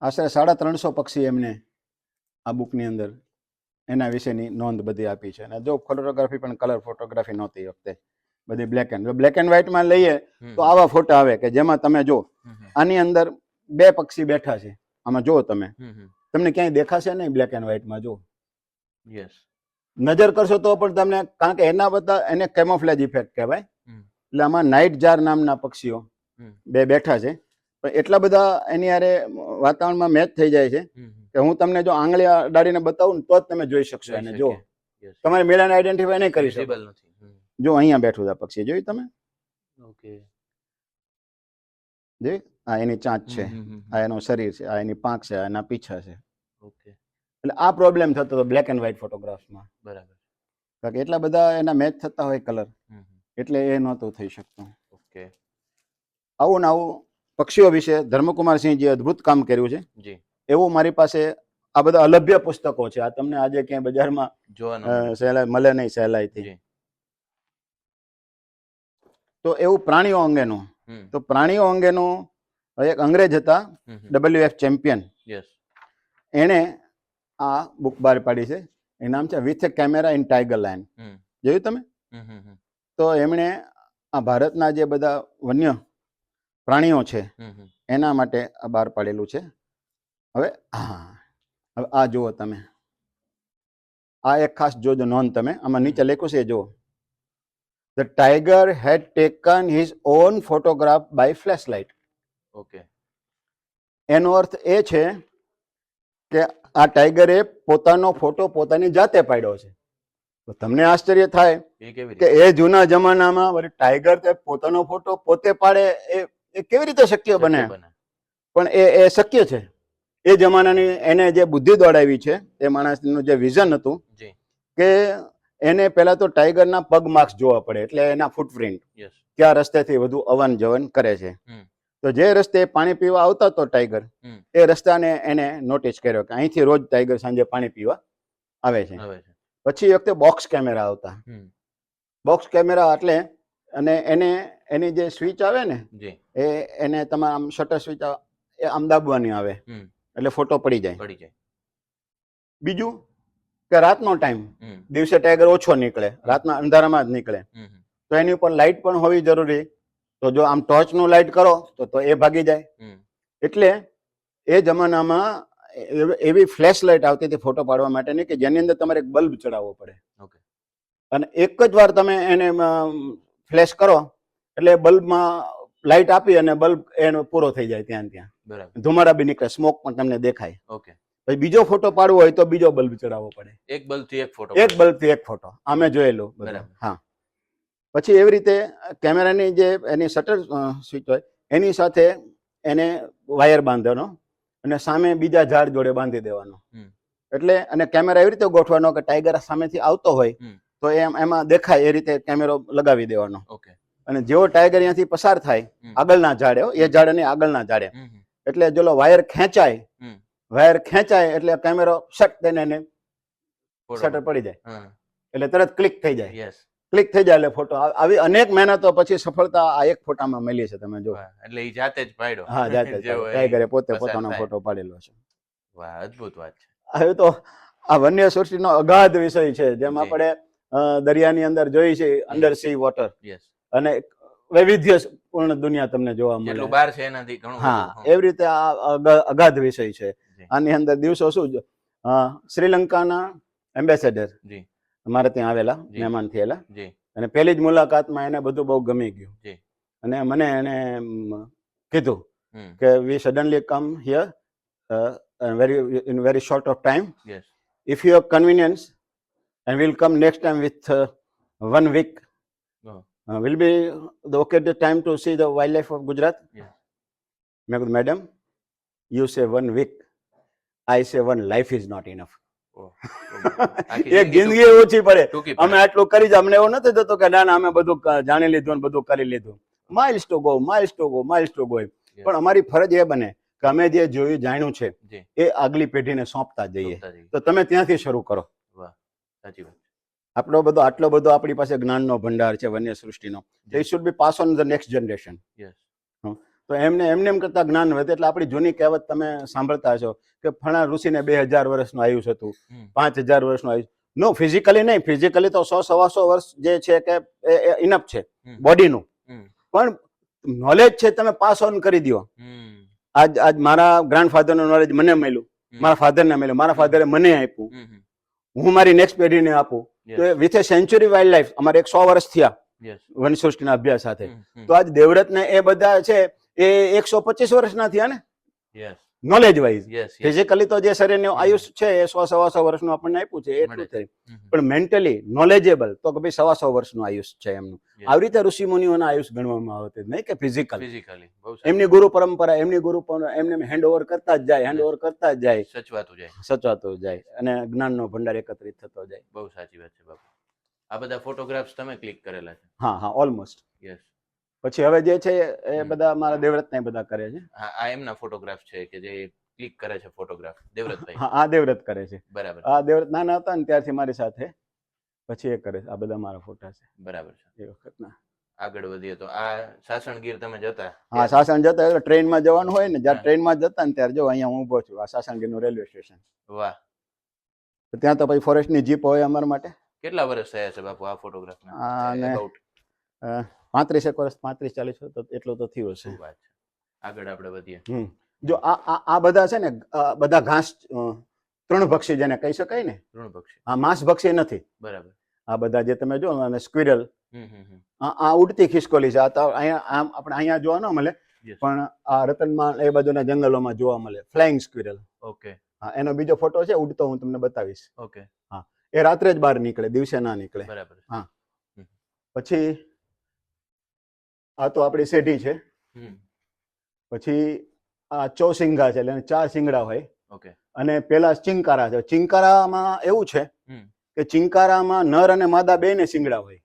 આશરે 350 પક્ષી એમને આ બુકની અંદર એના વિશેની નોંધ બધી આપી છે. અને જો ફોટોગ્રાફી પણ કલર ફોટોગ્રાફી નહોતી એ વખતે, બધી બ્લેક એન્ડ વ્હાઇટમાં લઈએ હમ. તો આવા ફોટા આવે કે જેમાં તમે જો હમ. હમ. આની અંદર 2 પક્ષી બેઠા છે, આમાં જો તમે, હમ. હમ. તમને ક્યાંય દેખાશે નહીં બ્લેક એન્ડ વ્હાઇટમાં. જો યસ. નજર કરશો તો પણ તમને, કારણ કે એના બધા એને કેમોફ્લેજ ઇફેક્ટ કહેવાય. હમ. એટલે આમાં નાઇટ જાર નામના પક્ષીઓ હમ. 2 બેઠા છે, પણ એટલા બધા એની હારે વાતાવરણમાં મેચ થઈ જાય છે હમ. કે હું તમને જો આંગળી અડાડીને બતાવું ને તો જ તમે જોઈ શકશો એને. જો યસ. તમારે મેળાને આઈડેન્ટિફાય નહીં કરી શકો. વિઝિબલ નથી. હમ. જો અહીંયા બેઠું છે પક્ષી, જોયું તમે? ઓકે. જે આ એની ચાંચ છે, હમ. હમ. આ એનું શરીર છે, આ એની પાંખ છે, આ એના પીછા છે. ઓકે. એટલે આ પ્રોબ્લેમ થતો હતો બ્લેક એન્ડ વ્હાઇટ ફોટોગ્રાફ્સમાં, બરાબર. કારણ કે એટલા બધા એના મેચ થતા હોય કલર, હમ. હમ. એટલે એ નહોતું થઈ શકતું. ઓકે. આવું ને આવું પક્ષીઓ વિશે ધર્મકુમારસિંહજીએ અદ્ભુત કામ કર્યું છે. જી. એવું મારી પાસે આ બધા અલભ્ય પુસ્તકો છે. આ તમને આજે ક્યાંય બજારમાં જોવાનો મળે. સહેલાઈ મળે નહીં સહેલાઈથી. જી. તો એવું પ્રાણીઓ અંગેનું, હમ. તો પ્રાણીઓ અંગેનું એક અંગ્રેજ હતા, hmm. Hmm. WF Champion, yes. એણે આ બુક બહાર પાડી છે. એ નામ છે with a camera in tiger land. Hmm. જોયું તમે? હમ. હમ. હમ. તો એમણે આ ભારતના જે બધા વન્ય પ્રાણીઓ છે હમ. હમ. એના માટે આ બહાર પાડેલું છે. હવે હવે આ જુઓ તમે, આ એક ખાસ જોજો નોંધ તમે, આમાં નીચે લખ્યું છે, જુઓ. The tiger had taken his own photograph by flashlight. Okay. એનો અર્થ એ છે કે આ ટાઈગરે પોતાનો ફોટો પોતાની જાતે પાડ્યો છે. તો તમને આશ્ચર્ય થાય એ કેવી કે રીતે એ જૂના જમાનામાં વળી ટાઈગર તે પોતાનો ફોટો પોતે પાડે, એ કેવી રીતે શક્ય બને? પણ એ શક્ય છે. એ જમાનાની એને જે બુદ્ધિ દોડાવી છે, એ માણસનું જે વિઝન હતું જી. કે એને પહેલા તો ટાઈગરના પગ માર્ક્સ જોવા પડે, એટલે એના ફૂટપ્રિન્ટ યસ. કયા રસ્તેથી વધુ અવન જવન કરે છે. હમ. તો જે રસ્તે પાણી પીવા આવતા હતો ટાઈગર, હમ. એ રસ્તાને એને નોટિસ કર્યો કે અહીંથી રોજ ટાઈગર સાંજે પાણી પીવા આવે છે. આવે છે. પછી એ વખતે બોક્સ કેમેરા આવતા. હમ. બોક્સ કેમેરા એટલે, અને એને એની જે સ્વિચ આવે ને, જી. એને તમારે આમ શટર સ્વિચ એ આમ દાબવાની આવે, હમ. એટલે ફોટો પડી જાય. પડી જાય. બીજું કે રાતનો ટાઈમ, હમ દિવસે ટાઈગર ઓછો નીકળે, રાતના અંધારામાં જ નીકળે, હમ તો એની ઉપર લાઇટ પણ હોવી જરૂરી. તો જો આમ ટોર્ચનું લાઇટ કરો તો એ ભાગી જાય. હમ એટલે એ જમાનામાં એવી ફ્લેશ લાઇટ આવતી હતી ફોટો પાડવા માટેની કે જેની અંદર તમારે એક બલ્બ ચડાવવો પડે. ઓકે અને એક જ વાર તમે એને ફ્લેશ કરો એટલે બલ્બમાં લાઇટ આપી અને બલ્બ એનો પૂરો થઈ જાય ત્યાં ને ત્યાં. બરાબર ધુમાડા બી નીકળે, સ્મોક પણ તમને દેખાય. ઓકે પછી બીજો ફોટો પાડવો હોય તો બીજો બલ્બ ચડાવવો પડે. એક બલ્બ થી એક ફોટો એક બલ્બ થી એક ફોટો અમે જોયેલું બધું. બરાબર. હા. પછી એવી રીતે કેમેરાની જે એની શટર સ્વિચ હોય એની સાથે એને વાયર બાંધવાનો અને સામે બીજા ઝાડ જોડે બાંધી દેવાનો. હમ. એટલે અને કેમેરા એવી રીતે ગોઠવાનો કે ટાઈગર સામેથી આવતો હોય હમ. તો એમાં દેખાય એ રીતે કેમેરો લગાવી દેવાનો. ઓકે અને જેવો ટાઈગર અહીંયાથી પસાર થાય હમ. આગળના ઝાડે, એ ઝાડ નહીં આગળના ઝાડે, હમ હમ એટલે જેલો વાયર ખેંચાય, હમ. વાયર ખેંચાય એટલે કેમેરો શટ દઈને એને ફોટો શટર પડી જાય હા એટલે તરત ક્લિક થઈ જાય. યસ ક્લિક થઈ જાય એટલે ફોટો. આવી અનેક મહેનતો પછી સફળતા આ એક ફોટામાં મળી છે. તમે જો. વાહ એટલે ઈ જાતે જ પાડ્યો હા, જાતે જ જેવો એ ટાઈગરે પોતે પસાર પોતાનો થાય. ફોટો પાડેલો છે. વાહ અદ્ભુત વાત છે. હવે તો આ વન્ય સૃષ્ટિનો અગાધ વિષય છે, જેમ જી. આપણે દરિયાની અંદર જોઈ છે, અંડર સી વોટર, યસ અને વૈવિધ્યપૂર્ણ દુનિયા તમને જોવા મળે. જેટલું બહાર છે એનાથી ઘણું હા, બધું. એવી રીતે આ અગાધ વિષય છે. જી આની અંદર દિવસો શું શ્રીલંકાના એમ્બેસેડર જી અમારે ત્યાં આવેલા, જી. મહેમાન થયેલા, જી અને પહેલી જ મુલાકાતમાં એને બધું બહુ ગમી ગયું. જી અને મને એને કીધું હમ કે we suddenly come here in very short of time. Yes If you have convenience, and we'll come next time with 1 week. Will be the okay the time to see the wildlife of Gujarat? Yes મેં કીધું madam, you say 1 week, I say 1 life is not enough. આખી એક જિંદગી ઓછી પડે. ટૂંકી અમે આટલું કરી જ અમને એવું નથી થતું કે ના ના અમે બધું જાણી લીધું ને બધું કરી લીધું. Miles to go, miles to go, miles to go. પણ અમારી ફરજ એ બને કે અમે જે જોયું જાણ્યું છે જી એ આગલી પેઢીને સોંપતા જઈએ. સોંપતા જઈએ. તો તમે ત્યાંથી શરૂ કરો. વાહ સાચી વાત આટલો બધો આપણી પાસે જ્ઞાનનો ભંડાર છે વન્ય સૃષ્ટિનો. It should be pass on the next generation. Yes તો એમ કરતા જ્ઞાન વધે. એટલે આપણી જૂની કહેવત તમે સાંભળતા હશો કે ફણા ઋષિને 2000 વર્ષનું આયુષ્ય હતું, 5000 વર્ષનું આયુષ્ય. નો, ફિઝિકલી નહીં, ફિઝિકલી તો 100-125 વર્ષ જે છે કે ઇનફ છે બોડીનું, પણ નોલેજ છે તમે પાસ ઓન કરી દો. આજ મારા ગ્રાન્ડફાધરનું નોલેજ મને મળ્યું, મારા ફાધરને મળ્યું, મારા ફાધરે મને આપ્યું, હું મારી નેક્સ્ટ પેઢીને આપું. તો with a century wildlife અમારે 100 વર્ષ થયા વન સૃષ્ટિના અભ્યાસ સાથે. તો આજ દેવવ્રત ને એ બધા છે એ 125 વર્ષના થયા ને yes knowledge wise. Yes physically તો જે શરીરનું આયુષ છે એ 100-125 વર્ષનું આપણને આપ્યું છે એટલું થઈ, પણ મેન્ટલી નોલેજેબલ તો કે ભાઈ 125 વર્ષનું આયુષ છે એમનું. આવી રીતે ઋષિ મુનિઓના આયુષ ગણવામાં આવતું નહીં કે ફિઝિકલી. એમની ગુરુ પરંપરા, એમને હેન્ડ ઓવર કરતા જ જાય, સચવાતું જાય અને જ્ઞાનનો ભંડાર એકત્રિત થતો જાય. બહુ સાચી વાત છે બાપુ. આ બધા ફોટોગ્રાફ્સ તમે ક્લિક કરેલા છે? હા, ઓલમોસ્ટ. યસ. પછી હવે જે છે એ બધા મારા દેવવ્રત ને બધા કરે છે. આ એમના ફોટોગ્રાફ છે કે જે ક્લિક કરે છે ફોટોગ્રાફ દેવવ્રતભાઈ? હા, આ દેવવ્રત કરે છે. બરાબર. આ દેવવ્રત નાના હતા ને ત્યારથી મારી સાથે, પછી એ કરે છે. આ બધા મારા ફોટા છે. બરાબર છે. એ વખતના. આગળ વધીએ તો આ સાસણગીર તમે જતા? હા, સાસણ જતા ટ્રેનમાં જવાનું હોય ને, જ્યારે ટ્રેનમાં જતા ને ત્યારે જો અહીંયા હું ઊભો છું, આ સાસણગીરનું રેલવે સ્ટેશન. વાહ. ત્યાં તો પછી ફોરેસ્ટની જીપ હોય અમારા માટે. કેટલા વર્ષ થયા છે બાપુ આ ફોટોગ્રાફના? 35 વર્ષ, 35-40 તો એટલું તો થયું હશે. વાત છે. આગળ આપણે વધીએ. જો આ બધા છે ને, બધા ઘાસ તૃણભક્ષી જેને કહી શકાય ને, તૃણભક્ષી. આ માંસભક્ષી નથી. બરાબર. આ બધા જે તમે જો અને સ્ક્વિરલ, આ ઉડતી ખિસકોલી છે. આ તો અહીંયા આપણે અહીંયા જોવા ન મળે, પણ આ રતનમાં એ બાજુના જંગલોમાં જોવા મળે ફ્લાઇંગ સ્ક્વિરલ. ઓકે. હા, એનો બીજો ફોટો છે ઉડતો, હું તમને બતાવીશ. ઓકે. હા, એ રાત્રે જ બહાર નીકળે, દિવસે ના નીકળે. બરાબર. હા. પછી આ તો આપણી શેઢી છે. પછી આ ચોસિંગા છે, એટલે 4 શિંગડા હોય. ઓકે. અને પેલા ચિંકારા છે. ચિંકારામાં એવું છે કે ચિંકારામાં નર અને માદા બેયને શિંગડા હોય.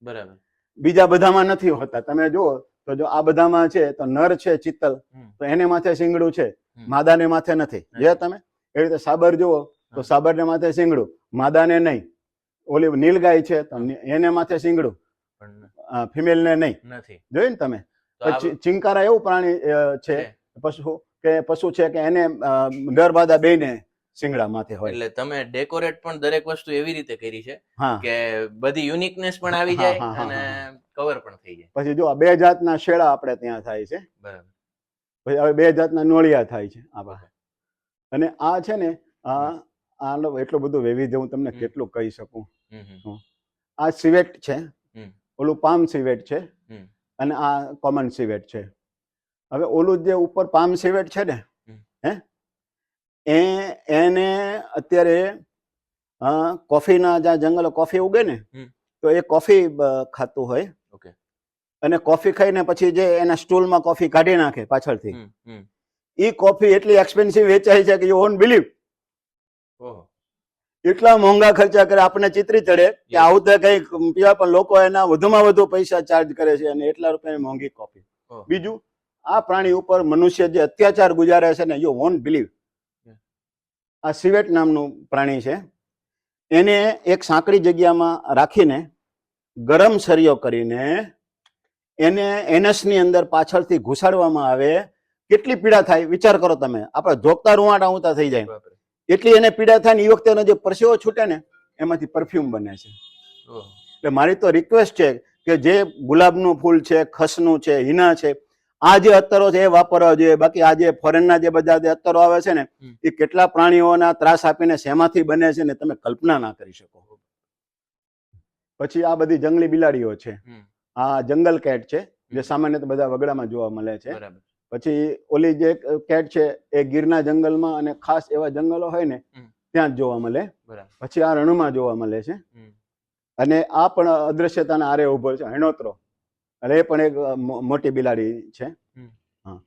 બરાબર. બીજા બધામાં નથી હોતા. તમે જુઓ તો જો આ બધામાં છે તો નર છે ચિત્તલ, તો એને માથે શિંગડું છે, માદાને માથે નથી. જે તમે એ રીતે સાબર જુઓ તો સાબરને માથે શિંગડું, માદાને નહીં. ઓલી નીલગાય છે તો એને માથે શિંગડું, ફિમેલને નહીં. જોયું ને તમે? ચિંકારા એવું પ્રાણી છે, પશુ છે કે એને નર માદા બેયને શિંગડા માથે હોય. એટલે તમે ડેકોરેટ પણ દરેક વસ્તુ એવી રીતે કરી છે હા, કે બધી યુનિકનેસ પણ આવી હા, જાય હા, હા, અને હા. કવર પણ થઈ જાય. પછી જો આ 2 જાતના શેડા આપણે ત્યાં થાય છે. બરાબર. પછી હવે 2 જાતના નોળિયા થાય છે આવા. Okay. અને આ છે ને આનો એટલું બધું વૈવિધ્ય હું તમને હમ. કેટલું કહી શકું. હમ. આ સિવેટ છે, હમ. ઓલું પામ સિવેટ છે, હમ. અને આ કોમન સિવેટ છે. હવે ઓલું જે ઉપર પામ સિવેટ છે ને, હમ. હે એને અત્યારે કોફીના જ્યાં જંગલો કોફી ઉગે ને, હમ. તો એ કોફી ખાતું હોય. Okay. અને કોફી ખાઈને પછી જે એના સ્ટૂલમાં કોફી કાઢી નાખે પાછળથી, હમ. હમ. એ કોફી એટલી એક્સપેન્સિવ વેચાય છે કે યુ વોન્ટ બિલીવ. ઓહો. એટલા મોંઘા ખર્ચા કરે, આપણને ચિત્રી ચડે કે Yes. આવું તો કઈ પીવા, પણ લોકો એના વધુમાં વધુ પૈસા ચાર્જ કરે છે અને એટલા રૂપિયાની મોંઘી કોફી. ઓહો. બીજું, આ પ્રાણી ઉપર મનુષ્ય જે અત્યાચાર ગુજારે છે ને, યુ વોન્ટ બિલીવ. આ સિવેટ નામનું પ્રાણી છે. એને એક સાંકડી જગ્યામાં રાખીને ગરમ સળિયો કરીને એને એનસની અંદર પાછળથી ઘુસાડવામાં આવે. કેટલી પીડા થાય વિચાર કરો તમે. આપણે ધોકતા રૂવાટા ઊંતા થઈ જાય બાપરે. એટલી એને પીડા થાય ને. એ વખતે એનો જે પરસેવો છૂટે ને, એમાંથી પરફ્યુમ બને છે. ઓહો. એટલે મારી તો રિક્વેસ્ટ છે કે જે ગુલાબનું ફૂલ છે, ખસનું છે, હિના છે, આ જે અત્તરો છે એ વાપરવા જોઈએ. બાકી આ જે ફોરેનના જે બધા જે અત્તરો આવે છે ને, એ કેટલા પ્રાણીઓના ત્રાસ આપીને શેમાંથી બને છે ને તમે કલ્પના ના કરી શકો. પછી આ બધી જંગલી બિલાડીઓ છે. આ જંગલ કેટ છે, જે સામાન્ય બધા વગડામાં જોવા મળે છે. બરાબર. પછી ઓલી જે કેટ છે એ ગીરના જંગલમાં અને ખાસ એવા જંગલો હોય ને ત્યાં જ જોવા મળે. બરાબર. પછી આ રણમાં જોવા મળે છે. અને આ પણ અદ્રશ્યતાના આરે ઉભો છે, હેણોત્રો. અને એ પણ એક મોટી બિલાડી છે. હા,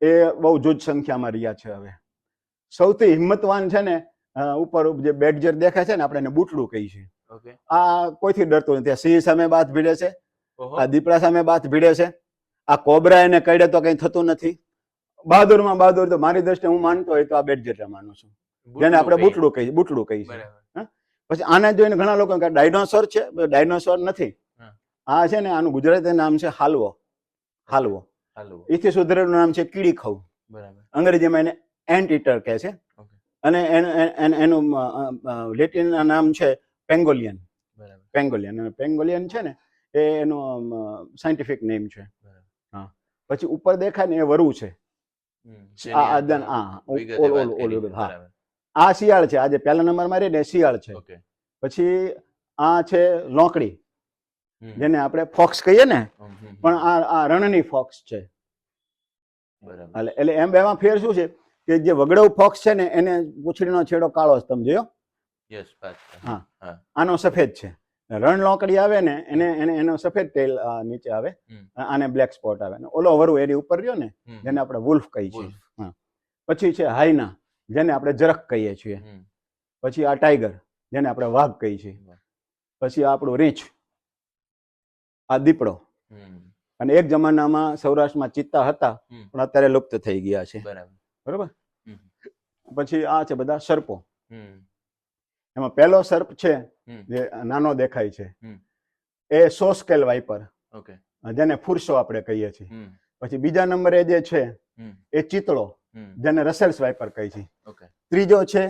એ બહુ જૂજ સંખ્યામાં રહ્યા છે. હવે સૌથી હિંમતવાન છે ને, ઉપર જે બેડજર દેખાય છે ને, આપણે એને બૂટડું કહીએ છીએ. Okay. આ કોઈથી ડરતો નથી. આ સિંહ સામે બાથ ભીડે છે, ઓહો. આ દીપડા સામે બાથ ભીડે છે. આ કોબરા એને કઈડે તો કઈ થતું નથી. બહાદુરમાં બહાદુર તો મારી દ્રષ્ટિએ હું માનતો હોય તો આ બેડજર માનું છું, જેને આપણે બૂટડું કહીએ. બૂટડું કહીએ છીએ. બરાબર. પછી આને જોઈને ઘણા લોકો કહે ડાયનોસોર છે. ડાયનોસોર નથી. આ છે ને, આનું ગુજરાતી નામ છે હાલવો. હાલવો. હાલવો. એથી સુધરેલું નામ છે કીડી ખાવ. બરાબર. અંગ્રેજીમાં એને એન્ટ ઈટર કહે છે. Okay. અને એનું લેટિન નામ છે પેંગોલિયન. બરાબર. પેંગોલિયન. અને પેંગોલિયન છે ને, એ એનું સાયન્ટિફિક નેમ છે. હા. પછી ઉપર દેખાય ને એ વરુ છે. આ શિયાળ છે. આજે પહેલા નંબરમાં રહી ને શિયાળ છે. Okay. પછી આ છે લોકડી, જેને આપણે ફોક્સ કહીએ ને, પણ આ રણની ફોક્સ છે. બરાબર. એટલે એમ બેમાં ફેર શું છે કે જે વગડવ ફોક્સ છે ને, એને પૂંછડીનો છેડો કાળો છે, તમે જોયો? યસ. હા, આનો સફેદ છે. રણ લોકડી આવે ને એનો સફેદ ટેલ નીચે આવે, આને બ્લેક સ્પોટ આવે. ઓલો વરુ એની ઉપર રહ્યો ને, જેને આપણે વુલ્ફ કહીએ છીએ. હા. પછી છે હાઈના, જેને આપણે જરખ કહીએ છીએ. પછી આ ટાઈગર, જેને આપણે વાઘ કહીએ છીએ. પછી આપણું રીંછ, આ દીપડો. અને એક જમાનામાં સૌરાષ્ટ્રમાં ચિત્તા હતા, પણ અત્યારે લુપ્ત થઈ ગયા છે. બરોબર. પછી આ છે બધા સર્પો. એમાં પહેલો સર્પ છે જે નાનો દેખાય છે, એ સોસ્કેલ વાઇપર, જેને ફુરસો આપણે કહીએ છીએ. પછી બીજા નંબરે જે છે એ ચિતળો, જેને રસેલ્સ વાઇપર કહે છે. ત્રીજો છે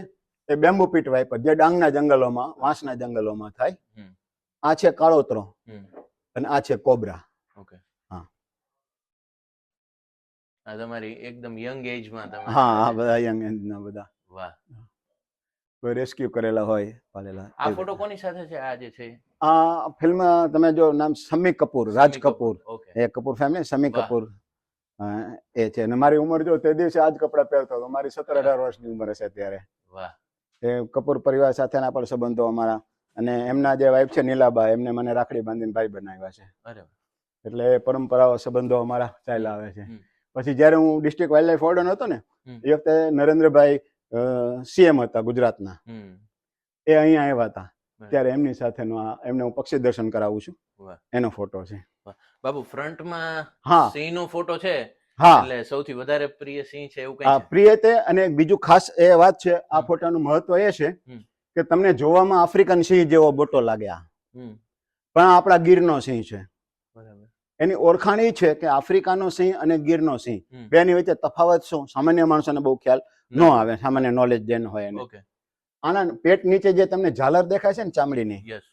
એ બેમ્બુ પીટ વાઇપર, જે ડાંગના જંગલોમાં, વાંસના જંગલોમાં થાય. આ છે કાળોતરો, અને આ છે કોબરા. હા, આ તમારી એકદમ યંગ એજમાં તમે. હા, બધા યંગ એજના બધા. વાહ. કોઈ રેસ્ક્યુ કરેલા હોય, પાલેલા. આ ફોટો કોની સાથે છે? આ જે છે આ ફિલ્મ તમે જો, નામ શમ્મી કપૂર, રાજ કપૂર. Okay. એ કપૂર ફેમિલી, શમ્મી કપૂર એ છે. અને મારી ઉંમર જો તે દિવસે આ જ કપડાં પહેરતો હતો. મારી 17-18 વર્ષની ઉંમર હશે ત્યારે. વાહ. એ કપૂર પરિવાર સાથેના પણ સંબંધો અમારા. અને એમના જે વાઇફ છે નીલાબા, એમને મને રાખડી બાંધીને ભાઈ બનાવ્યા છે. એટલે પરંપરાઓ સંબંધો અમારા ચાલ્યા આવે છે. પછી જ્યારે હું ડિસ્ટ્રિક્ટ વાઇલ્ડ લાઈફ વોર્ડન હતો ને, એ વખતે નરેન્દ્રભાઈ સીએમ હતા ગુજરાતના, એ અહીંયા આવ્યા હતા. ત્યારે એમની સાથેનો એમને હું પક્ષી દર્શન કરાવું છું, એનો ફોટો છે. બાબુ, ફ્રન્ટમાં હા, સિંહનો ફોટો છે. હા, એટલે સૌથી વધારે પ્રિય સિંહ છે એવું કઈ આ છે? પ્રિય તે. અને બીજું ખાસ એ વાત છે, આ ફોટાનું મહત્વ એ છે કે તમને જોવામાં આફ્રિકન સિંહ જેવો બોટો લાગે આ, પણ આપણા ગીરનો સિંહ છે. બરાબર. એની ઓળખાણ એ છે કે આફ્રિકાનો સિંહ અને ગીરનો સિંહ હમ. બેની વચ્ચે તફાવત શું, સામાન્ય માણસોને બહુ ખ્યાલ ન ના. આવે, સામાન્ય નોલેજ જેન હોય એને. ઓકે. આના પેટ નીચે જે તમને ઝાલર દેખાય છે ને ચામડીની, યસ.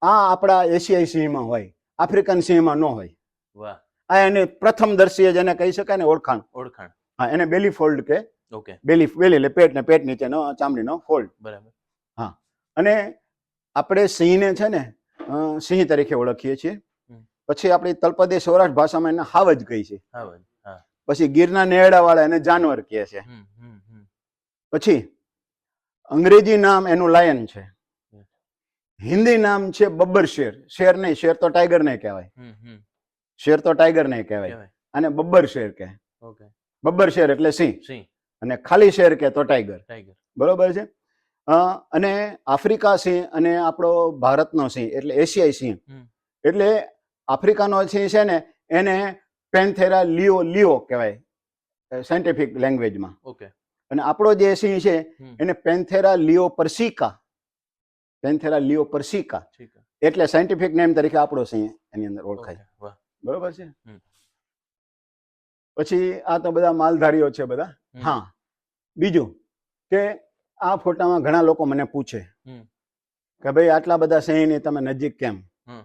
આ આપણા એશિયાઈ સિંહમાં હોય, આફ્રિકન સિંહમાં ન હોય. વાહ. આ એની પ્રથમ દર્શીય જેને કહી શકાય ને ઓળખાણ. ઓળખાણ. હા, એને બેલી ફોલ્ડ કે ઓકે. બેલી એટલે પેટ ને પેટ નીચેનો ચામડીનો ફોલ્ડ. બરાબર. હા, અને આપણે સિંહને છે ને સિંહ તરીકે ઓળખીએ છીએ. હમ. પછી આપણી તળપદી સૌરાષ્ટ્ર ભાષામાં એને હાવજ કહી છે. હા ભાઈ. હા. પછી ગીરના નેરડા વાળા એને જાનવર કહે છે. હમ હમ હમ. પછી અંગ્રેજી નામ એનું લાયન છે. હમ. હિન્દી નામ છે બબ્બર શેર. શેર નહીં, શેર તો ટાઈગર નહીં કહેવાય. હમ હમ. શેર તો ટાઈગર નહીં કહેવાય, કહેવાય. અને બબ્બર શેર કહે. ઓકે. બબ્બર શેર એટલે સિંહ, સિંહ. અને ખાલી શેર કે તો ટાઈગર. ટાઈગર. બરોબર છે. અને આફ્રિકા સિંહ અને આપણો ભારતનો સિંહ એટલે એશિયાઈ સિંહ. હમ. એટલે આફ્રિકાનો સિંહ છે ને એને પેન્થેરા લિયો કહેવાય સાયન્ટિફિક લેંગ્વેજમાં. ઓકે. અને આપણો જે સિંહ છે હમ. એને પેન્થેરા લિયો પરસિકા, પેન્થેરા લિયો પરસિકા ઠીક છે. એટલે સાયન્ટિફિક નેમ તરીકે આપણો સિંહ એની અંદર ઓળખાય. ઓકે. વાહ. બરોબર છે. હમ. પછી આ તો બધા માલધારીઓ છે બધા. હમ. હા, બીજું કે આ ફોટામાં ઘણા લોકો મને પૂછે હમ. કે ભાઈ આટલા બધા સિંહની તમે નજીક કેમ? હમ.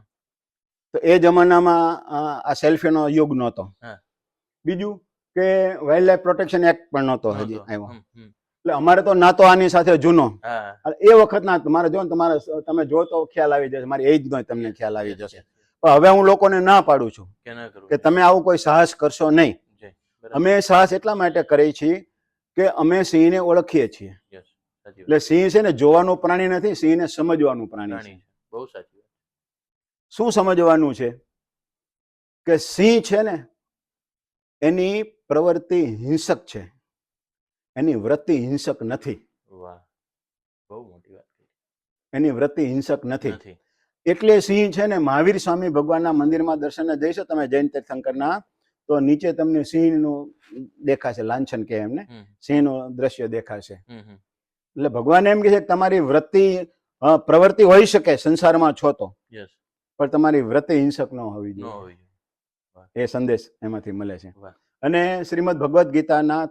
તો એ જમાનામાં આ સેલ્ફીનો યુગ નહોતો. હા. બીજું કે વાઇલ્ડ લાઈફ પ્રોટેક્શન એક્ટ પણ નહોતો હજી નહોતો. આવ્યો. હમ હમ. એટલે અમારે તો નાતો આની સાથે જૂનો. હા. એ વખતના તમારે જો ને તમારે તમે જો તો ખ્યાલ આવી જશે, મારી એજ નો તમને ખ્યાલ આવી યસ, જશે. Yes, yes. પણ હવે હું લોકોને ના પાડું છું કે ના કરવું કે જોઈએ. તમે આવું કોઈ સાહસ કરશો નહીં. જય. બરાબર. અમે સાહસ એટલા માટે કરીએ છીએ કે અમે સિંહને ઓળખીએ છીએ. યસ. સાચી એટલે વાત. સિંહ છે ને જોવાનું પ્રાણી નથી, સિંહને સમજવાનું પ્રાણી પ્રાણી છે. છે. બહુ સાચી વાત. શું સમજવાનું છે કે સિંહ છે ને એની પ્રવૃત્તિ હિંસક છે, એની વૃત્તિ હિંસક નથી. વાહ, બહુ મોટી વાત કરી. એની વૃત્તિ હિંસક નથી. નથી. એટલે સિંહ છે ને મહાવીર સ્વામી ભગવાનના મંદિરમાં દર્શને જઈશો તમે જૈન તીર્થંકરના, તો નીચે તમને સિંહનું દેખાશે, લાંછન કે એમને હમ સિંહનું દ્રશ્ય દેખાશે. હમ હમ. એટલે ભગવાન એમ કહે છે કે તમારી વૃત્તિ પ્રવૃત્તિ હોઈ શકે સંસારમાં છો તો, યસ. પણ તમારી વૃત્તિ હિંસક ન હોવી ન જોઈએ. હોવી જોઈએ. વાહ. એ સંદેશ એમાંથી મળે છે. વાહ. અને શ્રીમદ ભગવદ્ ગીતાના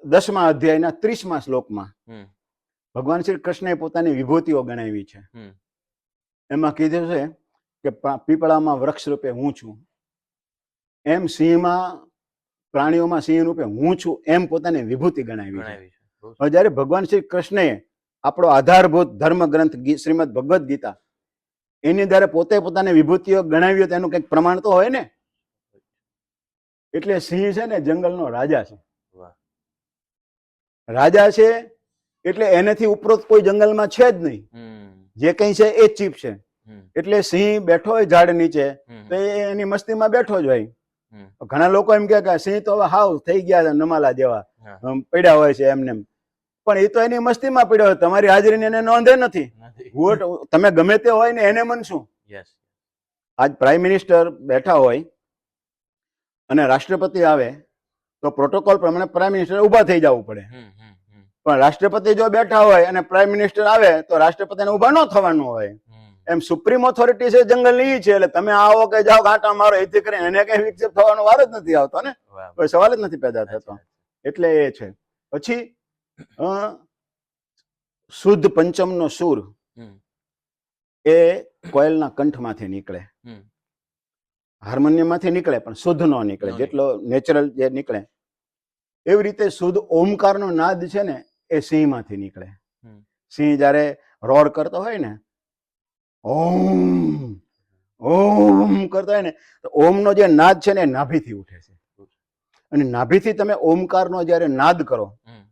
10મા અધ્યાયના 30મા શ્લોકમાં હમ ભગવાન શ્રી કૃષ્ણએ પોતાની વિભૂતિઓ ગણાવી છે. હમ. એમાં કીધું છે કે પીપળામાં વૃક્ષ રૂપે હું છું, એમ સિંહમાં પ્રાણીઓમાં સિંહ રૂપે હું છું, એમ પોતાની વિભૂતિ ગણાવી છે. ગણાવી છે. બહુ હવે જ્યારે ભગવાન શ્રી કૃષ્ણએ આપણો આધારભૂત ધર્મ ગ્રંથ શ્રીમદ ભગવદ્ ગીતા એની દ્વારા પોતે પોતાની વિભૂતિઓ ગણાવી તો એનું કંઈક પ્રમાણ તો હોય ને. એટલે સિંહ છે ને જંગલનો રાજા છે. વાહ. રાજા છે એટલે એનાથી ઉપરોક્ત કોઈ જંગલમાં છે જ નહીં. હમ જે કંઈ છે એ જ ચીફ છે. હમ એટલે સિંહ બેઠો હોય ઝાડ નીચે હમ તો એ એની મસ્તીમાં બેઠો જ હોય. હમ. ઘણા લોકો એમ કહે કે સિંહ તો હવે હાવ થઈ ગયા છે નમાલા જેવા, હા. પડ્યા હોય છે એમને. પણ એ તો એની મસ્તીમાં પડ્યો હોય, તમારી હાજરીને એને નોંધે નથી. નથી. વોટ તમે ગમે તે હોય ને એને મનશું. યસ. આજ પ્રાઇમ મિનિસ્ટર બેઠા હોય અને રાષ્ટ્રપતિ આવે તો પ્રોટોકોલ પ્રમાણે પ્રાઇમ મિનિસ્ટર ઊભા થઈ જવું પડે. હમ હમ હમ પણ રાષ્ટ્રપતિ જો બેઠા હોય અને પ્રાઇમ મિનિસ્ટર આવે તો રાષ્ટ્રપતિને ઊભા ન થવાનું હોય. હમ. એમ સુપ્રીમ ઓથોરિટી છે જંગલની છે, એટલે તમે આવો કે જાઓ આંટા મારો એથી કરીને એને કઈ વિક્ષેપ થવાનો વાર જ નથી આવતો ને, વાહ. કોઈ સવાલ જ નથી પેદા સાચી થતો. વાત. એટલે એ છે. પછી શુદ્ધ પંચમનો સૂર હમ એ કોયલના કંઠમાંથી નીકળે, હમ. હાર્મોનિયમમાંથી નીકળે પણ શુદ્ધ નો નીકળે, નો જેટલો નેચરલ જે નીકળે. એવી રીતે શુદ્ધ ઓમકારનો નાદ છે ને એ સિંહમાંથી નીકળે. હમ. સિંહ જ્યારે રોર કરતો હોય ને, ઓમ ઓમ કરતો હોય ને, તો ઓમનો જે નાદ છે ને એ નાભીથી ઉઠે છે. અને નાભીથી તમે ઓમકારનો જ્યારે નાદ કરો હમ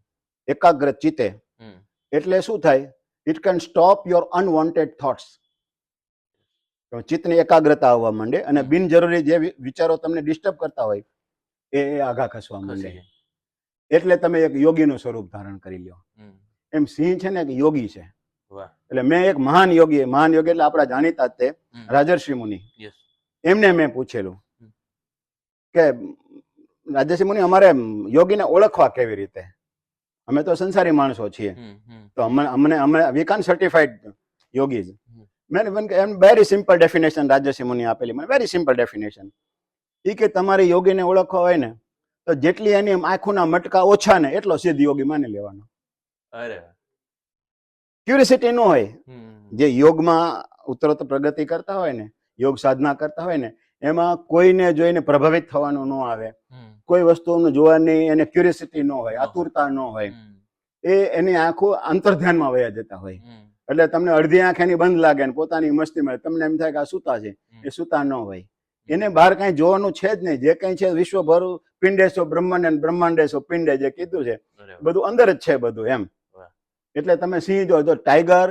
એકાગ્ર ચિત્તે, હમ. એટલે શું થાય? It can stop your unwanted thoughts. ચિત્તની એકાગ્રતા આવવા માંડે અને બિનજરૂરી જે વિચારો તમને ડિસ્ટર્બ કરતા હોય એ આઘા ખસવા માંડે. ખસી જાય. એટલે તમે એક યોગીનું સ્વરૂપ ધારણ કરી લો. હમ. એમ સિંહ છે ને એક યોગી છે. વાહ. એટલે મેં એક મહાન યોગી એટલે આપણા જાણીતા જ તે હમ. રાજર્ષિ મુનિ, યસ. એમને મેં પૂછેલું હમ. કે રાજર્ષિ મુનિ અમારે યોગીને ઓળખવા કેવી રીતે? અમે તો સંસારી માણસો છીએ, હમ હમ તો અમને we can certified yogis. Hmm. એમ very simple definition Rajyasinh Muni આપેલી મને, વેરી સિમ્પલ ડેફિનેશન. એ કે તમારે યોગીને ઓળખવા હોય ને તો જેટલી એની આંખોના મટકા ઓછા ને એટલો સિદ્ધ યોગી માની લેવાનો. અરે વાહ. ક્યુરિયોસિટી ન હોય. હમ. જે યોગમાં ઉત્તરોત્તર પ્રગતિ કરતા હોય ને, યોગ સાધના કરતા હોય ને, એમાં કોઈને જોઈને પ્રભાવિત થવાનું ન આવે, હમ. કોઈ વસ્તુનું જોવાની એને ક્યુરિયોસિટી ન હોય, આતુરતા ન હોય. હમ. એની આંખો અંતર્ધ્યાનમાં વયા જતા હોય. હમ. એટલે તમને અડધી આંખ એની બંધ લાગે ને પોતાની મસ્તીમાં તમને એમ થાય કે આ સૂતા છે. એ સૂતા ન હોય. એને બહાર કાંઈ જોવાનું છે જ નહીં. જે કંઈ છે વિશ્વભર પિંડેશો બ્રહ્માંડ અને બ્રહ્માંડેશો પિંડે જે કીધું છે અરે વાહ. બધું અંદર જ છે બધું એમ. વાહ. એટલે તમે સિંહ જો ટાઈગર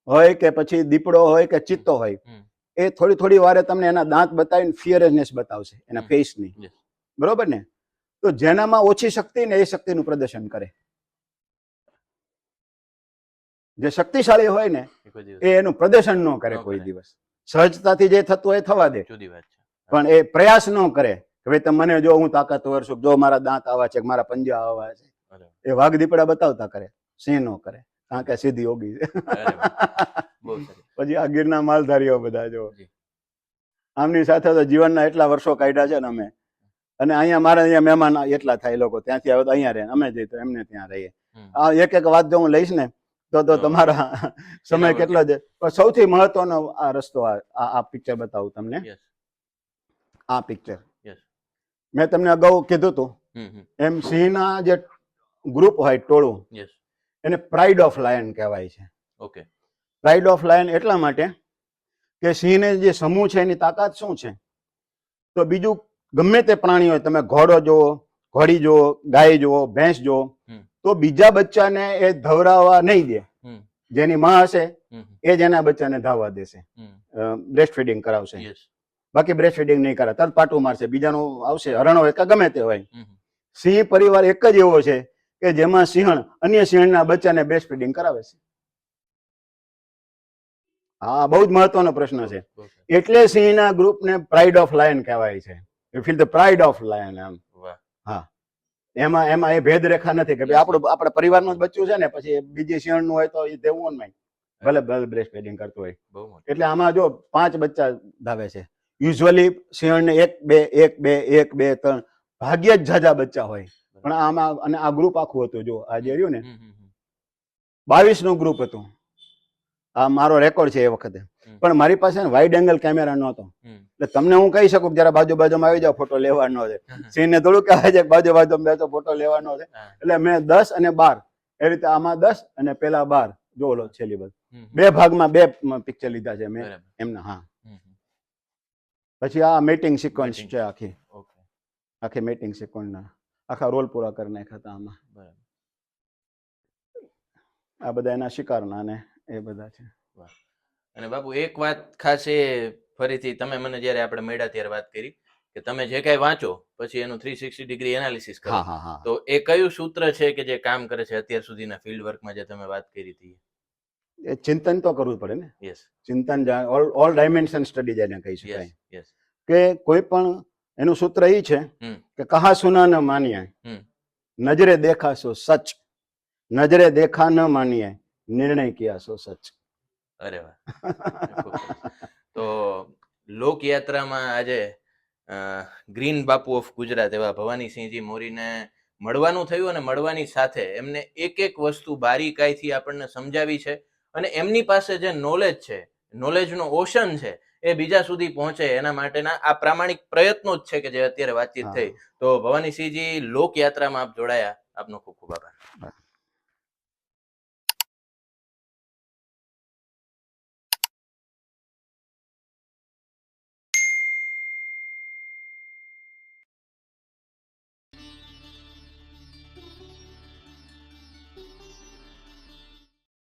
હોય કે પછી દીપડો હોય કે ચિત્તો હોય, હમ. એ થોડી થોડી વારે તમને એના દાંત બતાવીને ફિયરનેસ બતાવશે એના હમ. ફેસની. Yes. બરોબર ને? તો જેનામાં ઓછી શક્તિ ને એ શક્તિનું પ્રદર્શન કરે. જે શક્તિશાળી હોય ને એ કોઈ દિવસ એ એનું પ્રદર્શન ન કરે ન કોઈ કરે. દિવસ. સહજતાથી જે થતું હોય એ થવા દે, જુદી વાત છે. પણ એ પ્રયાસ ન કરે કે ભાઈ તમે મને જો હું તાકાતવર છું, જો મારા દાંત આવા છે, મારા પંજા આવા છે. અરે એ વાઘ દીપડા બતાવતા કરે, સિંહ નો કરે, કારણ કે સીધી યોગી છે. અરે વાહ. બહુ સરસ. પછી આ ગીરના માલધારીઓ બધા જો જી. આમની સાથે તો જીવનના એટલા વર્ષો કાઢ્યા છે ને અમે. અને અહીંયા મારા અહીંયા મહેમાન એટલા થાય લોકો, ત્યાંથી આવે તો અહીંયા રહે, અમે જઈએ તો એમને ત્યાં રહીએ. હમ. આ એક એક વાત જો હું લઈશ ને તો તો તમારા સમય એના કેટલો છે. પણ સૌથી મહત્વનો આ રસ્તો આ પિક્ચર બતાવું તમને. યસ. આ પિક્ચર યસ. મેં તમને અગાઉ કીધું હતું હમ. એમ, સિંહના જે ગ્રુપ હોય ટોળું, યસ. એને પ્રાઇડ ઓફ લાયન કહેવાય છે. ઓકે. પ્રાઇડ ઓફ લાયન એટલા માટે કે સિંહને જે સમૂહ છે એની તાકાત શું છે, તો બીજું ગમે તે પ્રાણી હોય, તમે ઘોડો જુઓ, ઘોડી જુઓ, ગાય જુઓ, ભેંસ જુઓ, હમ. તો બીજા બચ્ચાને એ ધવરાવા નહીં દે. હમ. જેની માં હશે હમ. એ જ એના બચ્ચાને ધાવવા દેશે, હમ. બ્રેસ્ટ ફીડિંગ કરાવશે. યસ. બાકી બ્રેસ્ટ ફીડિંગ નહીં કરે, તરત પાટું મારશે, બીજાનું આવશે, હરણ હોય કે ગમે તે હોય. હમ. સિંહ પરિવાર એક જ એવો છે કે જેમાં સિંહણ અન્ય સિંહણના બચ્ચાને બ્રેસ્ટ ફીડિંગ કરાવે છે. હા, બહુ જ મહત્વનો પ્રશ્ન છે. બહુ સરસ. એટલે સિંહના ગ્રુપને પ્રાઇડ ઓફ લાયન કહેવાય છે. You feel the pride of lion એમ. વાહ. હા, એમાં એ ભેદરેખા નથી કે ભાઈ આપણું આપણા પરિવારનું જ બચ્ચું છે ને પછી બીજી સિંહણનું હોય તો એ દેવું નહીં, ભલે ભલે બ્રેસ્ટ ફીડિંગ કરતું હોય. બહુ મોટું. એટલે આમાં જો 5 બચ્ચા ધાવે છે. યુઝ્યુઅલી સિંહણને 1 2 1 2 1 2 3 ભાગ્યે જ ઝાઝા બચ્ચા હોય. પણ આમાં અને આ ગ્રુપ આખું હતું, જો આ જે રહ્યું ને હમ. હમ. 22 નું ગ્રુપ હતું. આ મારો રેકોર્ડ છે એ વખતે. પણ મારી પાસે વાઇડ એંગલ કેમેરા નહોતો, હમ. એટલે તમને હું કહી શકું જરા બાજુ બાજુમાં આવી જાવ, ફોટો લેવાનો છે. સિંહને થોડું કહેવાય છે બાજુ બાજુમાં બેસો ફોટો લેવાનો છે. હા. એટલે મેં 10 અને 12 એ રીતે આમાં 10 અને પેલા 12 જો ઓલો છેલ્લી બાજુ હમ. 2 ભાગમાં 2 પિક્ચર લીધા છે મેં બરાબર. એમના. હા, હમ. પછી આ મેટિંગ સિક્વન્સ Meeting. છે આખી ઓકે. આખી મેટિંગ સિક્વન્સના આખા રોલ પૂરા કરી નાખ્યા હતા આમાં. બરાબર. આ બધા એના શિકારના ને એ બધા છે. વાહ. અને બાપુ એક વાત ખાસ એ ફરીથી તમે મને જ્યારે આપણે મળ્યા ત્યારે વાત કરી કે તમે જે કાંઈ વાંચો પછી એનું 360 ડિગ્રી એનાલિસિસ કરો, હા હા હા. તો એ કયું સૂત્ર છે કે જે કામ કરે છે અત્યાર સુધીના ફિલ્ડ વર્કમાં જે તમે વાત કરી હતી? એ ચિંતન તો કરવું પડે ને. યસ. ચિંતન ઓલ ડાયમેન્શન સ્ટડી જેને કહી યસ. શકાય. યસ. કે કોઈ પણ એનું સૂત્ર એ છે હમ. કે કહા સુના ન માનીએ, હમ. નજરે દેખા સો સચ, નજરે દેખા ન માનીએ, નિર્ણય કિયા સો સચ. અરે વાહ. ખૂબ સરસ. તો લોકયાત્રામાં આજે ગ્રીન બાપુ ઓફ ગુજરાત એવા ભવાનીસિંહજી મોરીને મળવાનું થયું અને મળવાની સાથે એમને એક એક વસ્તુ બારીકાઈથી આપણને સમજાવી છે અને એમની પાસે જે નોલેજ છે, નોલેજનો ઓશન છે, એ બીજા સુધી પહોંચે એના માટેના આ પ્રામાણિક પ્રયત્નો જ છે કે જે અત્યારે વાતચીત થઈ. તો ભવાનીસિંહજી લોકયાત્રામાં આપ જોડાયા, આપનો ખૂબ ખૂબ આભાર.